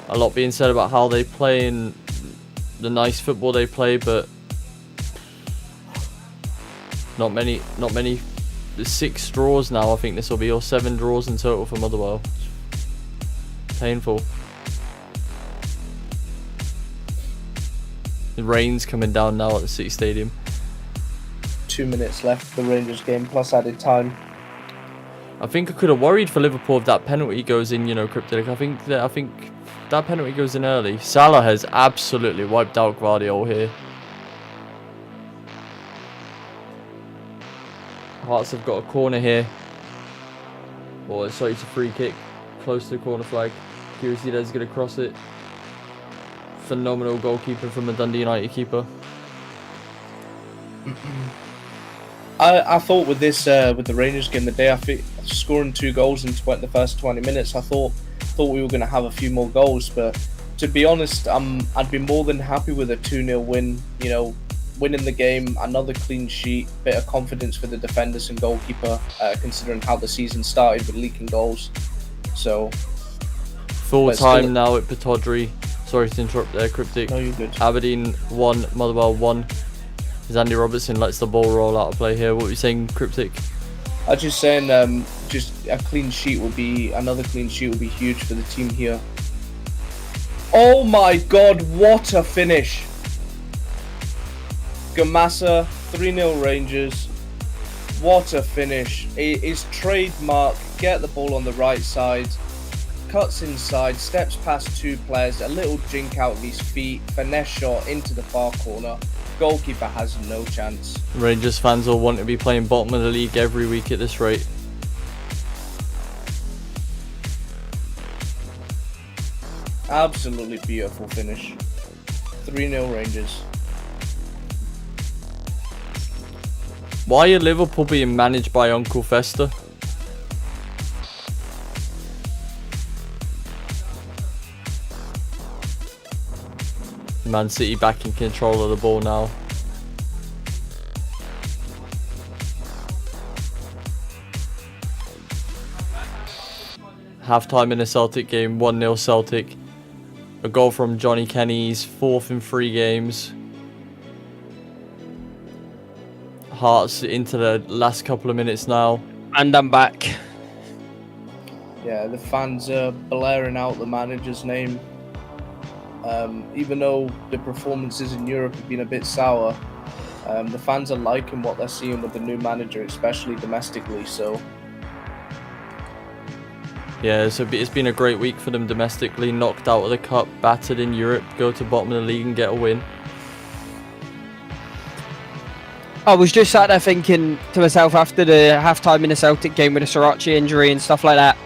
a lot being said about how they play and the nice football they play, but not many. There's 6 draws now. I think this will be, or 7 draws in total for Motherwell. Painful. The rain's coming down now at the City Stadium. 2 minutes left for the Rangers game plus added time. I think I could have worried for Liverpool if that penalty goes in, Cryptic. I think that penalty goes in early. Salah has absolutely wiped out Guardiola here. Hearts have got a corner here. Oh, sorry, it's a free kick. Close to the corner flag. Kirisid's going to cross it. Phenomenal goalkeeper from a Dundee United keeper. I thought with this with the Rangers game today, I think scoring 2 goals in the first 20 minutes, I thought we were going to have a few more goals. But to be honest, I'd be more than happy with a 2-0 win. Winning the game, another clean sheet, bit of confidence for the defenders and goalkeeper, considering how the season started with leaking goals. So full time now at Pittodrie. Sorry to interrupt there, Cryptic. No, you're good. Aberdeen 1, Motherwell 1. As Andy Robertson lets the ball roll out of play here. What were you saying, Cryptic? I was just saying, just a clean sheet would be huge for the team here. Oh my God! What a finish! Gamasa 3-0 Rangers. What a finish! It is trademark. Get the ball on the right side. Cuts inside, steps past 2 players, a little jink out of his feet, finesse shot into the far corner. Goalkeeper has no chance. Rangers fans will want to be playing bottom of the league every week at this rate. Absolutely beautiful finish. 3-0 Rangers. Why are Liverpool being managed by Uncle Fester? Man City back in control of the ball now. Half time in a Celtic game, 1-0 Celtic. A goal from Johnny Kenny's 4th in 3 games. Hearts into the last couple of minutes now. And I'm back. Yeah, the fans are blaring out the manager's name. Even though the performances in Europe have been a bit sour, the fans are liking what they're seeing with the new manager, especially domestically. So yeah, so it's been a great week for them domestically. Knocked out of the cup, battered in Europe, go to bottom of the league and get a win. I was just sat there thinking to myself after the half-time in the Celtic game with a Sriracha injury and stuff like that,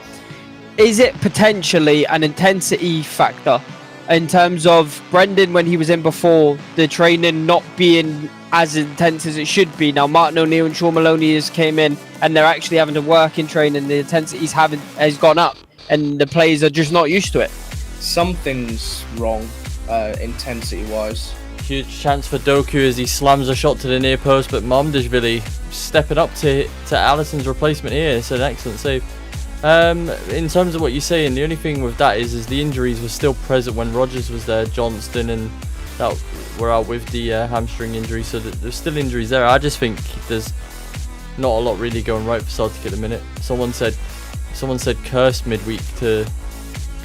is it potentially an intensity factor in terms of Brendan when he was in before, the training not being as intense as it should be? Now Martin O'Neill and Sean Maloney has came in and they're actually having to work in training. The intensity has gone up and the players are just not used to it. Something's wrong intensity-wise. Huge chance for Doku as he slams a shot to the near post, but Mamdashvili stepping up to Alisson's replacement here. It's an excellent save. In terms of what you're saying, the only thing with that is the injuries were still present when Rodgers was there, Johnston and that were out with the hamstring injury, so there's still injuries there. I just think there's not a lot really going right for Celtic at the minute. Someone said curse midweek to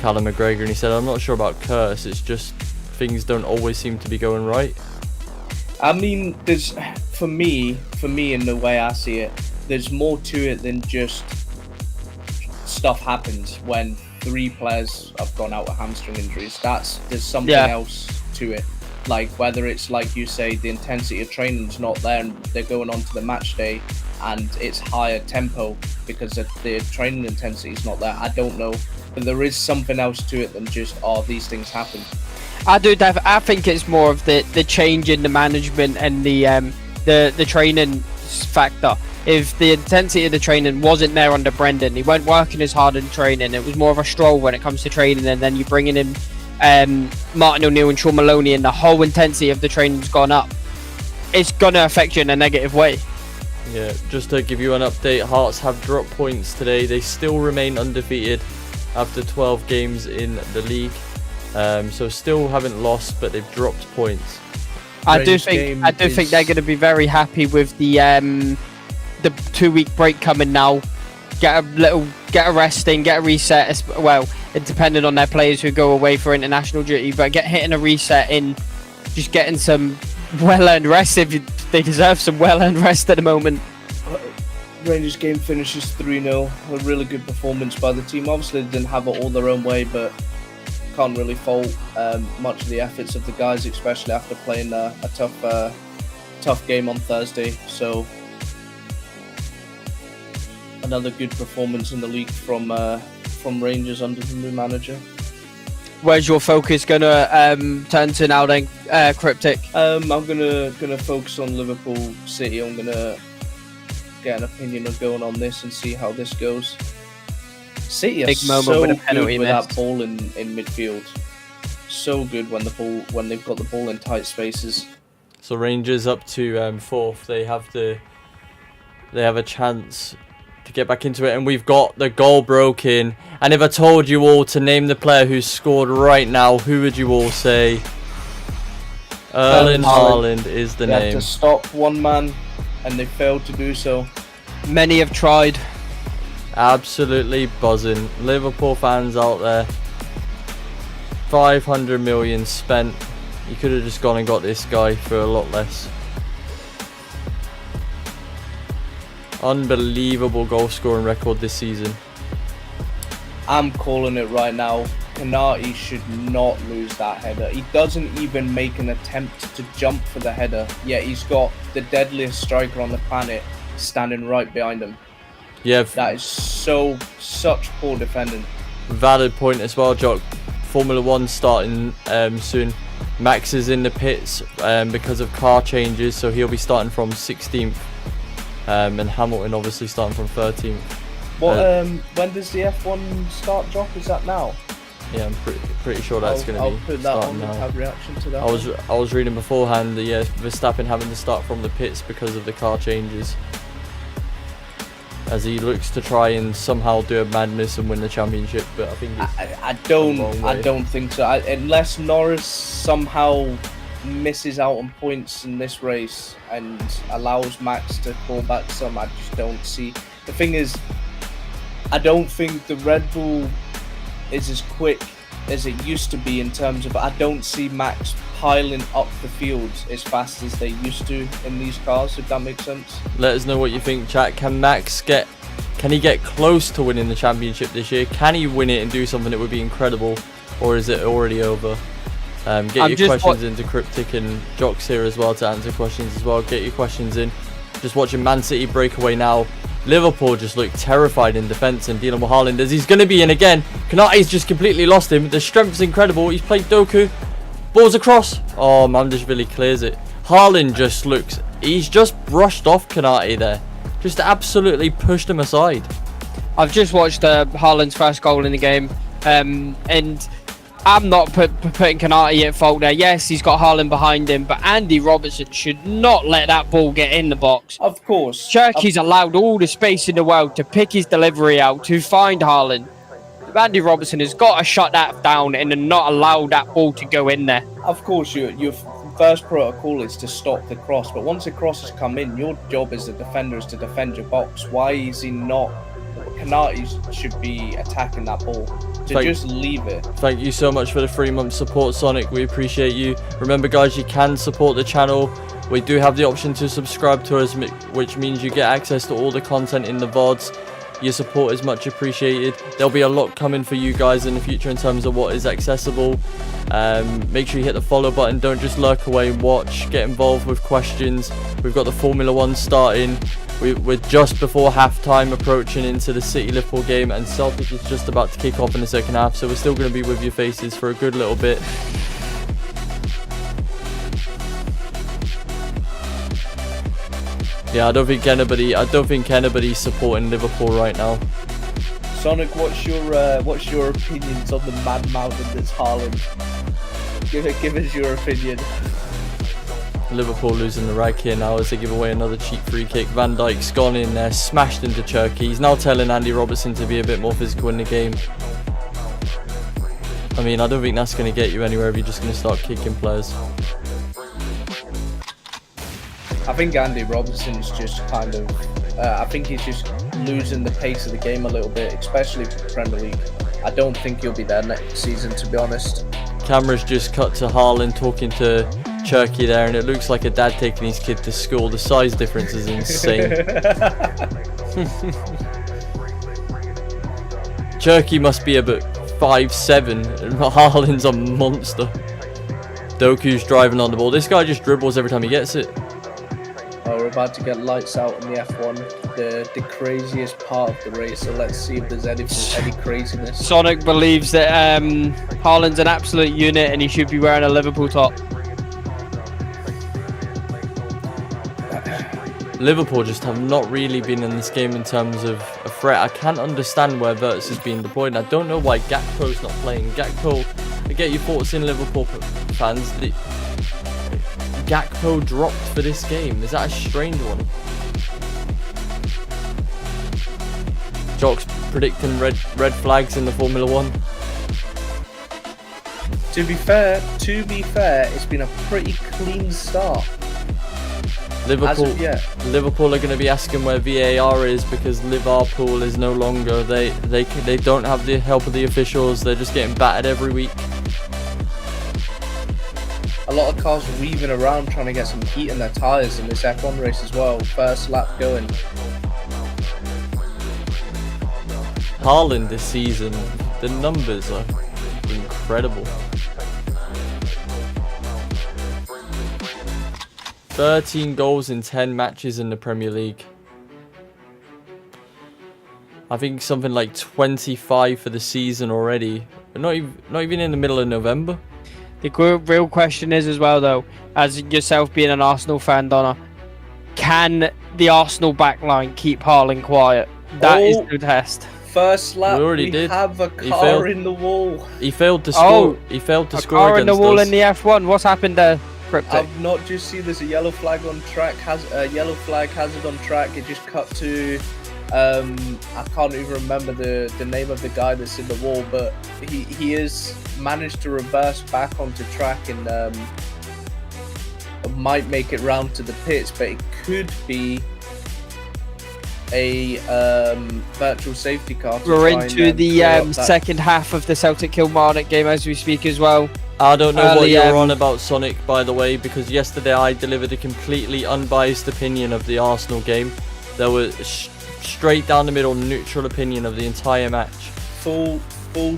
Callum McGregor, and he said, I'm not sure about curse, it's just things don't always seem to be going right. I mean, there's for me in the way I see it, there's more to it than just stuff happens when 3 players have gone out with hamstring injuries. There's something else to it. Like whether it's like you say, the intensity of training's not there and they're going on to the match day and it's higher tempo because the training intensity is not there. I don't know, but there is something else to it than just these things happen. I think it's more of the change in the management and the training factor. If the intensity of the training wasn't there under Brendan, he weren't working as hard in training, it was more of a stroll when it comes to training, and then you're bringing in Martin O'Neill and Sean Maloney and the whole intensity of the training's gone up, it's going to affect you in a negative way. Yeah, just to give you an update, Hearts have dropped points today. They still remain undefeated after 12 games in the league. So still haven't lost, but they've dropped points. I do think they're going to be very happy with the 2-week break coming now. Get a rest in, get a reset as well, depending on their players who go away for international duty, but hitting a reset in, just getting some well-earned rest. They deserve some well-earned rest at the moment. Rangers game finishes 3-0. A really good performance by the team. Obviously, they didn't have it all their own way, but can't really fault much of the efforts of the guys, especially after playing a tough game on Thursday. So another good performance in the league from Rangers under the new manager. Where's your focus gonna turn to now then, Cryptic? I'm gonna focus on Liverpool City. I'm gonna get an opinion of going on this and see how this goes. City are Big moment so with a penalty good with missed. that ball in midfield. So good when they've got the ball in tight spaces. So Rangers up to fourth. They have a chance to get back into it, and we've got the goal broken. And if I told you all to name the player who's scored right now, who would you all say? Erling Haaland is the They name. had to stop one man, and they failed to do so. Many have tried. Absolutely buzzing. Liverpool fans out there. 500 million spent. You could have just gone and got this guy for a lot less. Unbelievable goal scoring record this season. I'm calling it right now. Konate should not lose that header. He doesn't even make an attempt to jump for the header, yet he's got the deadliest striker on the planet standing right behind him. Yeah, That is such poor defending. valid point as well, Jock. Formula 1 starting soon. Max is in the pits because of car changes, so he'll be starting from 16th. And Hamilton obviously starting from 13th. When does the F1 start, Jock? Is that now? Yeah, I'm pretty sure that's going to be I'll put that starting on the now. tab reaction to that. I was reading beforehand that Verstappen having to start from the pits because of the car changes, as he looks to try and somehow do a madness and win the championship. But I think it's I the wrong way. don't think so. Unless Norris somehow misses out on points in this race and allows Max to pull back some, I just don't see. The thing is, I don't think the Red Bull is as quick as it used to be in terms of, I don't see Max piling up the field as fast as they used to in these cars, if that makes sense. Let us know what you think, chat. Can he get close to winning the championship this year? Can he win it and do something that would be incredible, or is it already over? Get your questions into Cryptic and Jocks here as well to answer questions as well. Get your questions in. Just watching Man City break away now. Liverpool just look terrified in defence and dealing with Haaland as he's going to be in again. Konate's just completely lost him. The strength's incredible. He's played Doku. Ball's across. Oh, Mamdashvili clears it. Haaland just looks... He's just brushed off Konate there. Just absolutely pushed him aside. I've just watched Haaland's first goal in the game, and I'm not putting Konate at fault there. Yes, he's got Haaland behind him, but Andy Robertson should not let that ball get in the box. Of course. Cherky's allowed all the space in the world to pick his delivery out, to find Haaland. Andy Robertson has got to shut that down and not allow that ball to go in there. Of course, your first protocol is to stop the cross, but once the cross has come in, your job as a defender is to defend your box. Why is he not? Konate should be attacking that ball. Just leave it. Thank you so much for the 3-month support, Sonic. We appreciate you. Remember, guys, you can support the channel. We do have the option to subscribe to us, which means you get access to all the content in the VODs. Your support is much appreciated. There'll be a lot coming for you guys in the future in terms of what is accessible. Make sure you hit the follow button. Don't just lurk away and watch. Get involved with questions. We've got the Formula 1 starting. We're just before half-time approaching into the City-Liverpool game, and Celtic is just about to kick off in the second half, so we're still going to be with your faces for a good little bit. Yeah, I don't think anybody's supporting Liverpool right now. Sonic, what's your opinions on the mad mountain that's Haaland? Give us your opinion. Liverpool losing the rag here now as they give away another cheap free kick. Van Dijk's gone in there, smashed into Cherky. He's now telling Andy Robertson to be a bit more physical in the game. I mean, I don't think that's going to get you anywhere if you're just going to start kicking players. I think Andy Robertson's just kind of... I think he's just losing the pace of the game a little bit, especially for the Premier League. I don't think he'll be there next season, to be honest. Camera's just cut to Haaland talking to Cherky there, and it looks like a dad taking his kid to school. The size difference is insane. Cherky must be about 5'7", and Haaland's a monster. Doku's driving on the ball. This guy just dribbles every time he gets it. Oh, we're about to get lights out in the F1, the craziest part of the race. So let's see if there's any craziness. Sonic believes that Haaland's an absolute unit and he should be wearing a Liverpool top. Liverpool just have not really been in this game in terms of a threat. I can't understand where Verts is being deployed, and I don't know why Gakpo's not playing. Gakpo, to get your thoughts in, Liverpool fans. Gakpo dropped for this game. Is that a strange one? Jock's predicting red flags in the Formula 1. To be fair, it's been a pretty clean start. Liverpool are going to be asking where VAR is, because Liverpool is no longer. They don't have the help of the officials. They're just getting battered every week. A lot of cars weaving around trying to get some heat in their tyres in this F1 race as well. First lap going. Haaland this season, the numbers are incredible. 13 goals in 10 matches in the Premier League. I think something like 25 for the season already. Not even in the middle of November. The real question is as well, though, as yourself being an Arsenal fan, Donna, can the Arsenal backline keep Haaland quiet? That is the test. First lap, we have a car in the wall. He failed to score. He failed to score car in the wall us. in the F1. What's happened there, Cryptic? I've not just seen there's a yellow flag on track. Yellow flag hazard on track. It just cut to. I can't even remember the name of the guy that's in the wall, but he has managed to reverse back onto track and might make it round to the pits, but it could be a virtual safety car. We're into the second half of the Celtic Kilmarnock game as we speak as well. I don't know what you're on about, Sonic, by the way, because yesterday I delivered a completely unbiased opinion of the Arsenal game. There was straight down the middle, neutral opinion of the entire match. Full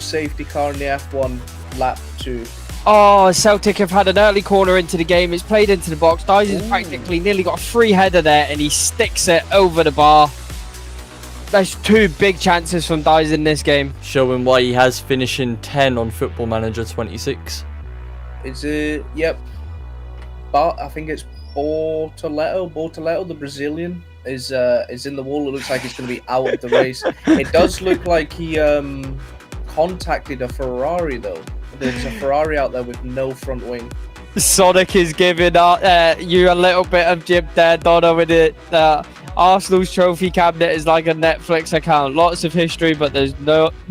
safety car in the F1, lap 2. Oh, Celtic have had an early corner into the game. It's played into the box. Dyson's practically nearly got a free header there, and he sticks it over the bar. There's 2 big chances from Dyson in this game. Showing why he has finishing 10 on Football Manager 26. Is it? Yep. But I think it's Bortoleto, the Brazilian, is in the wall. It looks like he's going to be out of the race. It does look like he contacted a Ferrari, though. There's a Ferrari out there with no front wing. Sonic is giving you a little bit of jib there, Donna, with it. Arsenal's trophy cabinet is like a Netflix account. Lots of history, but there's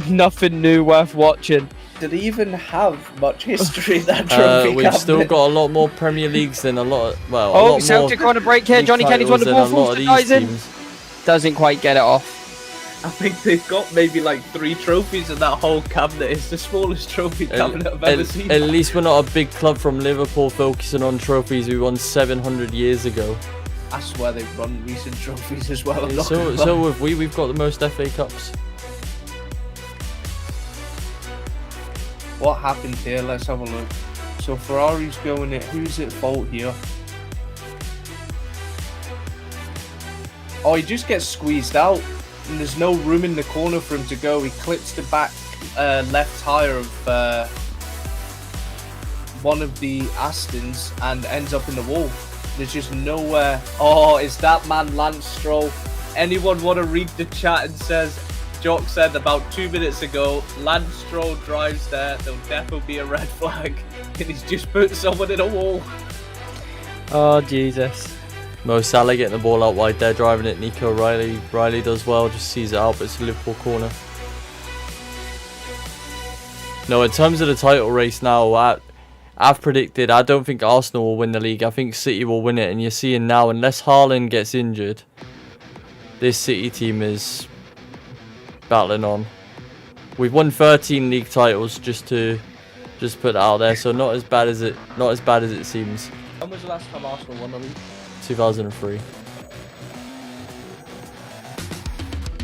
nothing new worth watching. Did he even have much history, that trophy We've cabinet? still got a lot more Premier Leagues than a lot of, well, a lot Celtic more on a break here. Johnny Kenny's won the ball for Dyson. Doesn't quite get it off. I think they've got maybe like 3 trophies in that whole cabinet. It's the smallest trophy cabinet I've ever seen. At least we're not a big club from Liverpool focusing on trophies we won 700 years ago. I swear they've won recent trophies as well. So have we. We've got the most FA Cups. What happened here? Let's have a look. So Ferrari's going it. Who's at fault here? Oh, he just gets squeezed out. And there's no room in the corner for him to go. He clips the back left tyre of one of the Astons and ends up in the wall. There's just nowhere. Oh, is that man Lance Stroll? Anyone want to read the chat and says, Jock said about 2 minutes ago, Lance Stroll drives there, there'll definitely be a red flag. And he's just put someone in a wall. Oh, Jesus. Mo Salah getting the ball out wide there, driving it. Nico Riley does well, just sees it out, but it's a Liverpool corner. No, in terms of the title race now, I've predicted I don't think Arsenal will win the league. I think City will win it, and you're seeing now, unless Haaland gets injured, this City team is battling on. We've won 13 league titles, just put that out there, so not as bad as it seems. When was the last time Arsenal won the league? 2003. Okay,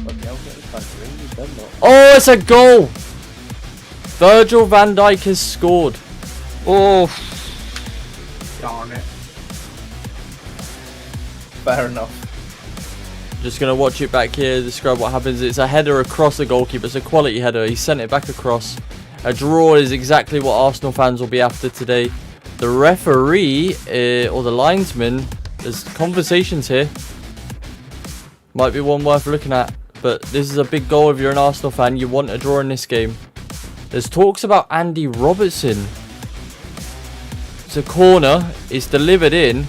I'll get this back ring. He's done that. Oh, it's a goal! Virgil van Dijk has scored. Oh, Darn it. Fair enough. Just going to watch it back here, describe what happens. It's a header across the goalkeeper. It's a quality header. He sent it back across. A draw is exactly what Arsenal fans will be after today. The referee, or the linesman, there's conversations here. Might be one worth looking at. But this is a big goal if you're an Arsenal fan. You want a draw in this game. There's talks about Andy Robertson. It's a corner. It's delivered in.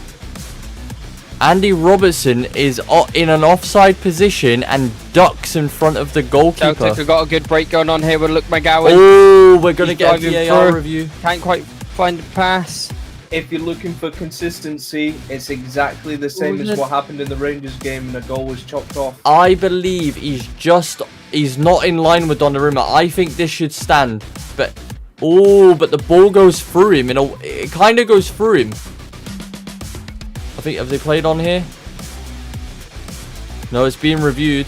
Andy Robertson is in an offside position and ducks in front of the goalkeeper. Celtic have got a good break going on here with Luke McGowan. Oh, we're going to get a driving VAR through. review. Can't quite find the pass. If you're looking for consistency, it's exactly the same as what happened in the Rangers game and the goal was chopped off. I believe he's not in line with Donnarumma. I think this should stand. But the ball goes through him. It kind of goes through him. I think, have they played on here? No, it's being reviewed.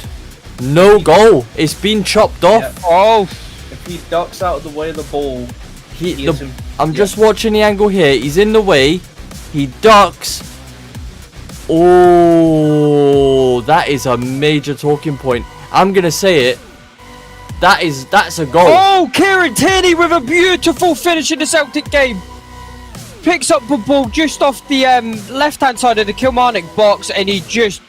No goal. It's been chopped off. Yeah. Oh, If he ducks out of the way of the ball, I'm just watching the angle here. He's in the way. He ducks. Oh, that is a major talking point. I'm going to say it. That's a goal. oh, Kieran Tierney with a beautiful finish in the Celtic game. Picks up the ball just off the left-hand side of the Kilmarnock box, and he just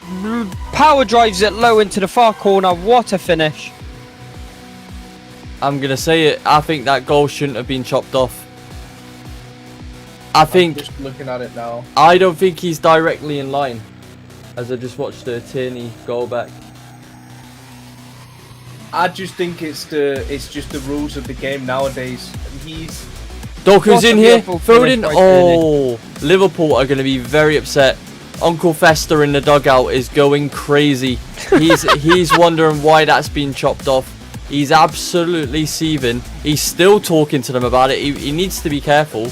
power drives it low into the far corner. What a finish. I'm going to say it. I think that goal shouldn't have been chopped off. I'm just looking at it now. I don't think he's directly in line. As I just watched the Tierney goal back. I just think it's just the rules of the game nowadays. Doku's What a in here. beautiful Foden. finish by Oh, Liverpool are going to be very upset. Uncle Fester in the dugout is going crazy. He's wondering why that's been chopped off. He's absolutely seething. He's still talking to them about it. He needs to be careful.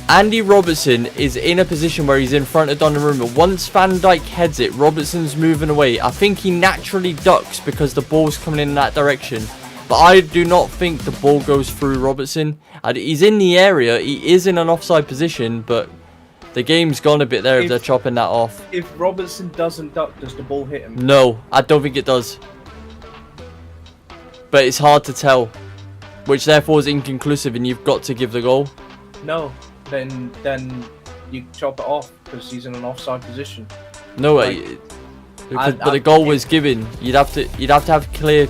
Andy Robertson is in a position where he's in front of Donnarumma. Once Van Dijk heads it, Robertson's moving away. I think he naturally ducks because the ball's coming in that direction. But I do not think the ball goes through Robertson. He's in the area. He is in an offside position, but the game's gone a bit there if they're chopping that off. If Robertson doesn't duck, does the ball hit him? No, I don't think it does. But it's hard to tell, which therefore is inconclusive, and you've got to give the goal. No, then you chop it off because he's in an offside position. No, Like, but the goal was given. You'd have to have clear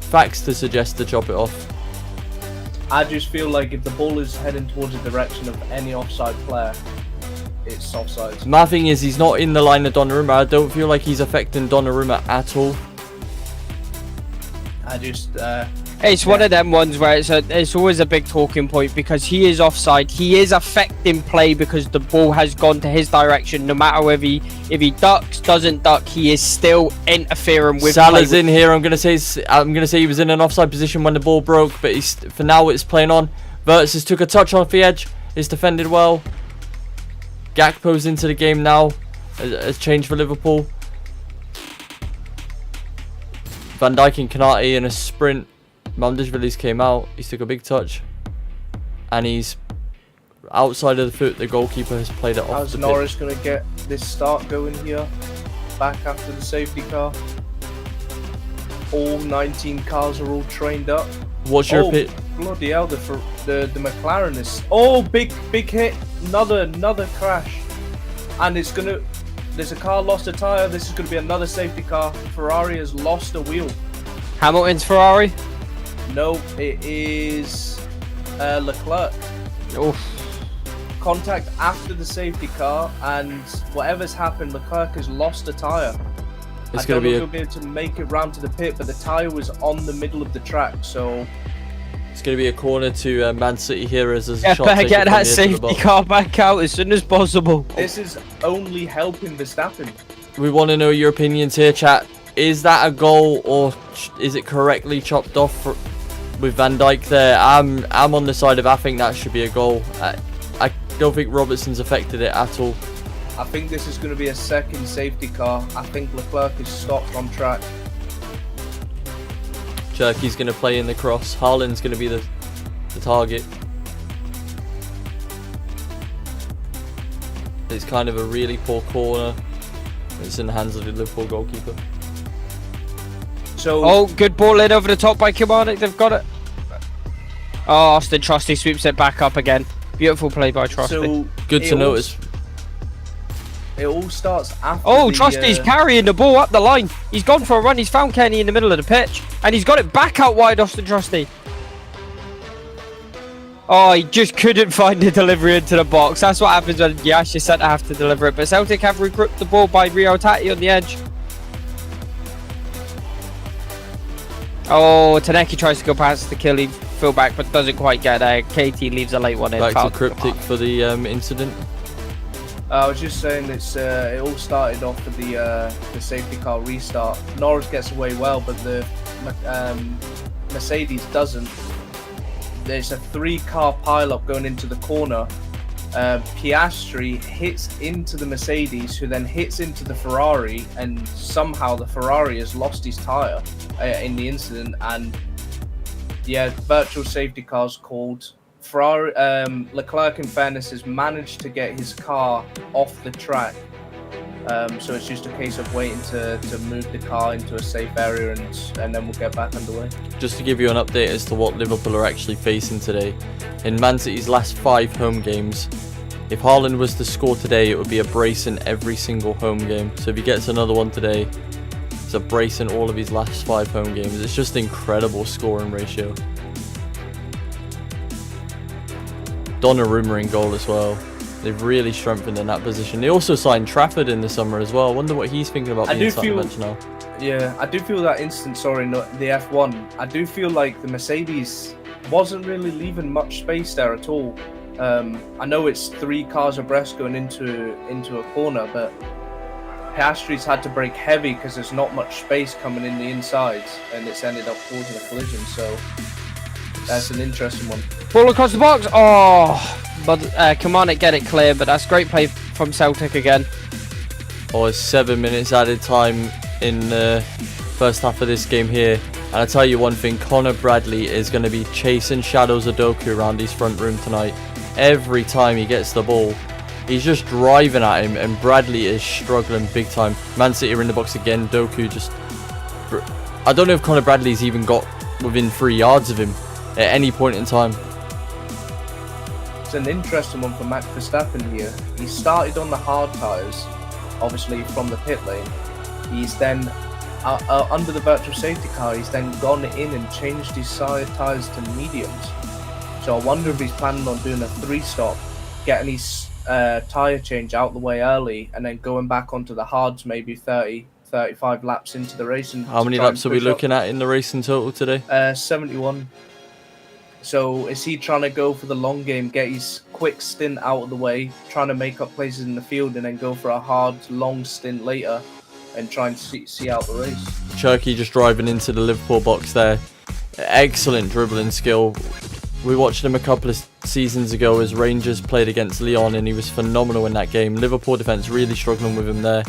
facts to suggest to chop it off. I just feel like if the ball is heading towards the direction of any offside player, it's offside. My thing is, he's not in the line of Donnarumma. I don't feel like he's affecting Donnarumma at all. I just It's one of them ones where it's always a big talking point because he is offside. He is affecting play because the ball has gone to his direction. No matter if he ducks, doesn't duck, he is still interfering with. Salah's in here. I'm gonna say he was in an offside position when the ball broke, but for now it's playing on. Virtus has took a touch off the edge. Is defended well. Gakpo's into the game now. Has changed for Liverpool. Van Dijk and Kanate in a sprint. Mandashvili's came out. He's took a big touch, and he's outside of the foot. The goalkeeper has played it off. how's the Norris going to get this start going here? Back after the safety car. All 19 cars are all trained up. What's your pit? Bloody hell! The McLaren is. Oh, big hit! Another crash, and it's gonna. There's a car lost a tire. This is gonna be another safety car. Ferrari has lost a wheel. Hamilton's Ferrari. No, it is Leclerc. Oof. Contact after the safety car, and whatever's happened, Leclerc has lost a tire. It's I gonna don't know if he'll be able to make it round to the pit, but the tire was on the middle of the track, so It's going to be a corner to Man City here as a Yeah, shot better taken get from that the edge of the safety box. car back out as soon as possible. this is only helping Verstappen. We want to know your opinions here, chat. Is that a goal, or is it correctly chopped off with Van Dijk there. I'm on the side of I think that should be a goal. I don't think Robertson's affected it at all. I think this is going to be a second safety car. I think Leclerc is stopped on track. Cherky's going to play in the cross. Haaland's going to be the target. It's kind of a really poor corner. It's in the hands of the Liverpool goalkeeper. So, Oh, good ball in over the top by Kimanik. They've got it. Oh, Austin Trusty sweeps it back up again. Beautiful play by Trusty. so Good to notice. It all starts after. Oh, the, Trusty's carrying the ball up the line. He's gone for a run. He's found Kenny in the middle of the pitch. And he's got it back out wide, Austin Trusty. Oh, he just couldn't find the delivery into the box. That's what happens when you ask your centre half to deliver it. But Celtic have regripped the ball by Rio Tati on the edge. Oh, Taneki tries to go past the Killy fullback, but doesn't quite get there. KT leaves a late one in. Back Foul. to Cryptic for the incident. I was just saying it all started off with the safety car restart. Norris gets away well, but the Mercedes doesn't. There's a 3-car pile-up going into the corner. Piastri hits into the Mercedes, who then hits into the Ferrari, and somehow the Ferrari has lost his tyre in the incident. And yeah, virtual safety cars called. Ferrari, Leclerc, in fairness, has managed to get his car off the track. So it's just a case of waiting to move the car into a safe area, and then we'll get back underway. Just to give you an update as to what Liverpool are actually facing today. In Man City's last 5 home games, if Haaland was to score today, it would be a brace in every single home game. So if he gets another one today, it's a brace in all of his last 5 home games. It's just incredible scoring ratio. Donnarumma in goal as well. They've really strengthened in that position. They also signed Trafford in the summer as well. I wonder what he's thinking about being inside the bench now. Yeah, I do feel that instance, the F1. I do feel like the Mercedes wasn't really leaving much space there at all. I know it's 3 cars abreast going into a corner, but Piastri's had to brake heavy because there's not much space coming in the insides, and it's ended up causing a collision. So that's an interesting one. Ball across the box. Oh, but Kimanik get it clear, but that's great play from Celtic again. Oh, it's 7 minutes added time in the first half of this game here. And I tell you one thing, Connor Bradley is going to be chasing Shadows Udoku around his front room tonight. Every time he gets the ball, he's just driving at him, and Bradley is struggling big time. Man City are in the box again. Doku just... I don't know if Connor Bradley's even got within 3 yards of him at any point in time. It's an interesting one for Max Verstappen here. He started on the hard tyres, obviously from the pit lane. He's then, under the virtual safety car, he's then gone in and changed his tyres to mediums. So I wonder if he's planning on doing a 3-stop, getting his tyre change out the way early, and then going back onto the hards maybe 30, 35 laps into the race. How many laps are we looking at in the race in total today? 71. So is he trying to go for the long game, get his quick stint out of the way, trying to make up places in the field, and then go for a hard, long stint later and try and see out the race? Cherky just driving into the Liverpool box there. Excellent dribbling skill. We watched him a couple of seasons ago as Rangers played against Lyon, and he was phenomenal in that game. Liverpool defence really struggling with him there.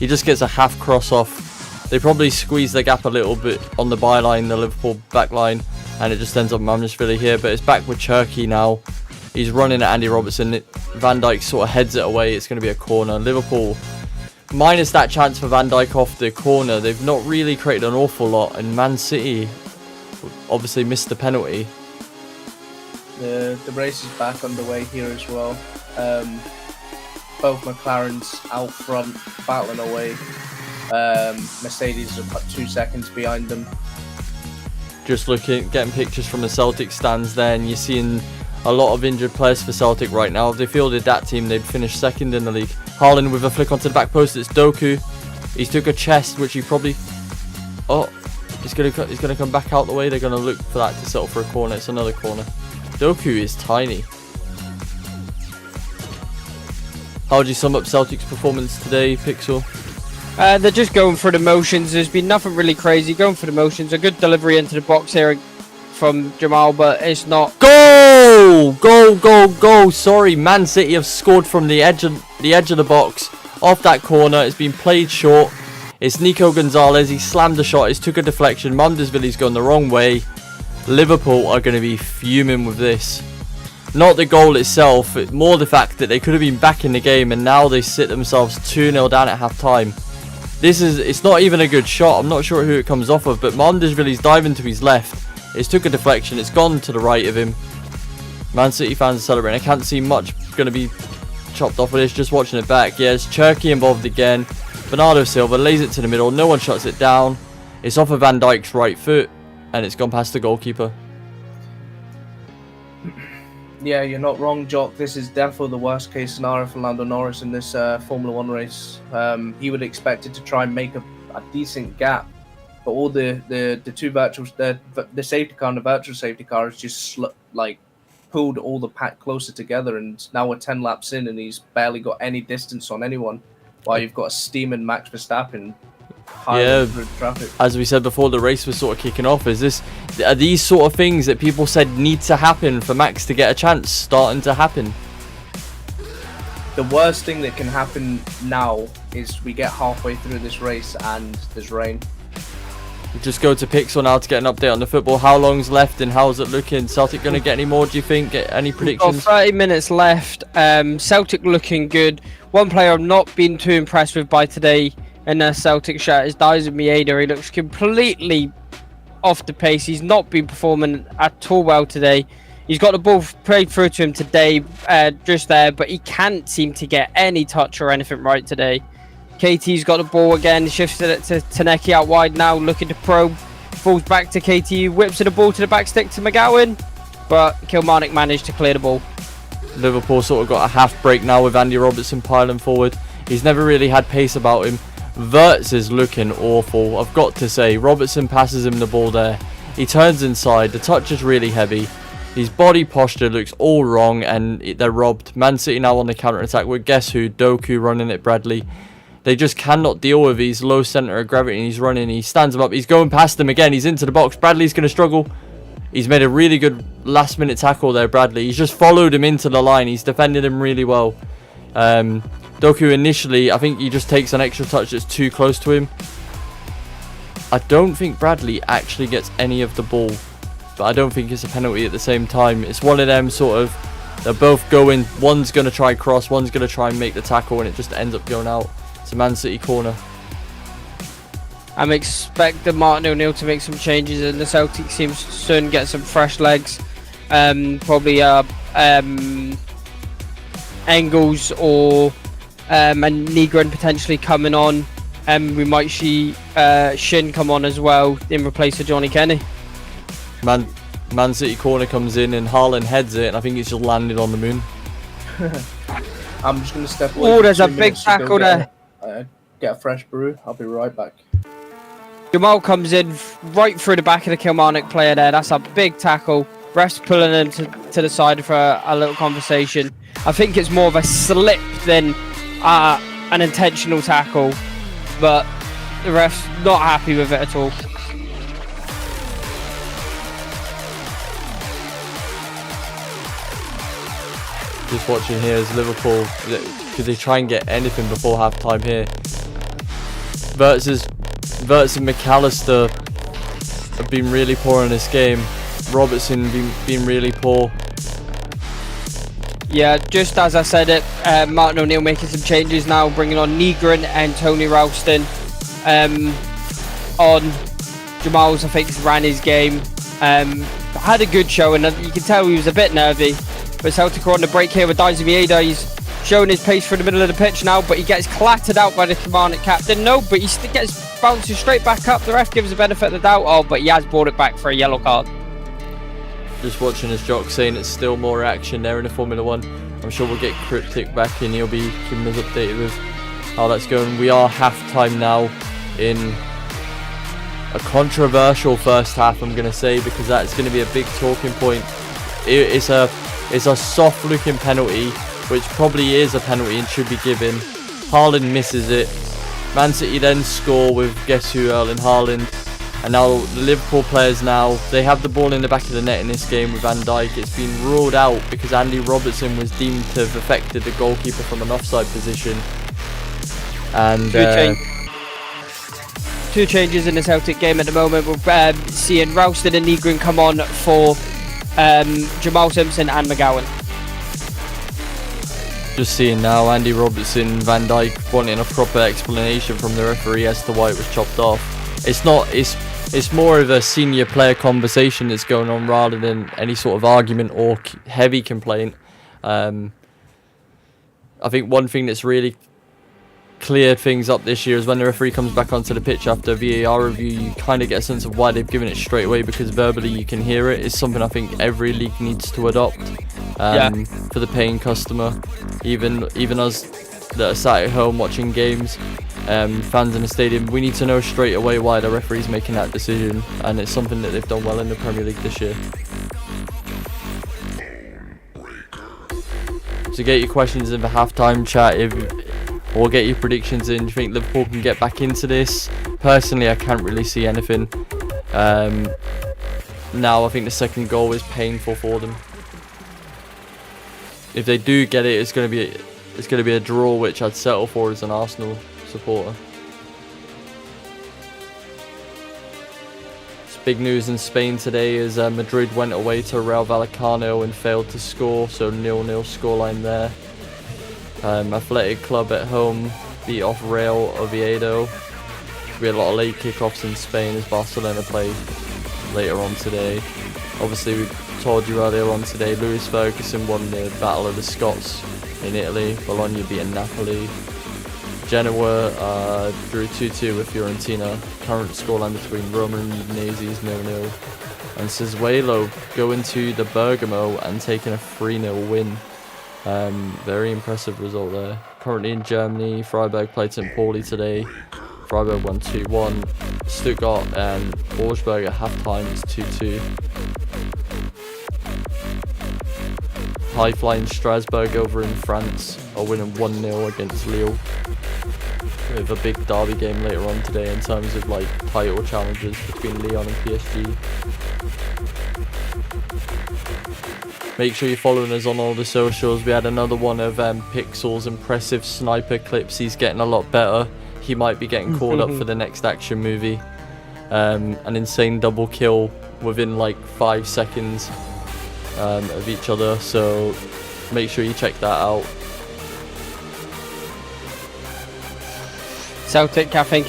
He just gets a half cross off. They probably squeeze the gap a little bit on the byline, the Liverpool back line, and it just ends up Mamnishvili here. But it's back with Cherky now. He's running at Andy Robertson. Van Dijk sort of heads it away. It's going to be a corner. Liverpool, minus that chance for Van Dijk off the corner, they've not really created an awful lot. And Man City obviously missed the penalty. The race is back underway here as well. Both McLarens out front, battling away. Mercedes are about 2 seconds behind them. Just getting pictures from the Celtic stands there, and you're seeing a lot of injured players for Celtic right now. If they fielded that team, they'd finish second in the league. Haaland with a flick onto the back post. It's Doku. He's took a chest, which he probably... Oh, he's gonna come back out the way. They're gonna look for that to settle for a corner. It's another corner. Doku is tiny. How would you sum up Celtic's performance today, Pixel? They're just going for the motions. There's been nothing really crazy. Going for the motions. A good delivery into the box here from Jamal, but it's not. Goal! Goal, goal, goal. Sorry, Man City have scored from the edge of the box. Off that corner, it's been played short. It's Nico Gonzalez, he slammed the shot, it took a deflection. Mondesville's gone the wrong way. Liverpool are going to be fuming with this. Not the goal itself, more the fact that they could have been back in the game and now they sit themselves 2-0 down at half time. It's not even a good shot. I'm not sure who it comes off of, but Mondesville's diving to his left. It's took a deflection, it's gone to the right of him. Man City fans are celebrating. I can't see much going to be chopped off with this, just watching it back. Yeah, it's Cherky involved again. Bernardo Silva lays it to the middle, no one shuts it down. It's off of Van Dijk's right foot and it's gone past the goalkeeper. Yeah, you're not wrong, Jock. This is definitely the worst case scenario for Lando Norris in this Formula 1 race. He would expect it to try and make a decent gap, but all the two virtuals, the safety car and the virtual safety car has just pulled all the pack closer together, and now we're 10 laps in and he's barely got any distance on anyone, while you've got a steaming Max Verstappen through traffic. As we said before, the race was sort of kicking off. Are these sort of things that people said need to happen for Max to get a chance starting to happen? The worst thing that can happen now is we get halfway through this race and there's rain. We just go to Pixel now to get an update on the football. How long's left and how's it looking? Celtic going to get any more, do you think? Get any predictions? We've got 30 minutes left. Celtic looking good. One player I've not been too impressed with by today in a Celtic shirt is Daisuke Maeda. He looks completely off the pace. He's not been performing at all well today. He's got the ball played through to him today, just there, but he can't seem to get any touch or anything right today. KT's got the ball again, shifted it to Taneki out wide now, looking to probe, falls back to KT, whips the ball to the back stick to McGowan, but Kilmarnock managed to clear the ball. Liverpool sort of got a half break now with Andy Robertson piling forward. He's never really had pace about him. Wirtz is looking awful, I've got to say. Robertson passes him the ball there. He turns inside, the touch is really heavy. His body posture looks all wrong and they're robbed. Man City now on the counter-attack with guess who? Doku running at Bradley. They just cannot deal with his low centre of gravity and he's running. He stands him up. He's going past him again. He's into the box. Bradley's going to struggle. He's made a really good last-minute tackle there, Bradley. He's just followed him into the line. He's defended him really well. Doku initially, I think he just takes an extra touch that's too close to him. I don't think Bradley actually gets any of the ball, but I don't think it's a penalty at the same time. It's one of them sort of, they're both going, one's going to try cross, one's going to try and make the tackle, and it just ends up going out. It's a Man City corner. I'm expecting Martin O'Neill to make some changes and the Celtic team soon get some fresh legs. Probably Engels or and Negron potentially coming on. We might see Shin come on as well in replace of Johnny Kenny. Man City corner comes in and Haaland heads it, and I think it's just landed on the moon. I'm just going to step away. Oh, there's a big tackle there. Get a fresh brew. I'll be right back. Jamal comes in right through the back of the Kilmarnock player there. That's a big tackle. Ref's pulling him to the side for a little conversation. I think it's more of a slip than an intentional tackle, but the ref's not happy with it at all. Just watching here as Liverpool, could they try and get anything before half time here? Wirtz and McAllister have been really poor in this game. Robertson been really poor. Yeah, just as I said it, Martin O'Neill making some changes now, bringing on Negron and Tony Ralston. On Jamal's, I think, ran his game. Had a good show, and you can tell he was a bit nervy. But Celtic are on the break here with Daisuke Maeda. He's showing his pace through the middle of the pitch now, but he gets clattered out by the Kilmarnock captain. No, but he gets bouncing straight back up. The ref gives the benefit of the doubt. Oh, but he has brought it back for a yellow card. Just watching as Jock saying it's still more action there in the Formula 1. I'm sure we'll get Cryptic back in. He'll be keeping us updated with how that's going. We are half-time now in a controversial first half, I'm going to say, because that's going to be a big talking point. It's a soft-looking penalty, which probably is a penalty and should be given. Haaland misses it. Man City then score with guess who, Erling Haaland. And now the Liverpool players they have the ball in the back of the net in this game with Van Dijk. It's been ruled out because Andy Robertson was deemed to have affected the goalkeeper from an offside position. And two changes in the Celtic game at the moment. We're seeing Ralston and Negrin come on for Jamal Simpson and McGowan. Just seeing now Andy Robertson, Van Dijk wanting a proper explanation from the referee as to why it was chopped off. It's more of a senior player conversation that's going on rather than any sort of argument or heavy complaint. I think one thing that's really cleared things up this year is when the referee comes back onto the pitch after a VAR review, you kind of get a sense of why they've given it straight away, because verbally you can hear it. It's something I think every league needs to adopt for the paying customer. Even us that are sat at home watching games, fans in the stadium, we need to know straight away why the referee's making that decision, and it's something that they've done well in the Premier League this year. So get your questions in the halftime chat or get your predictions in. Do you think Liverpool can get back into this? Personally, I can't really see anything. Now I think the second goal is painful for them. If they do get it, it's going to be a draw, which I'd settle for as an Arsenal supporter. It's big news in Spain today as Madrid went away to Real Vallecano and failed to score, so 0-0 scoreline there. Athletic Club at home beat off Real Oviedo. There'll be a lot of late kickoffs in Spain as Barcelona play later on today. Obviously, we told you earlier on today, Lewis Ferguson won the Battle of the Scots in Italy. Bologna beating Napoli. Genoa drew 2-2 with Fiorentina. Current scoreline between Roma and Udinese is 0-0. And Sassuolo going to the Bergamo and taking a 3-0 win. Very impressive result there. Currently in Germany, Freiburg played St. Pauli today. Freiburg won 2-1. Stuttgart and Augsburg at half-time is 2-2. High-flying Strasbourg over in France are winning 1-0 against Lille. We have a big derby game later on today in terms of title challenges between Lyon and PSG. Make sure you're following us on all the socials. We had another one of Pixel's impressive sniper clips. He's getting a lot better. He might be getting called up for the next action movie. An insane double kill within 5 seconds of each other. So make sure you check that out. Celtic, I think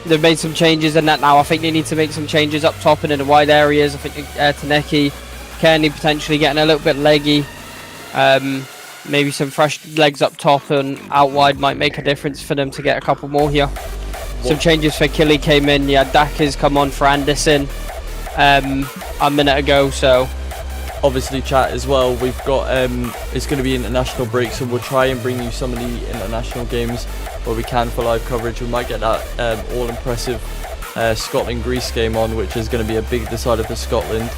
they've made some changes in that now. I think they need to make some changes up top and in the wide areas. I think Taneki, Kearney potentially getting a little bit leggy. Maybe some fresh legs up top and out wide might make a difference for them to get a couple more here. Some changes for Killy came in. Yeah, Daka's come on for Anderson a minute ago. So obviously, chat as well. We've got it's going to be international break, so we'll try and bring you some of the international games where we can for live coverage. We might get that all-impressive Scotland-Greece game on, which is going to be a big decider for Scotland.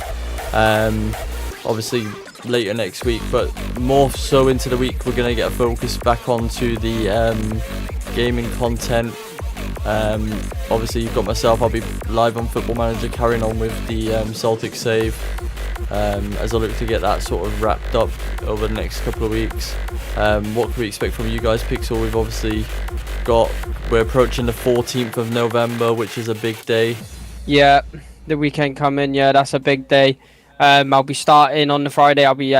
Obviously later next week, but more so into the week we're going to get a focus back onto the gaming content. Obviously you've got myself, I'll be live on Football Manager carrying on with the Celtic save as I look to get that sort of wrapped up over the next couple of weeks. What can we expect from you guys, Pixel? We've obviously we're approaching the 14th of November, which is a big day. Yeah, the weekend coming, yeah, that's a big day. I'll be starting on the Friday. I'll be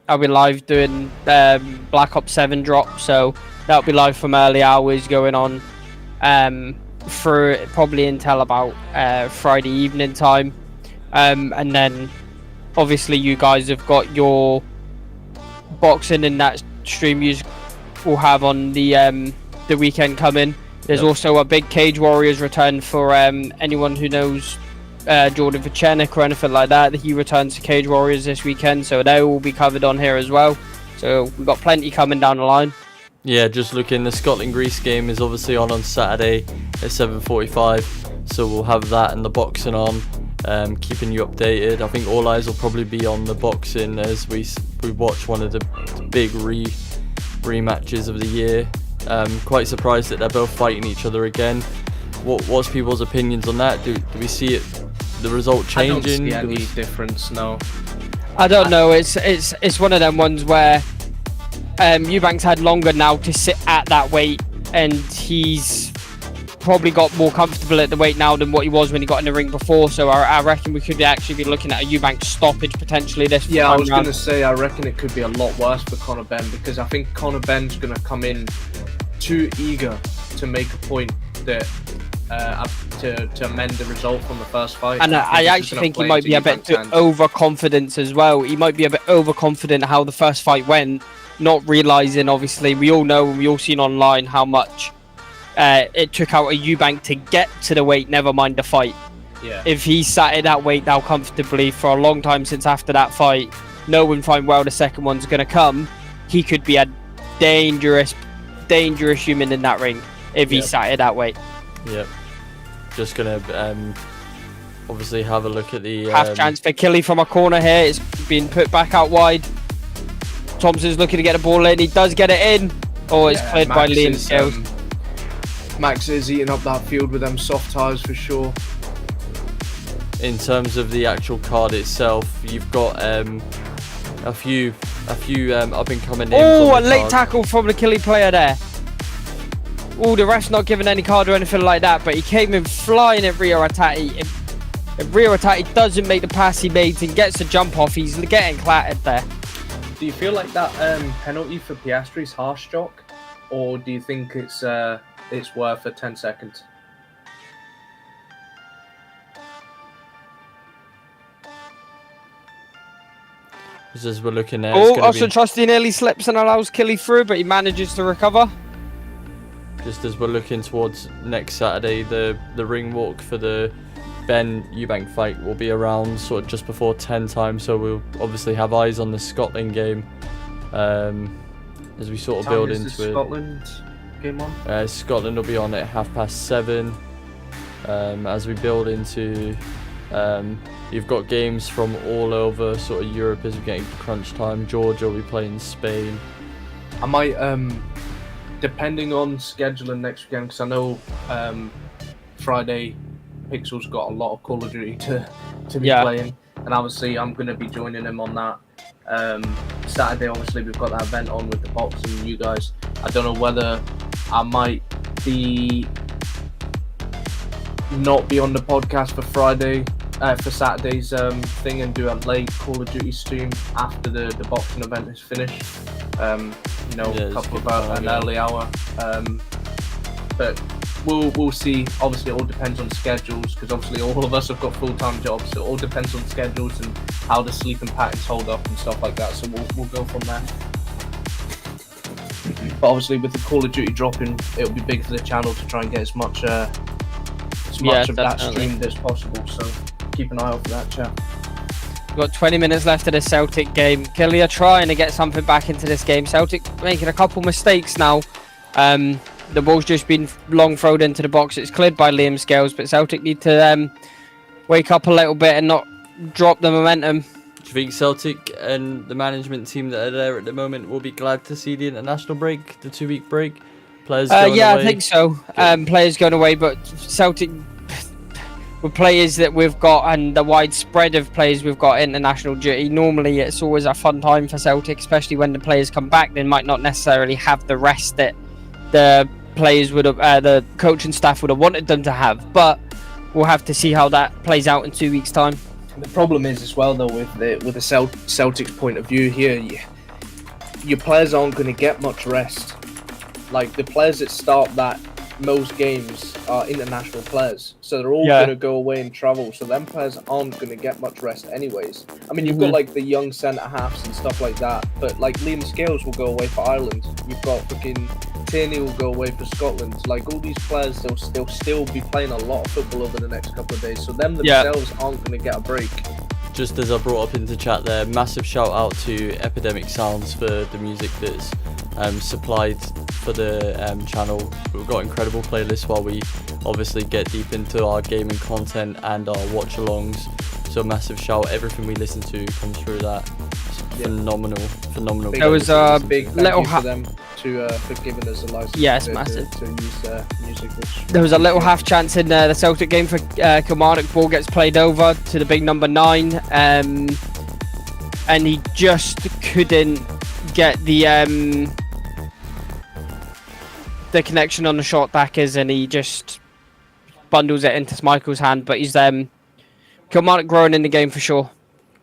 live doing Black Ops 7 drop, so that'll be live from early hours going on for probably until about Friday evening time, and then obviously you guys have got your boxing in that stream you will have on the weekend coming. There's also a big Cage Warriors return for anyone who knows Jordan Vachenik or anything like that. He returns to Cage Warriors this weekend, so they will be covered on here as well. So we've got plenty coming down the line. Yeah, just looking, the Scotland-Greece game is obviously on Saturday at 7:45, so we'll have that and the boxing on, keeping you updated. I think all eyes will probably be on the boxing as we watch one of the big rematches of the year. Quite surprised that they're both fighting each other again. What's people's opinions on that? Do we see it, the result changing? I don't see any difference. No. I don't know. It's one of them ones where Eubanks had longer now to sit at that weight, and he's probably got more comfortable at the weight now than what he was when he got in the ring before. So I reckon we could actually be looking at a Eubanks stoppage potentially this time. Yeah, I was going to say, I reckon it could be a lot worse for Conor Benn, because I think Conor Benn's going to come in too eager to make a point that to amend the result from the first fight. And I actually think he might be a bit too overconfident as well. He might be a bit overconfident how the first fight went, not realising, obviously, we all know and we all seen online how much it took out a Eubank to get to the weight, never mind the fight. Yeah. If he sat at that weight now comfortably for a long time since after that fight, knowing fine well the second one's going to come, he could be a dangerous human in that ring if he sat at that weight. Yep. Just going to obviously have a look at the... half chance for Killy from a corner here. It's being put back out wide. Thompson's looking to get the ball in. He does get it in. Oh, it's cleared by Liam Scales. Max is eating up that field with them soft tires for sure. In terms of the actual card itself, you've got a few up and coming names. Oh, on a the late card. tackle from the Killy player there. Oh, the ref's not giving any card or anything like that, but he came in flying at Rio Atati. If Rio Atati doesn't make the pass he made and gets the jump off, he's getting clattered there. Do you feel like that penalty for Piastri is harsh, Jock? Or do you think it's worth a 10 seconds? Just as we're looking at, Oh, also Trusty nearly slips and allows Killy through, but he manages to recover. just as we're looking towards next Saturday, the ring walk for the Ben Eubank fight will be around sort of just before 10 time, so we'll obviously have eyes on the Scotland game as we sort of build into it. Scotland game on? Scotland will be on at 7:30. As we build into, you've got games from all over sort of Europe as we're getting crunch time. Georgia will be playing Spain. I might, depending on scheduling next weekend, because I know Friday Pixel's got a lot of Call of Duty to be playing, and obviously I'm going to be joining him on that. Saturday, obviously, we've got that event on with the boxing and you guys. I don't know whether I might not be on the podcast for Saturday's thing and do a late Call of Duty stream after the boxing event is finished. A couple of an early hour. But we'll see. Obviously, it all depends on schedules, because obviously all of us have got full-time jobs, so it all depends on schedules and how the sleeping patterns hold up and stuff like that. So we'll go from there. But obviously, with the Call of Duty dropping, it'll be big for the channel to try and get as much of that streamed as possible. So keep an eye out for that, chat. We've got 20 minutes left of the Celtic game. Killy are trying to get something back into this game. Celtic making a couple mistakes now. The ball's just been long thrown into the box. It's cleared by Liam Scales, but Celtic need to wake up a little bit and not drop the momentum. Do you think Celtic and the management team that are there at the moment will be glad to see the international break, the 2-week break? Players going away? I think so. Players going away, but Celtic, with players that we've got and the wide spread of players we've got international duty, normally it's always a fun time for Celtic, especially when the players come back. They might not necessarily have the rest that the players would have, the coaching staff would have wanted them to have, but we'll have to see how that plays out in 2 weeks' time. The problem is as well, though, with the Celtic's point of view here, your players aren't going to get much rest. Like, the players that start most games are international players, so they're all going to go away and travel, so them players aren't going to get much rest anyways. I mean, you've got like the young centre-halves and stuff like that, but like Liam Scales will go away for Ireland. You've got fucking Tierney will go away for Scotland. Like, all these players, they'll still be playing a lot of football over the next couple of days, so them themselves aren't going to get a break. Just as I brought up into chat there, massive shout out to Epidemic Sounds for the music that's supplied for the channel. We've got incredible playlists while we obviously get deep into our gaming content and our watch-alongs. So massive shout, everything we listen to comes through that. Phenomenal. There was a big little for them. for giving us a license Yes, to massive. use music. Which There was a little half chance in the Celtic game for Kilmarnock. Ball gets played over to the big number 9, and he just couldn't get the connection on the short backers, and he just bundles it into Michael's hand. But he's Kilmarnock growing in the game for sure.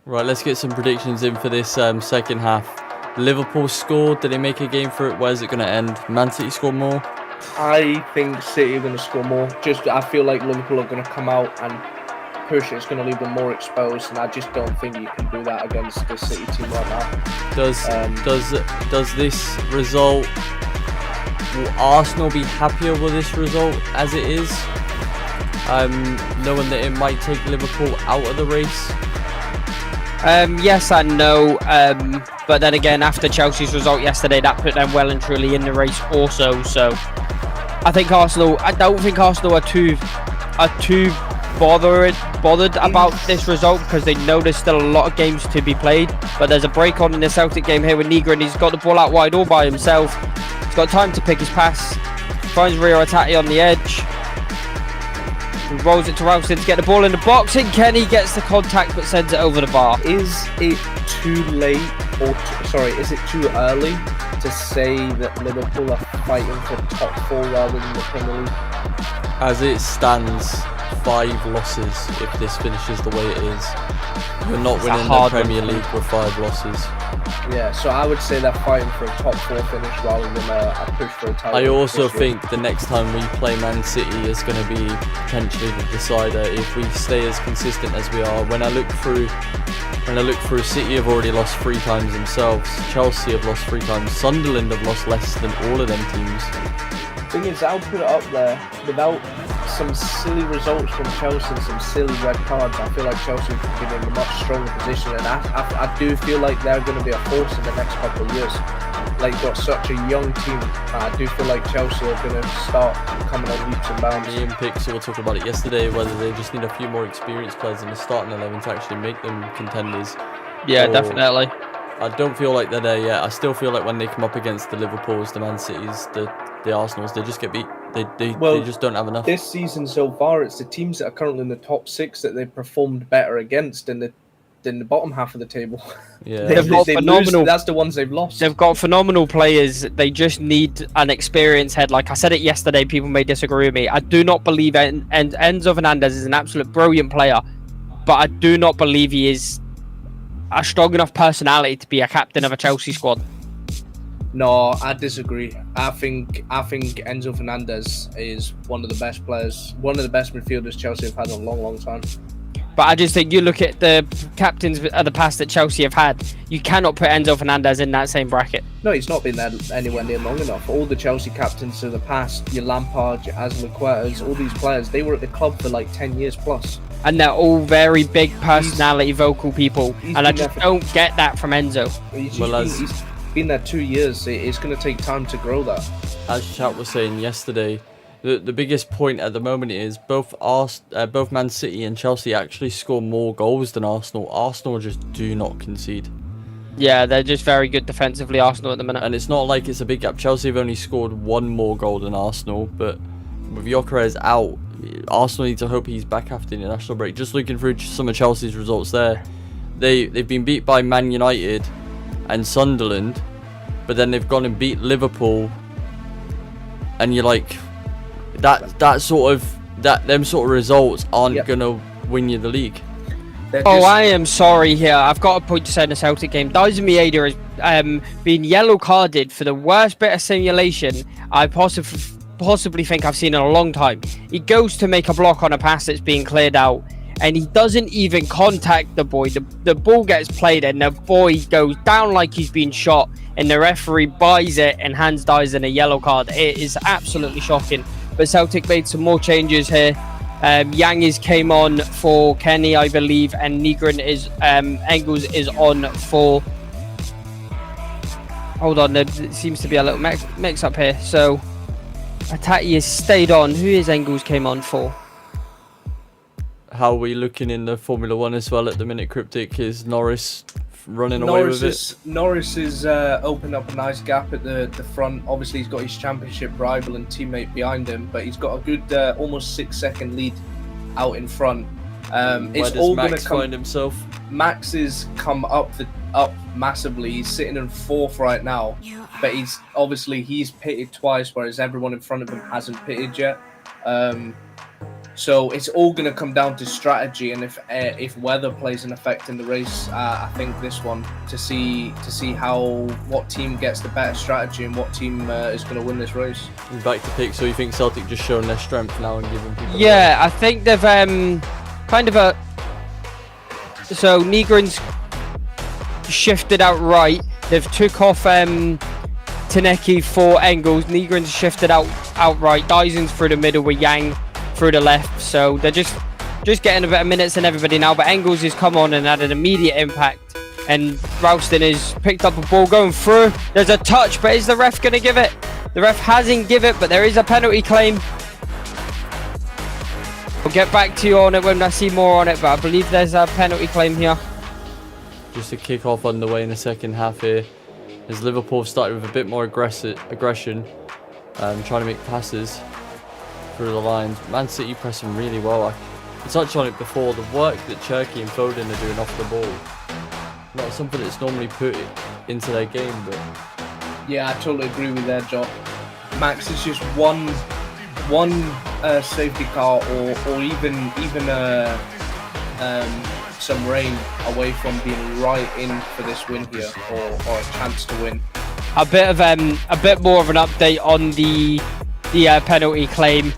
Right, let's get some predictions in for this second half. Liverpool scored. Did they make a game for it? Where's it going to end? Man City scored more? I think City are going to score more. I feel like Liverpool are going to come out and push. It's going to leave them more exposed, and I just don't think you can do that against the City team right now. Does this result? Will Arsenal be happier with this result as it is? Knowing that it might take Liverpool out of the race. Yes and no, but then again, after Chelsea's result yesterday, that put them well and truly in the race also. So I don't think Arsenal are too bothered about this result, because they know there's still a lot of games to be played. But there's a break on in the Celtic game here with Negrin. He's got the ball out wide all by himself. He's got time to pick his pass. Finds Rio Atati on the edge. He rolls it to Ralston to get the ball in the box, and Kenny gets the contact but sends it over the bar. Is it too late, is it too early to say that Liverpool are fighting for top 4 rather than the Premier League? As it stands, 5 losses if this finishes the way it is. We're not winning the Premier League with 5 losses. Yeah, so I would say they're fighting for a top 4 finish rather than a push for a title. I also think the next time we play Man City is going to be potentially the decider if we stay as consistent as we are. When I look through, City have already lost 3 times themselves. Chelsea have lost 3 times. Sunderland have lost less than all of them teams. The thing is, I'll put it up there without some silly results from Chelsea and some silly red cards. I feel like Chelsea could be in a much stronger position, and I do feel like they're going to be a force in the next couple of years. Like, got such a young team. I do feel like Chelsea are going to start coming on leaps and bounds. Ian Pixel will talk about it yesterday, whether they just need a few more experienced players in the starting 11 to actually make them contenders. Yeah, definitely. I don't feel like they're there yet. I still feel like when they come up against the Liverpools, the Man Cities, the Arsenals, they just get beat. They just don't have enough. This season so far, it's the teams that are currently in the top 6 that they've performed better against than the bottom half of the table. Yeah, They've got phenomenal. That's the ones they've lost. They've got phenomenal players. They just need an experienced head. Like I said it yesterday, people may disagree with me. I do not believe Enzo Fernandez is an absolute brilliant player, but I do not believe he is a strong enough personality to be a captain of a Chelsea squad. No, I disagree. I think Enzo Fernandez is one of the best players, one of the best midfielders Chelsea have had in a long, long time. But I just think you look at the captains of the past that Chelsea have had, you cannot put Enzo Fernandez in that same bracket. No, he's not been there anywhere near long enough. All the Chelsea captains of the past, your Lampard, your Azpilicuetas, all these players, they were at the club for like 10 years plus. And they're all very big personality, vocal people. And I just don't get that from Enzo. He's been there 2 years. It's going to take time to grow that. As Chat was saying yesterday, the biggest point at the moment is both Man City and Chelsea actually score more goals than Arsenal. Arsenal just do not concede. Yeah, they're just very good defensively, Arsenal, at the minute. And it's not like it's a big gap. Chelsea have only scored 1 more goal than Arsenal, but with Gyökeres out, Arsenal need to hope he's back after the international break. Just looking through some of Chelsea's results there, they've been beat by Man United and Sunderland, but then they've gone and beat Liverpool, and you're like, them sort of results aren't gonna win you the league. I am sorry here. I've got a point to say in the Celtic game. Daisen Maeda has been yellow carded for the worst bit of simulation I possibly think I've seen in a long time. He goes to make a block on a pass that's being cleared out, and he doesn't even contact the boy. The ball gets played, and the boy goes down like he's been shot, and the referee buys it and hands Daisen a yellow card. It is absolutely shocking. But Celtic made some more changes here. Yang came on for Kenny, I believe, and Engels is on for... Hold on, there seems to be a little mix up here. So Atati has stayed on. Who is Engels came on for? How are we looking in the Formula 1 as well at the minute, Cryptic? Is Norris running away with it. Norris is opened up a nice gap at the front. Obviously, he's got his championship rival and teammate behind him, but he's got a good almost 6-second lead out in front. Where It's does all Max gonna find himself? Max has come up massively. He's sitting in 4th right now, but he's pitted twice, whereas everyone in front of him hasn't pitted yet. So it's all going to come down to strategy, and if weather plays an effect in the race, I think this one to see what team gets the better strategy and what team is going to win this race. Back to pick. So you think Celtic just showing their strength now and giving people? Yeah, I think they've kind of so Nygren's shifted out right. They've took off Taneki for Engels. Nygren's shifted out right. Dyson's through the middle with Yang through the left, so they're just getting a bit of minutes than everybody now, but Engels has come on and had an immediate impact, and Ralston has picked up a ball going through. There's a touch, but is the ref going to give it? The ref hasn't give it, but there is a penalty claim. I'll get back to you on it when I see more on it, but I believe there's a penalty claim here. Just a kick-off underway in the second half here, as Liverpool have started with a bit more aggression, trying to make passes through the lines. Man City pressing really well. I touched on it before, the work that Cherky and Foden are doing off the ball. Not something that's normally put into their game, but... Yeah, I totally agree with that, Joe. Max is just one safety car or even some rain away from being right in for this win here, or a chance to win. A bit more of an update on the penalty claim.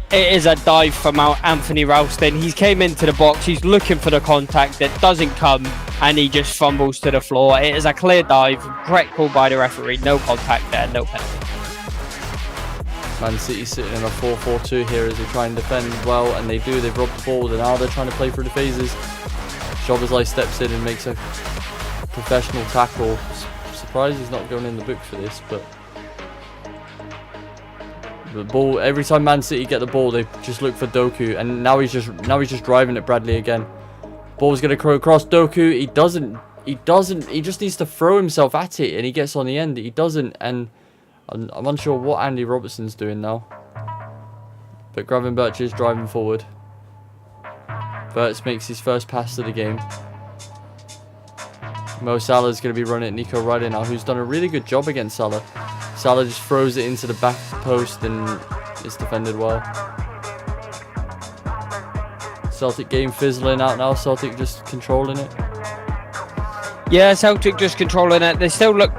It is a dive from Anthony Ralston. He came into the box, he's looking for the contact that doesn't come, and he just fumbles to the floor. It is a clear dive, correct call by the referee, no contact there, no penalty. Man City sitting in a 4-4-2 here as they try and defend well, and they do. They've robbed the ball, and now they're trying to play through the phases. Szoboszlai steps in and makes a professional tackle. Surprised he's not going in the book for this, but the ball, every time Man City get the ball, they just look for Doku, and now he's just driving at Bradley again. Ball's gonna crow across Doku. He just needs to throw himself at it, and he gets on the end. He doesn't, and I'm unsure what Andy Robertson's doing now. But Gravenberch is driving forward. Bertz makes his first pass of the game. Mo Salah's going to be running at Nico Ryder now, who's done a really good job against Salah. Salah just throws it into the back post and it's defended well. Celtic game fizzling out now. Celtic just controlling it. Yeah, Celtic just controlling it. They still look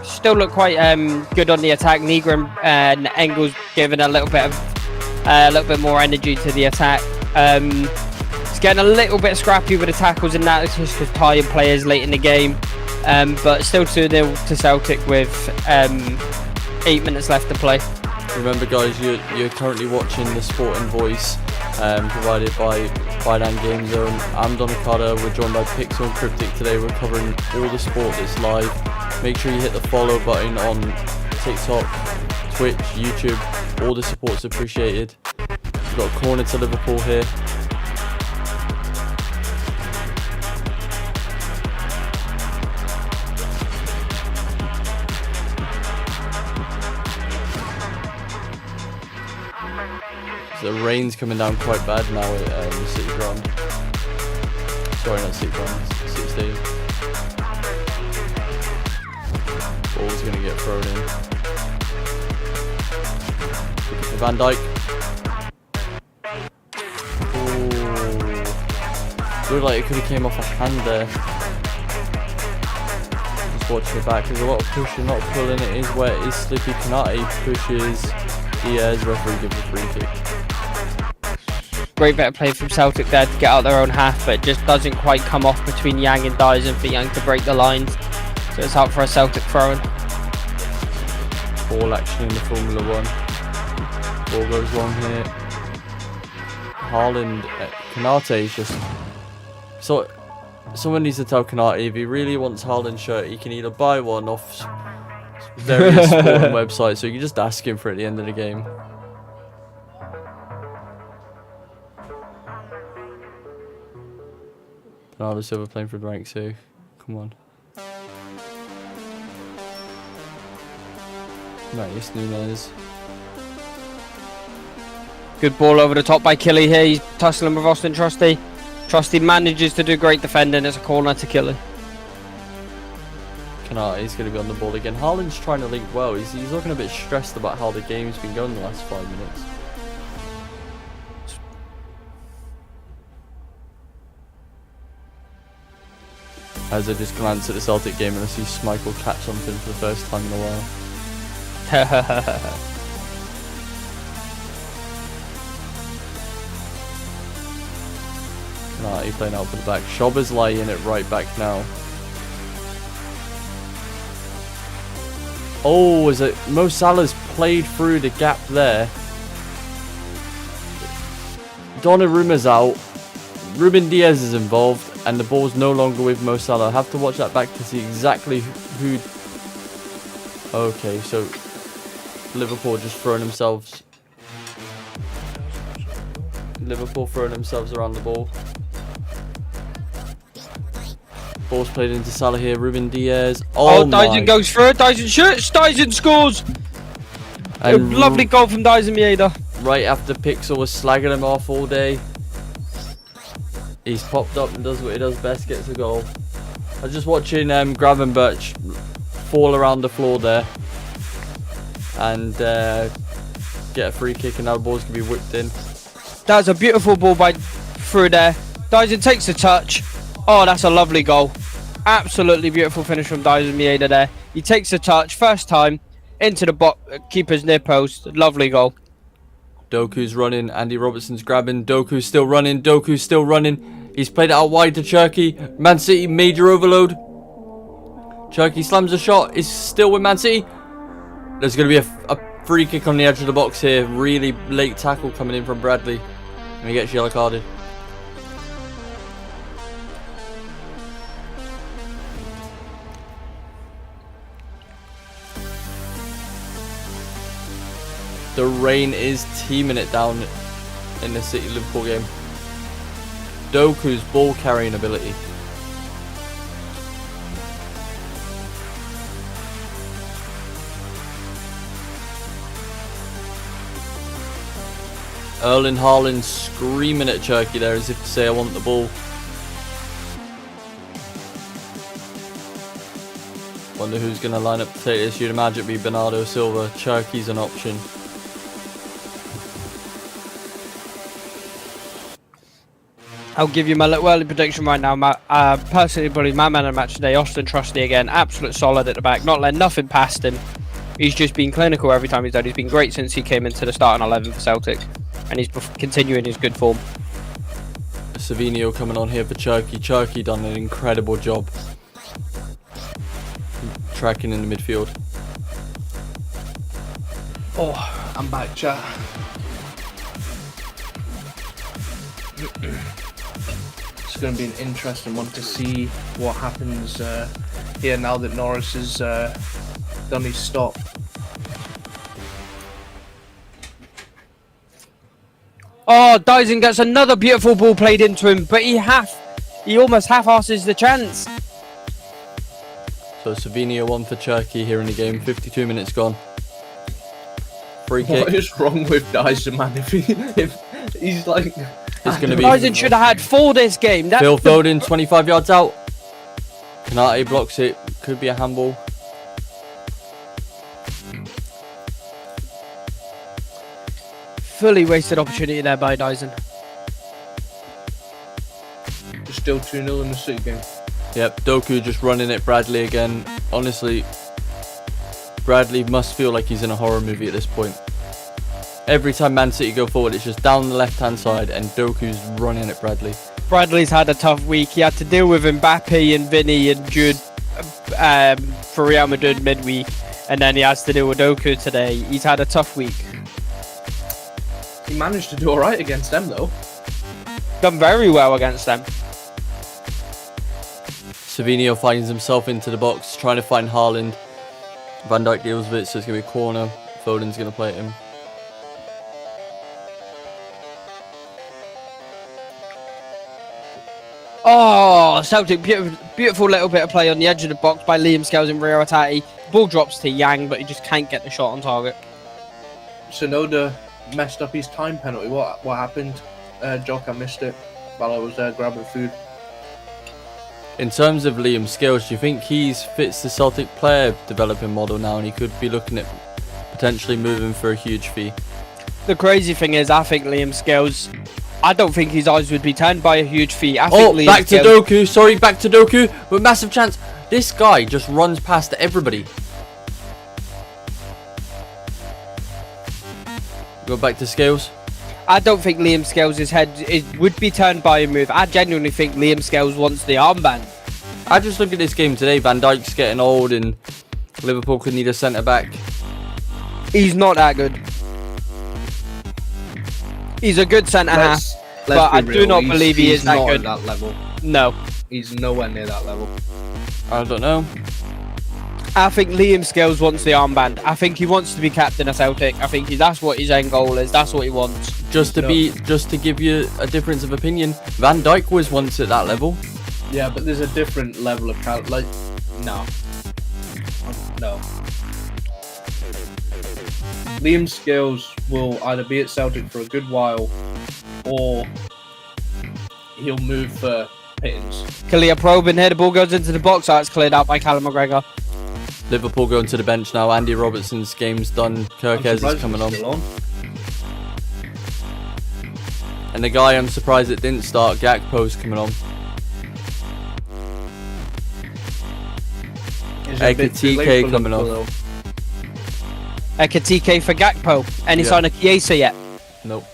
quite good on the attack. Nygren and Engels giving a little bit more energy to the attack. It's getting a little bit scrappy with the tackles and that. It's just because tired players late in the game. But still 2-0 to Celtic with 8 minutes left to play. Remember, guys, you're currently watching The Sporting Voice, provided by Fidan Game Zone. I'm Don Okada. We're joined by Pixel and Cryptic today. We're covering all the sport that's live. Make sure you hit the follow button on TikTok, Twitch, YouTube. All the support's appreciated. We've got a corner to Liverpool here. The rain's coming down quite bad now at the City Ground. Sorry, not City Ground, City Stadium. Ball's going to get thrown in. Looking for Van Dijk. Ooh. Looked like it could have came off a hand there. Just watching it back. There's a lot of pushing, a lot of pulling. It is where it is slippy. Kanate pushes. Diaz, referee gives a free kick. Great bit of play from Celtic there to get out their own half, but it just doesn't quite come off between Yang and Dyson for Yang to break the lines. So it's out for a Celtic throw-in. Ball action in the Formula 1. Ball goes long here. Haaland, Kanate is just... So, someone needs to tell Kanate if he really wants Haaland's shirt, he can either buy one off various sporting websites, so you can just ask him for it at the end of the game. Bernardo Silva playing for the ranks here. Come on. Nice, Nunes. Good ball over the top by Killy here. He's tussling with Austin Trusty. Trusty manages to do great defending. It's a corner to Killy. He's going to be on the ball again. Haaland's trying to link well. He's looking a bit stressed about how the game's been going the last 5 minutes. As I just glance at the Celtic game and I see Schmeichel catch something for the first time in a while. He's playing out for the back. Schober's lying it right back now. Oh, is it Mo Salah's played through the gap there? Donnarumma's out. Ruben Diaz is involved, and the ball's no longer with Mo Salah. I have to watch that back to see exactly who. Okay, so Liverpool just throwing themselves. Liverpool throwing themselves around the ball. Ball's played into Salah here. Ruben Diaz. Oh, Dyson goes through. Dyson shoots. Dyson scores. A lovely goal from Dyson Mieda. Right after Pixel was slagging him off all day, he's popped up and does what he does best, gets a goal. I was just watching Gravenberch fall around the floor there and get a free kick, and now the ball's going to be whipped in. That's a beautiful ball through there. Dyson takes the touch. Oh, that's a lovely goal. Absolutely beautiful finish from Dyson Mieda there. He takes the touch, first time, into the box, keeper's near post. Lovely goal. Doku's running, Andy Robertson's grabbing, Doku's still running, Doku's still running. He's played it out wide to Cherki. Man City, major overload. Cherki slams a shot, is still with Man City. There's going to be a free kick on the edge of the box here. Really late tackle coming in from Bradley. And he gets yellow carded. The rain is teaming it down in the City-Liverpool game. Doku's ball carrying ability. Erling Haaland screaming at Cherki there as if to say, I want the ball. Wonder who's going to line up to take this. You'd imagine it'd be Bernardo Silva. Cherki's an option. I'll give you my little early prediction right now. Personally, probably my man of the match today, Austin Trusty again. Absolute solid at the back. Not letting nothing past him. He's just been clinical every time he's done. He's been great since he came into the starting 11 for Celtic. And he's continuing his good form. Savinio coming on here for Cherki. Cherki done an incredible job tracking in the midfield. Oh, I'm back, chat. It's going to be an interesting one to see what happens here now that Norris has done his stop. Oh, Dyson gets another beautiful ball played into him, but he almost half-asses the chance. So Savinio won for Cherki here in the game. 52 minutes gone. Free kick. What is wrong with Dyson, man? If he's like... It's going to be... Dyson should have had 4 this game. Phil Foden, 25 yards out. Kanate blocks it. Could be a handball. Fully wasted opportunity there by Dyson. Still 2-0 in the City game. Yep, Doku just running it. Bradley again. Honestly, Bradley must feel like he's in a horror movie at this point. Every time Man City go forward, it's just down the left-hand side, and Doku's running at Bradley. Bradley's had a tough week. He had to deal with Mbappe and Vinny and Jude for Real Madrid midweek, and then he has to deal with Doku today. He's had a tough week. He managed to do alright against them, though. Done very well against them. Savinio finds himself into the box, trying to find Haaland. Van Dijk deals with it, so it's going to be a corner. Foden's going to play it in. Oh, Celtic, beautiful little bit of play on the edge of the box by Liam Scales and Rio Atati. Ball drops to Yang, but he just can't get the shot on target. Sonoda messed up his time penalty. What happened? Jock, I missed it while I was grabbing food. In terms of Liam Scales, do you think he fits the Celtic player developing model now, and he could be looking at potentially moving for a huge fee? The crazy thing is, I think Liam Scales, I don't think his eyes would be turned by a huge fee. I think Liam back to Scales, Doku. Sorry, back to Doku. With massive chance. This guy just runs past everybody. Go back to Scales. I don't think Liam Scales' head would be turned by a move. I genuinely think Liam Scales wants the armband. I just look at this game today. Van Dijk's getting old, and Liverpool could need a centre back. He's not that good. He's a good centre half, but I do not believe he is that good. He's not at that level. No. He's nowhere near that level. I don't know. I think Liam Scales wants the armband. I think he wants to be captain of Celtic. I think that's what his end goal is. That's what he wants. Just to give you a difference of opinion, Van Dijk was once at that level. Yeah, but there's a different level of no. Liam Scales will either be at Celtic for a good while, or he'll move for pittance. Kalia probing here. The ball goes into the box. It's cleared out by Callum McGregor. Liverpool going to the bench now. Andy Robertson's game's done. Kirkez is coming on. And the guy I'm surprised it didn't start, Gakpo's coming on. Ekatike coming on. Ekatike for Gakpo. Any sign of Chiesa yet? Nope.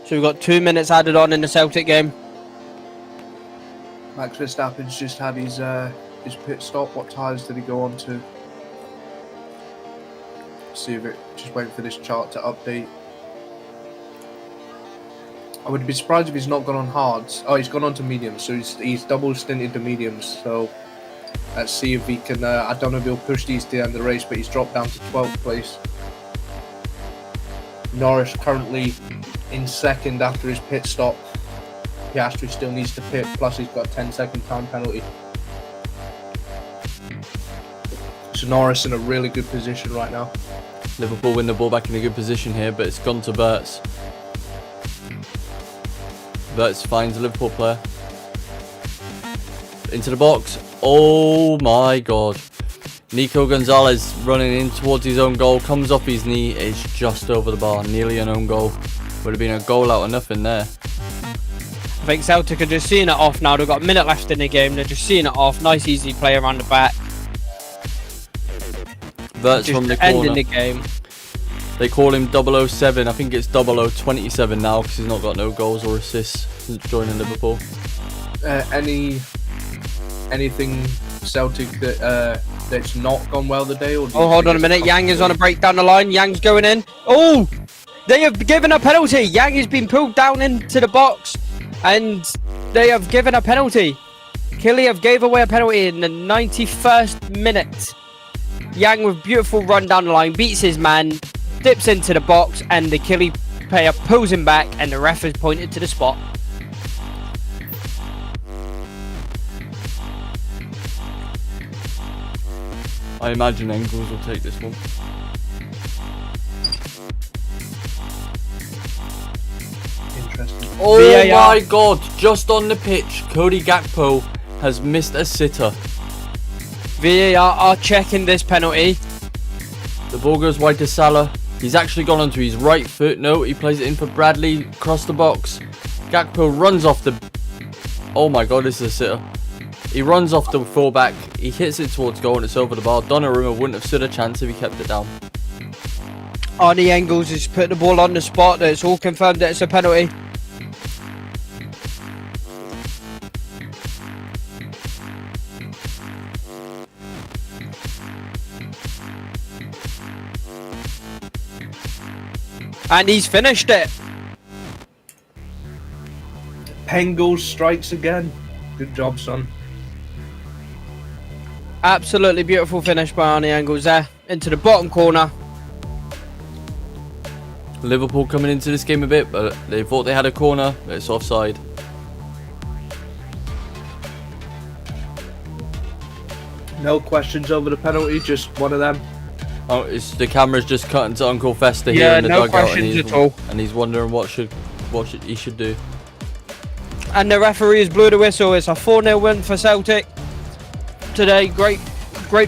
So we've got 2 minutes added on in the Celtic game. Max Verstappen's just had his pit stop. What tyres did he go on to? See if it. Just waiting for this chart to update. I would be surprised if he's not gone on hards. Oh, he's gone on to mediums, so he's double stinted to mediums. So let's see if he can. I don't know if he'll push these to the end of the race, but he's dropped down to 12th place. Norris currently in second after his pit stop. Piastri still needs to pit, plus he's got a 10-second time penalty. So Norris in a really good position right now. Liverpool win the ball back in a good position here, but it's gone to Wirtz. Wirtz finds a Liverpool player. Into the box. Oh my god. Nico Gonzalez running in towards his own goal. Comes off his knee. It's just over the bar. Nearly an own goal. Would have been a goal out of nothing there. I think Celtic are just seeing it off now. They've got a minute left in the game. They're just seeing it off. Nice easy play around the back. Wirtz from the corner. Ending the game. They call him 007. I think it's 0027 now because he's not got no goals or assists since joining Liverpool. Anything Celtic that's not gone well today? Or hold on a minute. Yang is on a break down the line. Yang's going in. Oh! They have given a penalty. Yang has been pulled down into the box. And they have given a penalty. Kiliev gave away a penalty in the 91st minute. Yang with beautiful run down the line. Beats his man. Dips into the box. And the Killie player pulls him back. And the ref has pointed to the spot. I imagine Engels will take this one. Interesting. Oh VAR. my god, just on the pitch, Cody Gakpo has missed a sitter. VAR are checking this penalty. The ball goes wide to Salah. He's actually gone onto his right foot. No, he plays it in for Bradley across the box. Gakpo runs off the... Oh my god, this is a sitter. He runs off the fullback. He hits it towards goal and it's over the bar. Donnarumma wouldn't have stood a chance if he kept it down. Arnie Engels has put the ball on the spot. It's all confirmed that it's a penalty. And he's finished it. Pengels strikes again. Good job, son. Absolutely beautiful finish by Arnie Engels there. into the bottom corner. Liverpool coming into this game a bit, but they thought they had a corner. It's offside. No questions over the penalty, just one of them. Oh, the camera's just cutting to Uncle Fester here in the no dugout, questions at all. and he's wondering what he should do. And the referee has blew the whistle. It's a 4-0 win for Celtic today. Great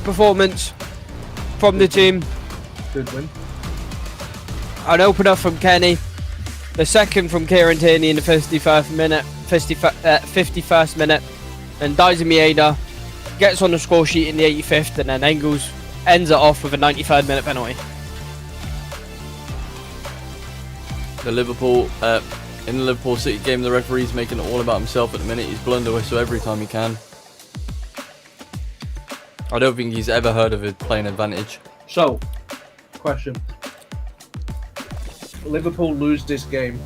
performance from the team. Good win. An opener from Kenny, the second from Kieran Tierney in the 51st minute, and Daiser Mieda gets on the score sheet in the 85th, and then Engels ends it off with a 93rd minute penalty. In the Liverpool City game, the referee's making it all about himself at the minute. He's blowing the whistle every time he can. I don't think he's ever heard of it playing advantage. So, question. Liverpool lose this game.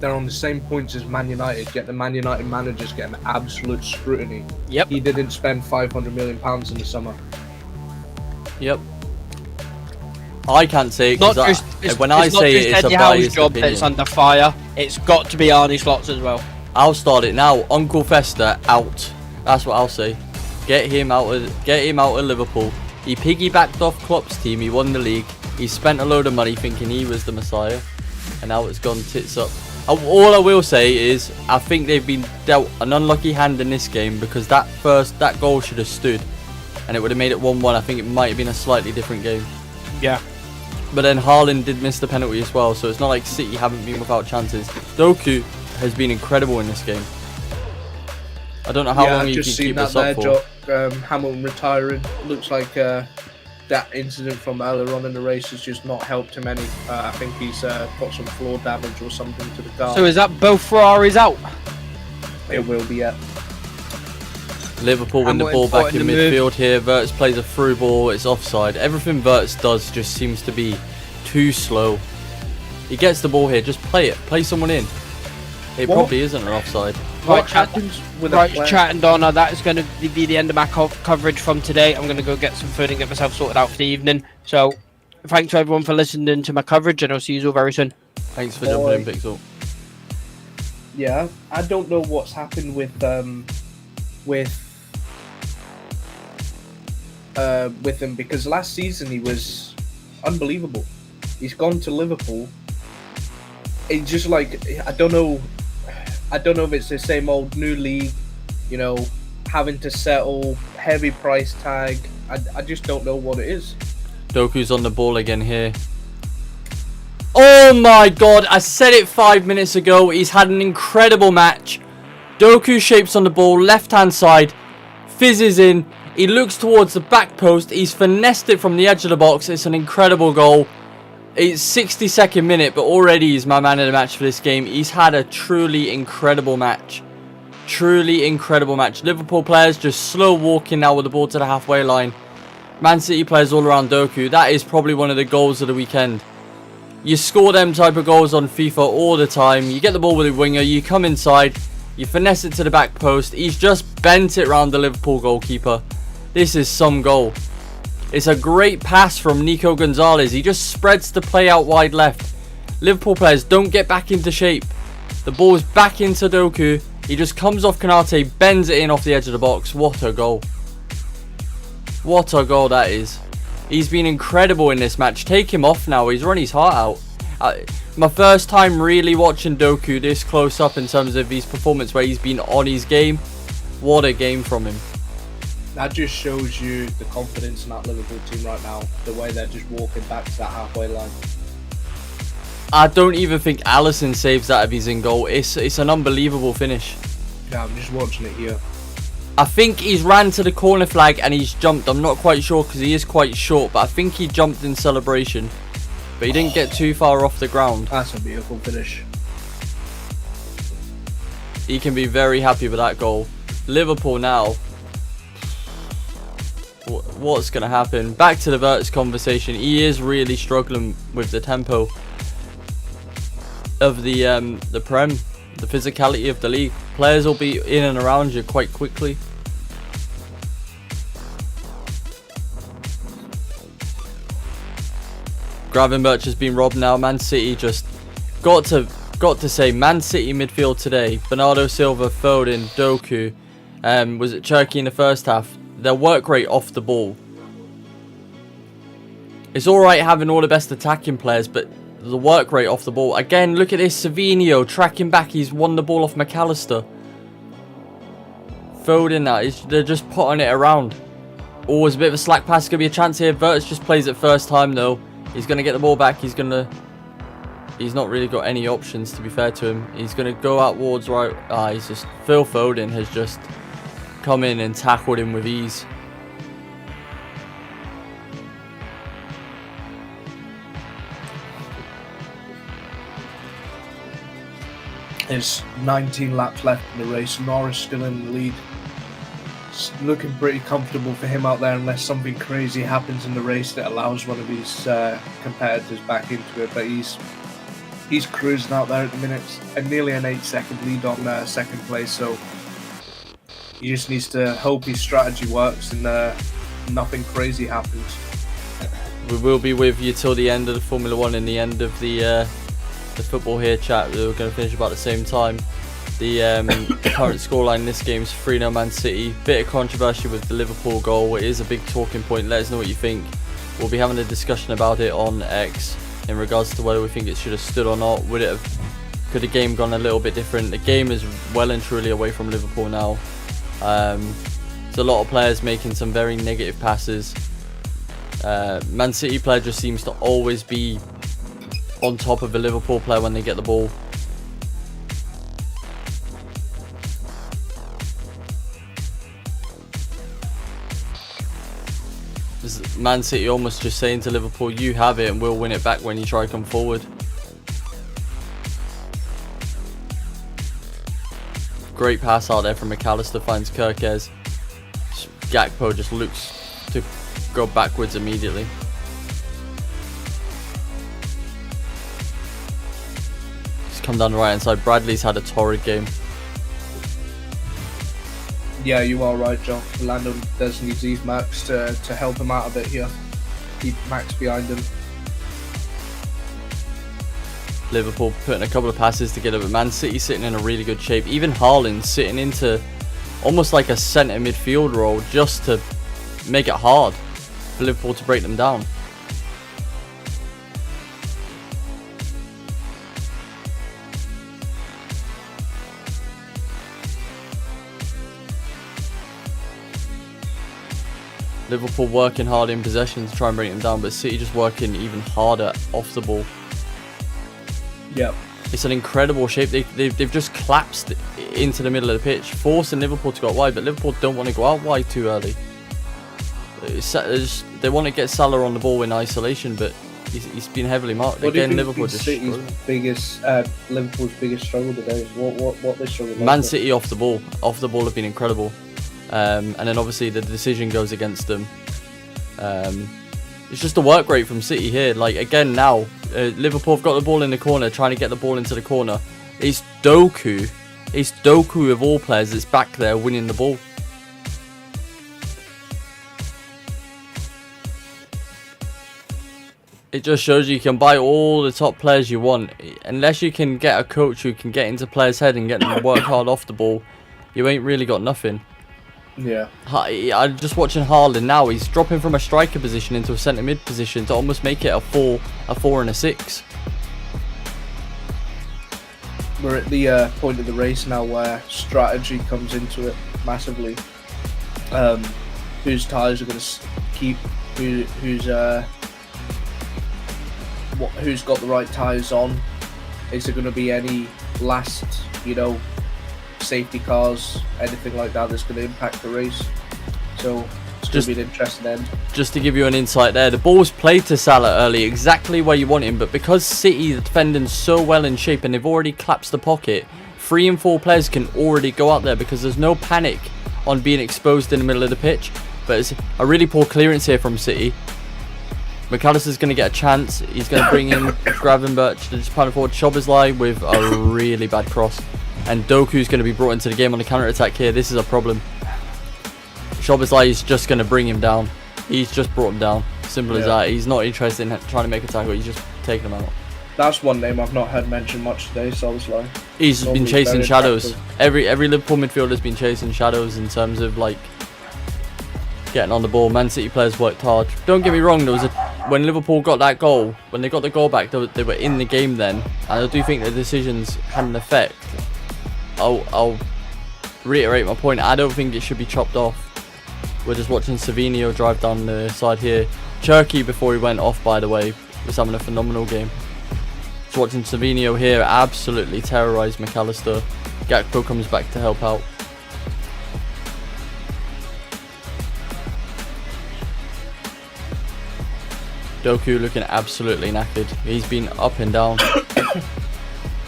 They're on the same points as Man United, yet the Man United manager's getting absolute scrutiny. Yep. He didn't spend £500 million in the summer. Yep. I can't say it Not because just when I say it, it's a Eddie Howe's biased job opinion. that's under fire. It's got to be Arnie Slots as well. I'll start it now. Uncle Fester out. That's what I'll say. Get him out of Liverpool. He piggybacked off Klopp's team. He won the league. He spent a load of money thinking he was the Messiah, and now it's gone tits up. All I will say is I think they've been dealt an unlucky hand in this game, because that goal should have stood, and it would have made it 1-1. I think it might have been a slightly different game. Yeah. But then Haaland did miss the penalty as well, so it's not like City haven't been without chances. Doku has been incredible in this game. I don't know how long you can keep this up for. Hamilton retiring. Looks like that incident from earlier on in the race has just not helped him any. I think he's got some floor damage or something to the car. So is that both Ferraris out? It will be, yeah. Liverpool win the ball back in midfield here. Wirtz plays a through ball. It's offside. Everything Wirtz does just seems to be too slow. He gets the ball here. Just play it. Play someone in. It probably isn't an offside. What happens with Right, chat and Donna, that is going to be the end of my coverage from today. I'm going to go get some food and get myself sorted out for the evening. So, thanks to everyone for listening to my coverage, and I'll see you all very soon. Thanks for jumping in, Pixel. Yeah, I don't know what's happened with him, because last season he was unbelievable. He's gone to Liverpool. It's just like I don't know if it's the same old new league, you know, having to settle heavy price tag. I just don't know what it is. Doku's on the ball again here. Oh my god, I said it 5 minutes ago. He's had an incredible match. Doku shapes on the ball, left hand side, fizzes in. He looks towards the back post. He's finessed it from the edge of the box. It's an incredible goal. It's 62nd minute, but already he's my man of the match for this game. He's had a truly incredible match. Truly incredible match. Liverpool players just slow walking now with the ball to the halfway line. Man City players all around Doku. That is probably one of the goals of the weekend. You score them type of goals on FIFA all the time. You get the ball with a winger. You come inside. You finesse it to the back post. He's just bent it round the Liverpool goalkeeper. This is some goal. It's a great pass from Nico Gonzalez. He just spreads the play out wide left. Liverpool players don't get back into shape. The ball is back into Doku. He just comes off Konate, bends it in off the edge of the box. What a goal. What a goal that is. He's been incredible in this match. Take him off now. He's run his heart out. My first time really watching Doku this close up in terms of his performance where he's been on his game. What a game from him. That just shows you the confidence in that Liverpool team right now. The way they're just walking back to that halfway line. I don't even think Alisson saves that if he's in goal. It's an unbelievable finish. Yeah, I'm just watching it here. I think he's ran to the corner flag and he's jumped. I'm not quite sure because he is quite short, but I think he jumped in celebration. But he didn't get too far off the ground. That's a beautiful finish. He can be very happy with that goal. Liverpool now. What's going to happen? Back to the Wirtz conversation. He is really struggling with the tempo of the Prem, the physicality of the league. Players will be in and around you quite quickly. Gravenberch has been robbed now. Man City just got to say, Man City midfield today. Bernardo Silva, Foden, Doku, was it Cherki in the first half? Their work rate off the ball. It's alright having all the best attacking players, but the work rate off the ball. Again, look at this. Savinho tracking back. He's won the ball off McAllister. Foden, they're just putting it around. Always a bit of a slack pass. Going to be a chance here. Verts just plays it first time though. He's going to get the ball back. He's not really got any options, to be fair to him. He's going to go out towards right. Phil Foden has just come in and tackled him with ease. There's 19 laps left in the race. Norris still in the lead. It's looking pretty comfortable for him out there, unless something crazy happens in the race that allows one of his competitors back into it. But he's cruising out there at the minute, and nearly an 8-second lead on second place. So he just needs to hope his strategy works and nothing crazy happens. We will be with you till the end of the Formula 1 and the end of the football here, chat. We're going to finish about the same time. The current scoreline in this game is 3-0 Man City. Bit of controversy with the Liverpool goal. It is a big talking point. Let us know what you think. We'll be having a discussion about it on X in regards to whether we think it should have stood or not. Could the game gone a little bit different? The game is well and truly away from Liverpool now. There's a lot of players making some very negative passes. Man City player just seems to always be on top of a Liverpool player when they get the ball. This is Man City almost just saying to Liverpool, you have it and we'll win it back when you try to come forward. Great pass out there from McAllister, finds Kirkez. Gakpo just looks to go backwards immediately. Come down the right hand side. Bradley's had a torrid game. Yeah, you are right, John. Lando does need these Max to help him out a bit here. Keep Max behind him. Liverpool putting a couple of passes together, but Man City sitting in a really good shape. Even Haaland sitting into almost like a centre midfield role just to make it hard for Liverpool to break them down. Liverpool working hard in possession to try and break them down, but City just working even harder off the ball. Yep. It's an incredible shape. They've just collapsed into the middle of the pitch, forcing Liverpool to go out wide, but Liverpool don't want to go out wide too early. They want to get Salah on the ball in isolation, but he's been heavily marked. What Again, do you Liverpool just Liverpool's biggest struggle today is what they struggle with? Man City off the ball have been incredible. And then obviously the decision goes against them. It's just a work rate from City here. Like again now, Liverpool have got the ball in the corner, trying to get the ball into the corner. It's Doku of all players that's back there winning the ball. It just shows you can buy all the top players you want. Unless you can get a coach who can get into players' head and get them to work hard off the ball, you ain't really got nothing. Yeah. I'm just watching Haaland now. He's dropping from a striker position into a centre mid position to almost make it a 4 and a 6. We're at the point of the race now where strategy comes into it massively. Whose tyres are going to keep? Who's got the right tyres on? Is there going to be any last, safety cars, anything like that that's going to impact the race? So it's going to be an interesting end. Just to give you an insight there, the ball was played to Salah early, exactly where you want him, but because City are defending so well in shape and they've already collapsed the pocket, 3 and 4 players can already go out there because there's no panic on being exposed in the middle of the pitch. But it's a really poor clearance here from City. McAllister's going to get a chance. He's going to bring in Gravenberch to just pound forward. Szoboszlai with a really bad cross. And Doku's going to be brought into the game on the counter-attack here. This is a problem. Szoboszlai is just going to bring him down. He's just brought him down. Simple as that. He's not interested in trying to make a tackle. He's just taking him out. That's one name I've not heard mentioned much today, so I was like... He's been chasing shadows. Every Liverpool midfielder's been chasing shadows in terms of, like, getting on the ball. Man City players worked hard. Don't get me wrong, when Liverpool got that goal, when they got the goal back, they were in the game then. And I do think the decisions had an effect. I'll reiterate my point. I don't think it should be chopped off. We're just watching Savinio drive down the side here. Cherky, before he went off, by the way, was having a phenomenal game. Just watching Savinio here absolutely terrorise McAllister. Gakpo comes back to help out. Doku looking absolutely knackered. He's been up and down.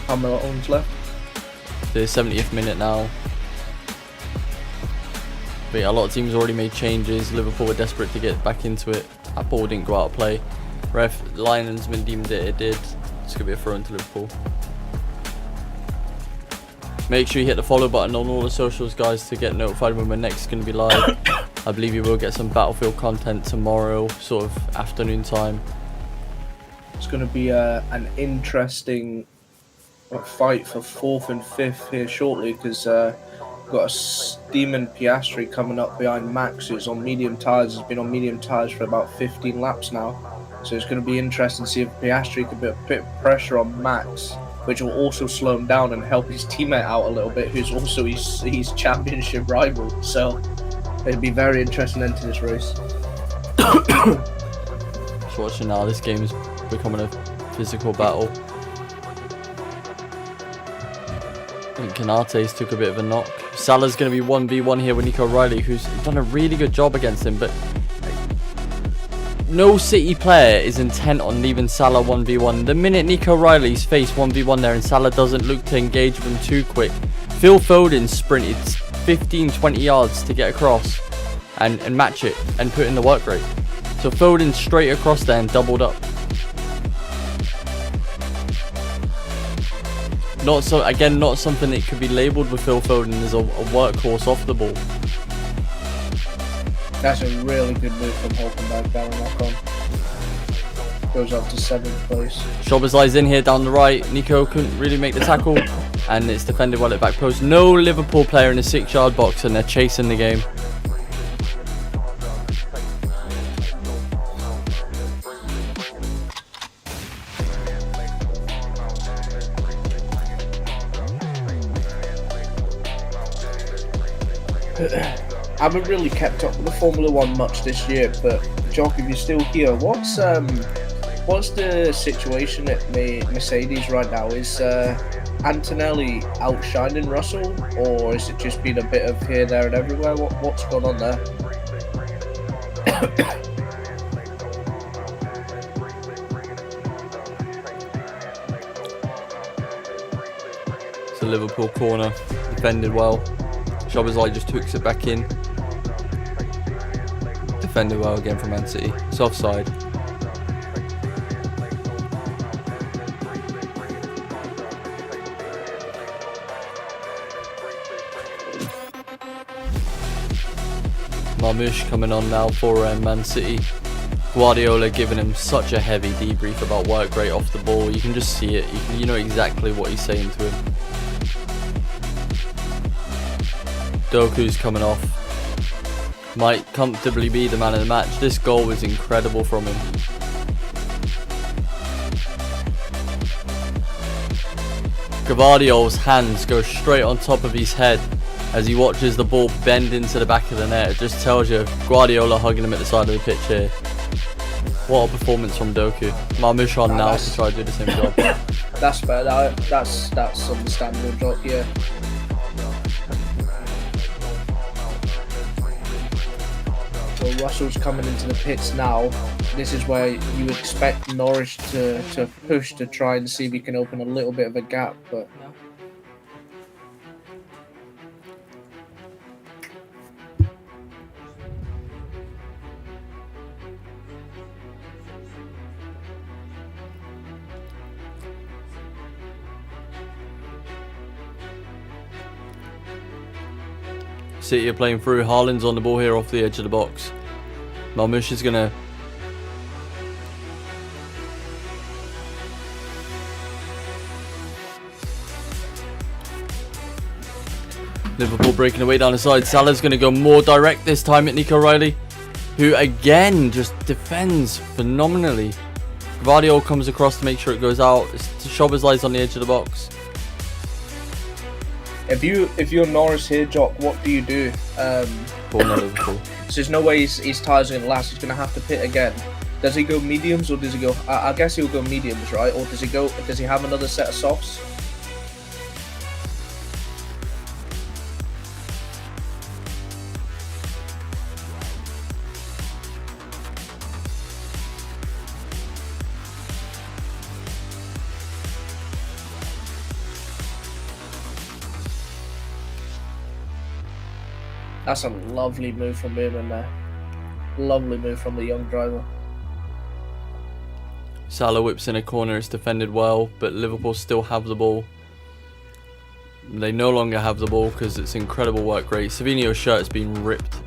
How many ones left? The 70th minute now. But yeah, a lot of teams already made changes. Liverpool were desperate to get back into it. That ball didn't go out of play. Linesman deemed it did. It's going to be a throw into Liverpool. Make sure you hit the follow button on all the socials, guys, to get notified when we're next going to be live. I believe you will get some Battlefield content tomorrow, sort of afternoon time. It's going to be an interesting fight for 4th and 5th here shortly, because we've got a steaming Piastri coming up behind Max, who's on medium tyres. He's been on medium tyres for about 15 laps now. So it's going to be interesting to see if Piastri can put a bit of pressure on Max, which will also slow him down and help his teammate out a little bit, who's also his championship rival. So it'll be very interesting end to this race. Just watching now, this game is becoming a physical battle. I think Canate's took a bit of a knock. Salah's going to be 1v1 here with Nico Riley, who's done a really good job against him, but no City player is intent on leaving Salah 1v1. The minute Nico Riley's faced 1v1 there and Salah doesn't look to engage with him too quick, Phil Foden sprinted 15-20 yards to get across and match it and put in the work rate. So Foden straight across there and doubled up. Not something that could be labelled with Phil Foden as a workhorse off the ball. That's a really good move from Hulkenberg down knock on. Goes up to 7th place. Szoboszlai's in here down the right. Nico couldn't really make the tackle, and it's defended well at back post. No Liverpool player in the 6-yard box, and they're chasing the game. I haven't really kept up with the Formula 1 much this year, but Jock, if you're still here, what's the situation at Mercedes right now? Is Antonelli outshining Russell, or is it just been a bit of here, there and everywhere? What's going on there? It's a Liverpool corner, defended well. Szoboszlai just hooks it back in. Defended well again from Man City. It's offside. Marmoush coming on now for Man City. Guardiola giving him such a heavy debrief about work rate off the ball. You can just see it. You know exactly what he's saying to him. Doku's coming off. Might comfortably be the man of the match. This goal was incredible from him. Gvardiol's hands go straight on top of his head as he watches the ball bend into the back of the net. It just tells you Guardiola hugging him at the side of the pitch here. What a performance from Doku. Marmoush on now to try to do the same job. That's fair. That's understandable, Jock. Yeah. So Russell's coming into the pits now. This is where you expect Norwich to push to try and see if he can open a little bit of a gap, but City are playing through. Haaland's on the ball here off the edge of the box. Marmoush is gonna. Liverpool breaking away down the side. Salah's going to go more direct this time at Nico Riley, who again just defends phenomenally. Gvardiol comes across to make sure it goes out. Shobbers lies on the edge of the box. If you're Norris here, Jock, what do you do? Liverpool. So there's no way his tyres are going to last. He's going to have to pit again. Does he go mediums or does he go? I guess he'll go mediums, right? Or does he go? Does he have another set of softs? That's a lovely move from him in there. Lovely move from the young driver. Salah whips in a corner. It's defended well, but Liverpool still have the ball. They no longer have the ball because it's incredible work rate. Savinio's shirt has been ripped.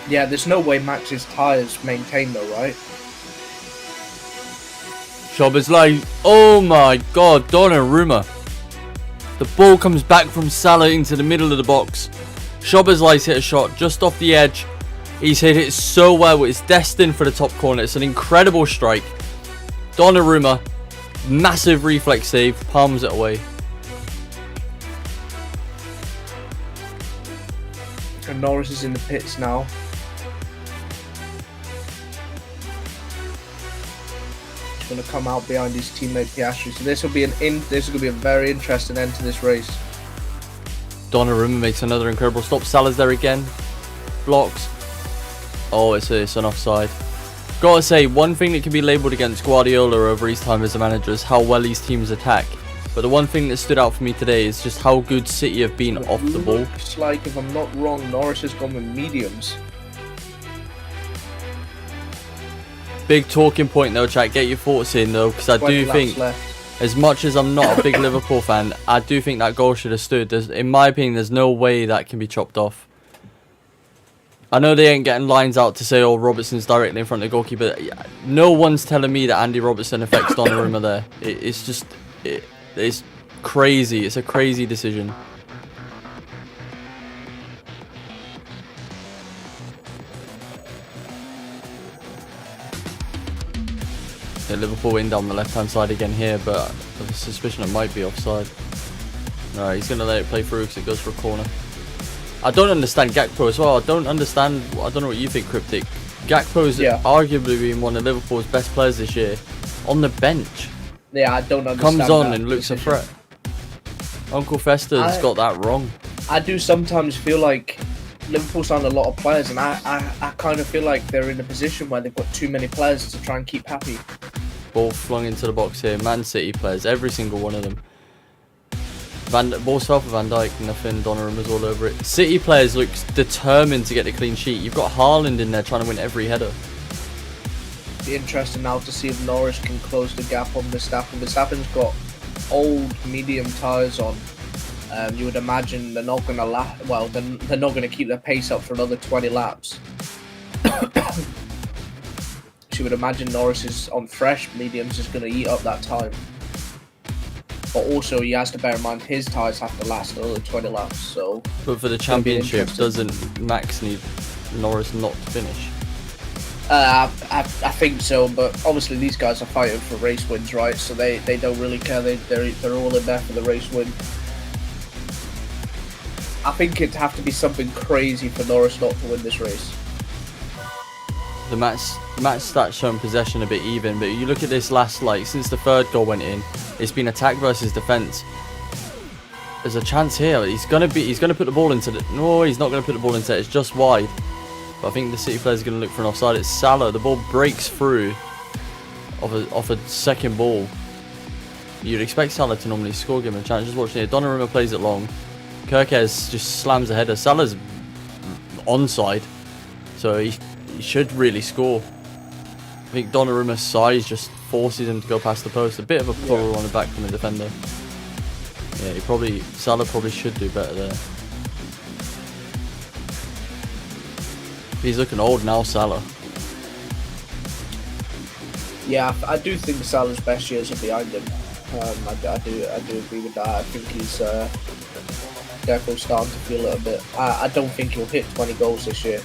Yeah, there's no way Max's tyres maintain though, right? Shobbers like, oh my god, Donnarumma. The ball comes back from Salah into the middle of the box. Shobbers lies hit a shot just off the edge. He's hit it so well, it's destined for the top corner. It's an incredible strike. Donnarumma, massive reflex save, palms it away. And Norris is in the pits now. Going to come out behind his teammate Piastri. So this will be this is going to be a very interesting end to this race. Donnarumma makes another incredible stop. Salah's there again. Blocks. Oh, it's an offside. Gotta say, one thing that can be labelled against Guardiola over his time as a manager is how well his teams attack. But the one thing that stood out for me today is just how good City have been off the ball. Looks like, if I'm not wrong, Norris has gone with mediums. Big talking point though, chat. Get your thoughts in though, because I do think, as much as I'm not a big Liverpool fan, I do think that goal should have stood. In my opinion, there's no way that can be chopped off. I know they ain't getting lines out to say, oh, Robertson's directly in front of the goalkeeper. No one's telling me that Andy Robertson affects Donnarumma there. It's crazy. It's a crazy decision. Liverpool in down the left hand side again here, but I have a suspicion it might be offside. No, he's going to let it play through because it goes for a corner. I don't understand Gakpo as well. I don't know what you think, Cryptic. Gakpo's arguably been one of Liverpool's best players this year. On the bench. Yeah, I don't understand. Comes on and looks a threat. Uncle Fester's got that wrong. I do sometimes feel like Liverpool signed a lot of players, and I kind of feel like they're in a position where they've got too many players to try and keep happy. Ball flung into the box here. Man City players, every single one of them. Ball's fell for Van Dijk, nothing. Donnarumma's all over it. City players look determined to get the clean sheet. You've got Haaland in there trying to win every header. Be interesting now to see if Norris can close the gap on Verstappen. Verstappen's got old medium tyres on. You would imagine they're not going to they're not going to keep their pace up for another 20 laps. So you would imagine Norris is on fresh mediums is going to eat up that time. But also he has to bear in mind his tyres have to last another 20 laps. So, but for the championship, doesn't Max need Norris not to finish? I think so, but obviously these guys are fighting for race wins, right? So they don't really care. They're all in there for the race win. I think it'd have to be something crazy for Norris not to win this race. The match stats showing possession a bit even, but you look at this last, since the third goal went in, it's been attack versus defense. There's a chance here. He's gonna put the ball into the. No, he's not gonna put the ball into it. It's just wide. But I think the City players are gonna look for an offside. It's Salah. The ball breaks through off a second ball. you'd expect Salah to normally score, give him a chance. Just watching it, Donnarumma plays it long. Kirkez just slams the header. Salah's onside, so he should really score. I think Donnarumma's size just forces him to go past the post. A bit of a pull on the back from the defender. Yeah, Salah probably should do better there. He's looking old now, Salah. Yeah, I do think Salah's best years are behind him. I do agree with that. I think he's definitely starting to feel it a bit. I don't think he'll hit 20 goals this year.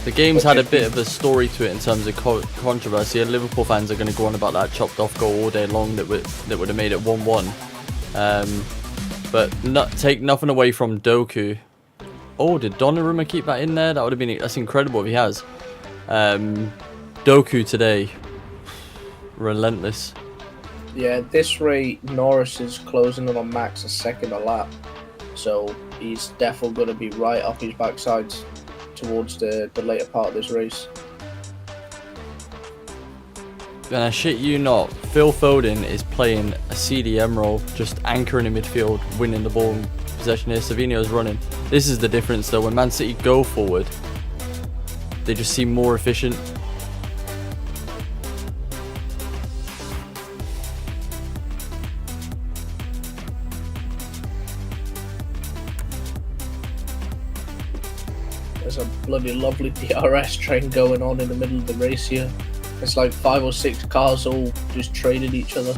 The game's had a bit of a story to it in terms of controversy. Liverpool fans are going to go on about that chopped off goal all day long that would have made it 1-1. But take nothing away from Doku. Oh, did Donnarumma keep that in there? That's incredible if he has. Doku today, relentless. Yeah, at this rate, Norris is closing in on Max a second a lap, so he's definitely going to be right up his backside towards the later part of this race. And I shit you not, Phil Foden is playing a CDM role, just anchoring in midfield, winning the ball in possession here. Savinho's running. This is the difference though, when Man City go forward, they just seem more efficient. There's a bloody lovely DRS train going on in the middle of the race here. It's like 5 or 6 cars all just trading each other.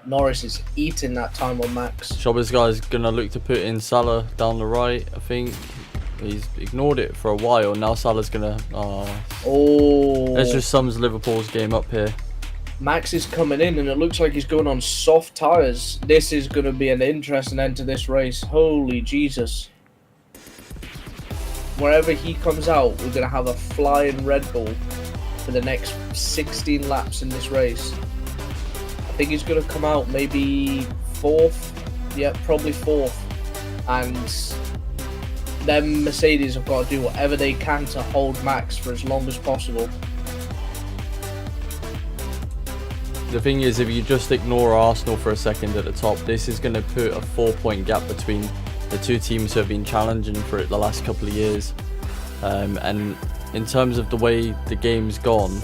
Norris is eating that time on Max. Shobber's guy's gonna look to put in Salah down the right. I think he's ignored it for a while. Now Salah's gonna. Oh. That just sums Liverpool's game up here. Max is coming in, and it looks like he's going on soft tyres. This is going to be an interesting end to this race. Holy Jesus. Wherever he comes out, we're going to have a flying Red Bull for the next 16 laps in this race. I think he's going to come out maybe 4th. Yeah, probably 4th. And them Mercedes have got to do whatever they can to hold Max for as long as possible. The thing is, if you just ignore Arsenal for a second at the top, this is going to put a 4-point gap between the two teams who have been challenging for it the last couple of years. And in terms of the way the game's gone,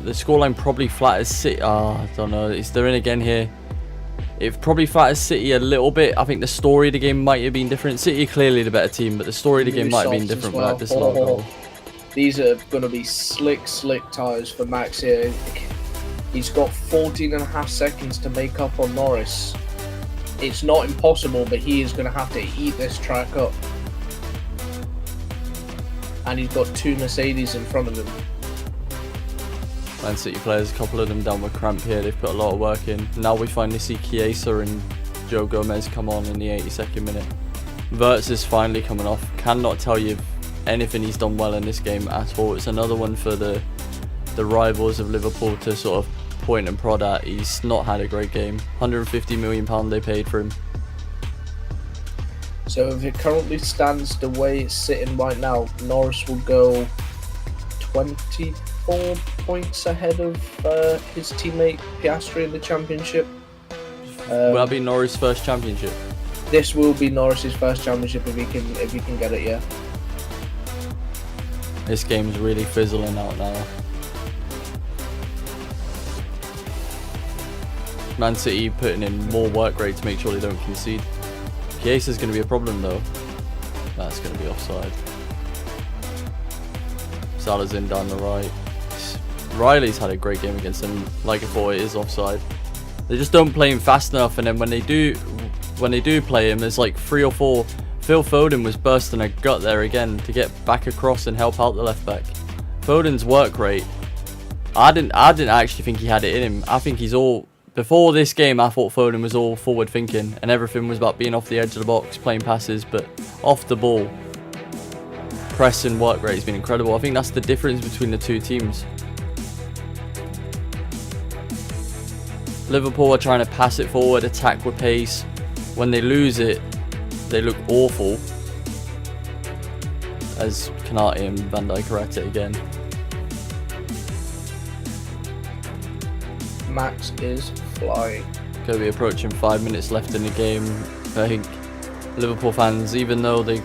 the scoreline probably flatters City. I don't know. They're in again here. It probably flatters City a little bit. I think the story of the game might have been different. City are clearly the better team, but the story of the game might have been different without this long goal. These are going to be slick tyres for Max here. He's got 14.5 seconds to make up on Norris. It's not impossible, but he is going to have to eat this track up. And he's got 2 Mercedes in front of him. Man City players, a couple of them down with cramp here. They've put a lot of work in. Now we finally see Chiesa and Joe Gomez come on in the 82nd minute. Wirtz is finally coming off. Cannot tell you anything he's done well in this game at all. It's another one for the rivals of Liverpool to sort of point and prod at. He's not had a great game. £150 million they paid for him. So if it currently stands the way it's sitting right now, Norris will go 24 points ahead of his teammate Piastri in the championship. Will that be Norris' first championship? This will be Norris's first championship if he can get it, yeah. This game's really fizzling out now. Man City putting in more work rate to make sure they don't concede. Chiesa's going to be a problem though. That's going to be offside. Salah's in down the right. Riley's had a great game against him. Like I thought, it is offside. They just don't play him fast enough, and then when they do play him, there's like 3 or 4. Phil Foden was bursting a gut there again to get back across and help out the left back. Foden's work rate, I didn't actually think he had it in him. I think he's all, before this game I thought Foden was all forward thinking and everything was about being off the edge of the box, playing passes, but off the ball, press and work rate has been incredible. I think that's the difference between the two teams. Liverpool are trying to pass it forward, attack with pace. When they lose it, they look awful. As Kanate and Van Dijk are at it again. Max is flying. Going to be approaching 5 minutes left in the game. I think Liverpool fans, even though they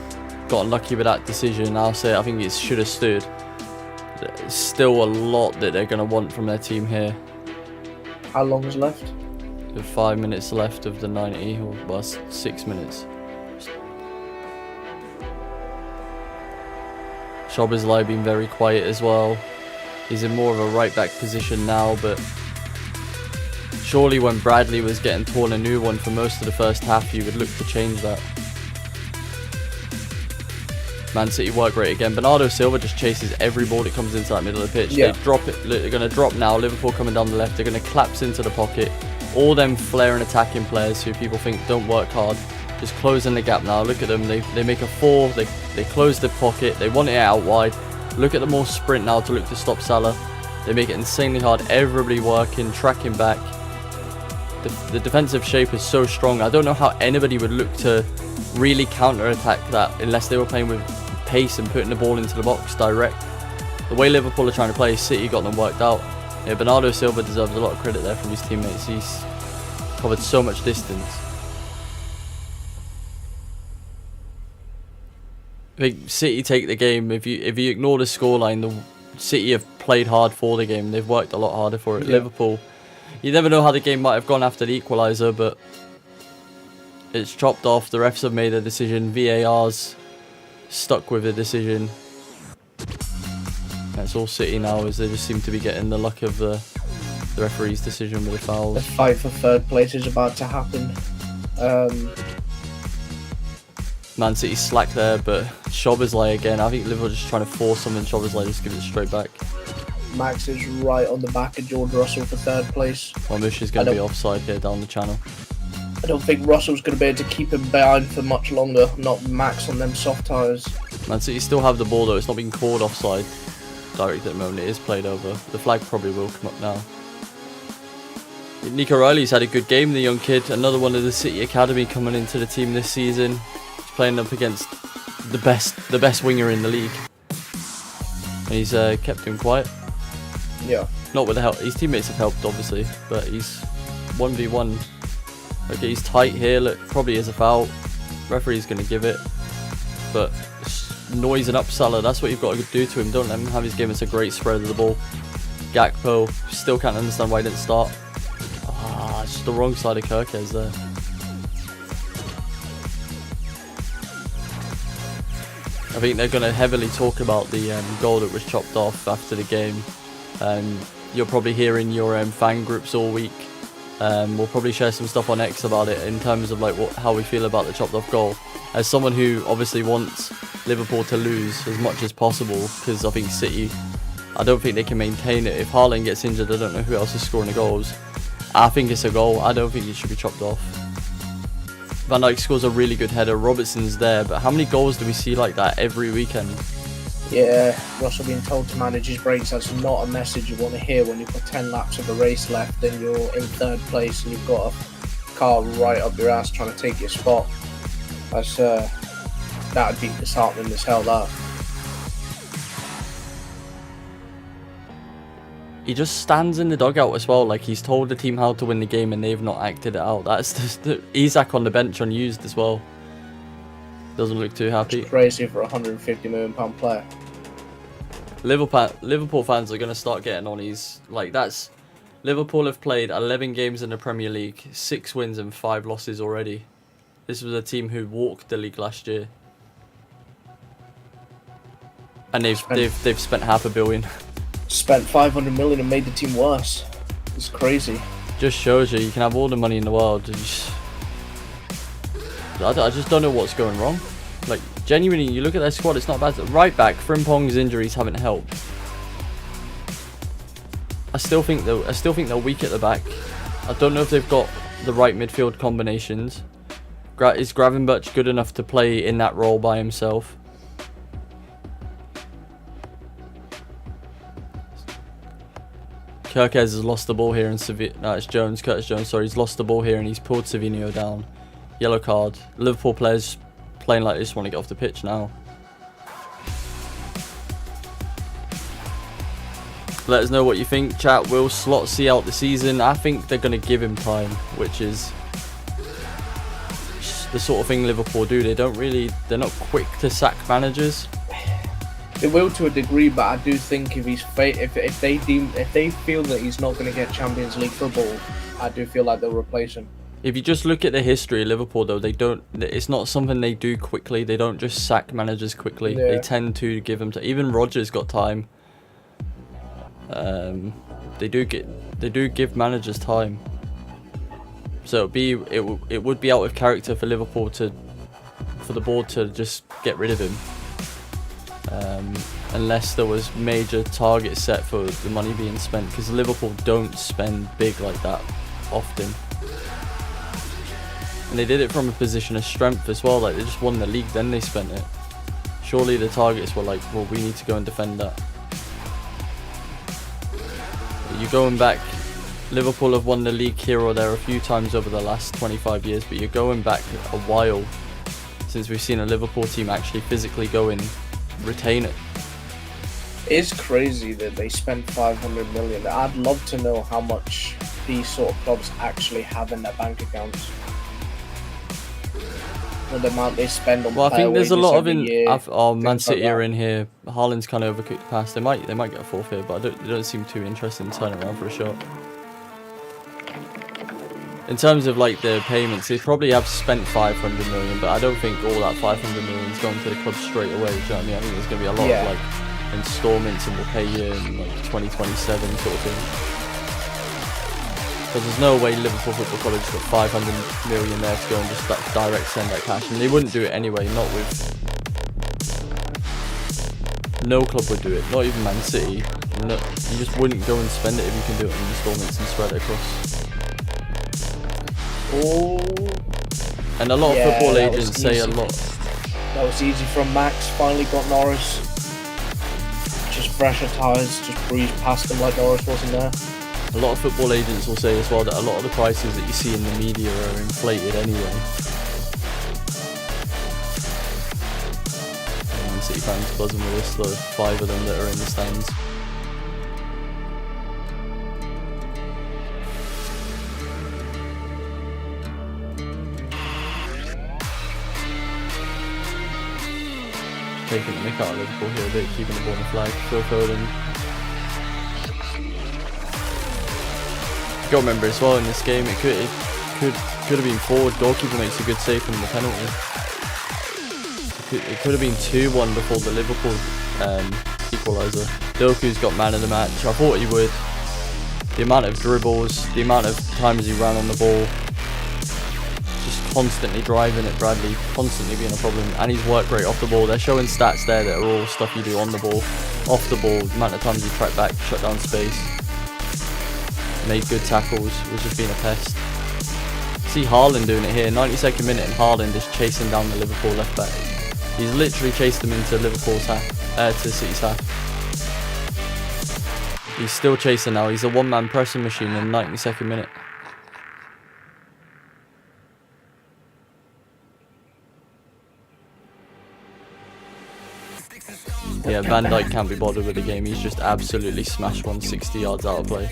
got unlucky with that decision, I think it should have stood. There's still a lot that they're going to want from their team here. How long is left? With 5 minutes left of the 90, or well, 6 minutes. Szoboszlai being very quiet as well. He's in more of a right back position now, but surely when Bradley was getting torn a new one for most of the first half, you would look to change that. Man City work rate again. Bernardo Silva just chases every ball that comes into that middle of the pitch. Yeah. They drop it. They're going to drop now. Liverpool coming down the left. They're going to collapse into the pocket. All them flaring attacking players who people think don't work hard, just closing the gap now. Look at them. They make a 4. They close the pocket. They want it out wide. Look at them all sprint now to look to stop Salah. They make it insanely hard. Everybody working, tracking back. The defensive shape is so strong. I don't know how anybody would look to really counter-attack that unless they were playing with pace and putting the ball into the box direct. The way Liverpool are trying to play, City got them worked out. Yeah, Bernardo Silva deserves a lot of credit there from his teammates. He's covered so much distance. I think City take the game. If you ignore the scoreline, the City have played hard for the game. They've worked a lot harder for it. Yeah. Liverpool, you never know how the game might have gone after the equaliser, but it's chopped off. The refs have made a decision. VAR's stuck with the decision. That's all City now, as they just seem to be getting the luck of the referee's decision with the The fouls. fight for third place is about to happen. Man City slack there, but Szoboszlai again. I think Liverpool just trying to force something. Szoboszlai just give it straight back. Max is right on the back of George Russell for third place. Ramush is going to be offside here down the channel. I don't think Russell's going to be able to keep him behind for much longer. Not Max on them soft tyres. Man City still have the ball though. It's not being called offside direct at the moment. It is played over. The flag probably will come up now. Nico Riley's had a good game, the young kid. Another one of the City Academy coming into the team this season. He's playing up against the best winger in the league. And he's kept him quiet. Yeah. Not with the help. His teammates have helped, obviously, but he's 1v1. Okay, he's tight here. Look, probably is a foul. Referee's going to give it. But noising up Salah, that's what you've got to do to him. Don't let him have his game. It's a great spread of the ball. Gakpo, still can't understand why he didn't start. It's just the wrong side of Kirkes there. I think they're going to heavily talk about the goal that was chopped off after the game. You'll probably hear in your fan groups all week. We'll probably share some stuff on X about it in terms of like how we feel about the chopped off goal. As someone who obviously wants Liverpool to lose as much as possible, because I think City, I don't think they can maintain it. If Haaland gets injured, I don't know who else is scoring the goals. I think it's a goal. I don't think it should be chopped off. Van Dijk scores a really good header. Robertson's there, but how many goals do we see like that every weekend? Yeah, Russell being told to manage his brakes, that's not a message you want to hear when you've got 10 laps of a race left and you're in third place and you've got a car right up your ass trying to take your spot. That's that'd be disheartening as hell, that. He just stands in the dugout as well, like he's told the team how to win the game and they've not acted it out. That's just Isak on the bench unused as well. Doesn't look too happy. It's crazy for a £150 million player. Liverpool fans are going to start getting on his, like, that's, Liverpool have played 11 games in the Premier League, 6 wins and 5 losses already. This was a team who walked the league last year. And they've spent £500 million. Spent 500 million and made the team worse. It's crazy. Just shows you can have all the money in the world. I just don't know what's going wrong. Like, genuinely, you look at their squad, it's not bad. Right back, Frimpong's injuries haven't helped. I still think they're weak at the back. I don't know if they've got the right midfield combinations. Is Gravenberch good enough to play in that role by himself? Kirkes has lost the ball here and no, it's Jones, Curtis Jones, sorry, he's lost the ball here and he's pulled Savinho down. Yellow card. Liverpool players playing like they just want to get off the pitch now. Let us know what you think, chat. Will Slot see out the season? I think they're going to give him time, which is the sort of thing Liverpool do. They're not quick to sack managers. They will to a degree, but I do think if they feel that he's not going to get Champions League football, I do feel like they'll replace him. If you just look at the history of Liverpool, though, it's not something they do quickly. They don't just sack managers quickly. Yeah. They tend to give them even Rodgers got time. They do give managers time. So it would be out of character for Liverpool for the board to just get rid of him. Unless there was major targets set for the money being spent, because Liverpool don't spend big like that often. And they did it from a position of strength as well. Like, they just won the league, then they spent it. Surely the targets were like, well, we need to go and defend that. But you're going back, Liverpool have won the league here or there a few times over the last 25 years, but you're going back a while since we've seen a Liverpool team actually physically go in, retain it. It's crazy that they spent 500 million. I'd love to know how much these sort of clubs actually have in their bank accounts. The amount they spend on. Well, I think there's a lot of Man City like are in here. Haaland's kind of overcooked the pass. They might get a fourth here, but they don't seem too interested in turning around for a shot. In terms of like the payments, they probably have spent 500 million, but I don't think all that 500 million is going to the club straight away. Do you know what I mean? I think there's going to be a lot of like installments, and we'll pay you in like 2027 sort of thing. Because there's no way Liverpool Football College got 500 million there to go and just direct send that cash, and they wouldn't do it anyway. Not with no club would do it. Not even Man City. No, you just wouldn't go and spend it if you can do it in installments and spread it across. Oh. And a lot of football agents say a lot. That was easy from Max. Finally got Norris. Just pressure tyres. Just breezed past him like Norris wasn't there. A lot of football agents will say as well that a lot of the prices that you see in the media are inflated anyway. Man City fans buzzing with this, though. 5 of them that are in the stands. Taking the mick out of Liverpool here a bit, keeping the ball on the flag. Phil Foden. You got to remember as well in this game, it could have been forward. Goalkeeper makes a good save from the penalty. It could have been 2-1 before the Liverpool equaliser. Doku's got man of the match. I thought he would. The amount of dribbles, the amount of times he ran on the ball, just constantly driving at Bradley, constantly being a problem, and his work rate off the ball. They're showing stats there that are all stuff you do on the ball, off the ball, the amount of times you track back, shut down space. Made good tackles, was just being a pest. See Haaland doing it here, 92nd minute, and Haaland is chasing down the Liverpool left back. He's literally chased them into Liverpool's half, to City's half. He's still chasing now. He's a one-man pressing machine in the 92nd minute. Yeah, Van Dijk can't be bothered with the game. He's just absolutely smashed one 60 yards out of play.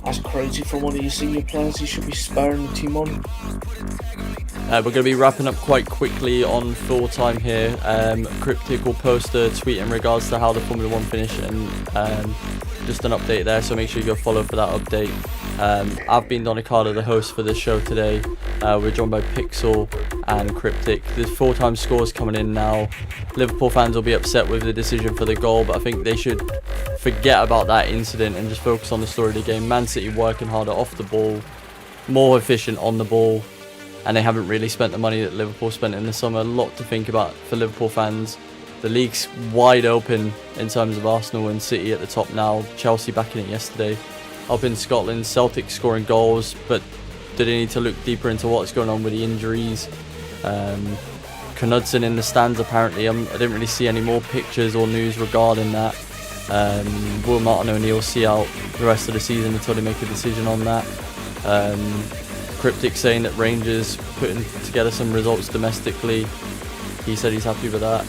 That's crazy for one of your senior players. He should be spurring the team on. We're going to be wrapping up quite quickly on full time here. Cryptic will post a tweet in regards to how the Formula 1 finished, and just an update there, so make sure you go follow for that update. I've been Donicardo, the host for this show today. We're joined by Pixel and Cryptic. There's full-time scores coming in now. Liverpool fans will be upset with the decision for the goal, but I think they should forget about that incident and just focus on the story of the game. Man City working harder off the ball, more efficient on the ball, and they haven't really spent the money that Liverpool spent in the summer. A lot to think about for Liverpool fans. The league's wide open in terms of Arsenal and City at the top now. Chelsea backing it yesterday. Up in Scotland, Celtic scoring goals, but do they need to look deeper into what's going on with the injuries? Knudsen in the stands apparently. I didn't really see any more pictures or news regarding that. Will Martin O'Neill see out the rest of the season until they make a decision on that. Cryptic saying that Rangers putting together some results domestically. He said he's happy with that.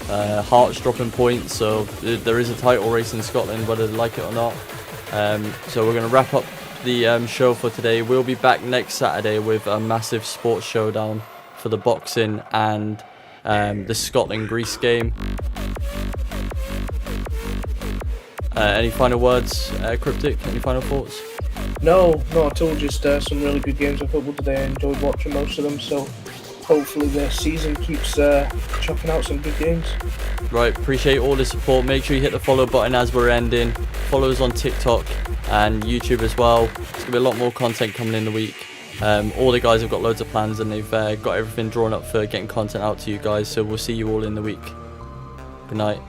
Hearts dropping points, so there is a title race in Scotland, whether they like it or not. So we're going to wrap up the show for today. We'll be back next Saturday with a massive sports showdown for the boxing and the Scotland-Greece game. Any final words, Cryptic? Any final thoughts? No, not at all. Just some really good games of football today. I enjoyed watching most of them, so hopefully the season keeps chucking out some good games. Right, appreciate all the support. Make sure you hit the follow button as we're ending. Follow us on TikTok and YouTube as well. There's going to be a lot more content coming in the week. All the guys have got loads of plans and they've got everything drawn up for getting content out to you guys. So we'll see you all in the week. Good night.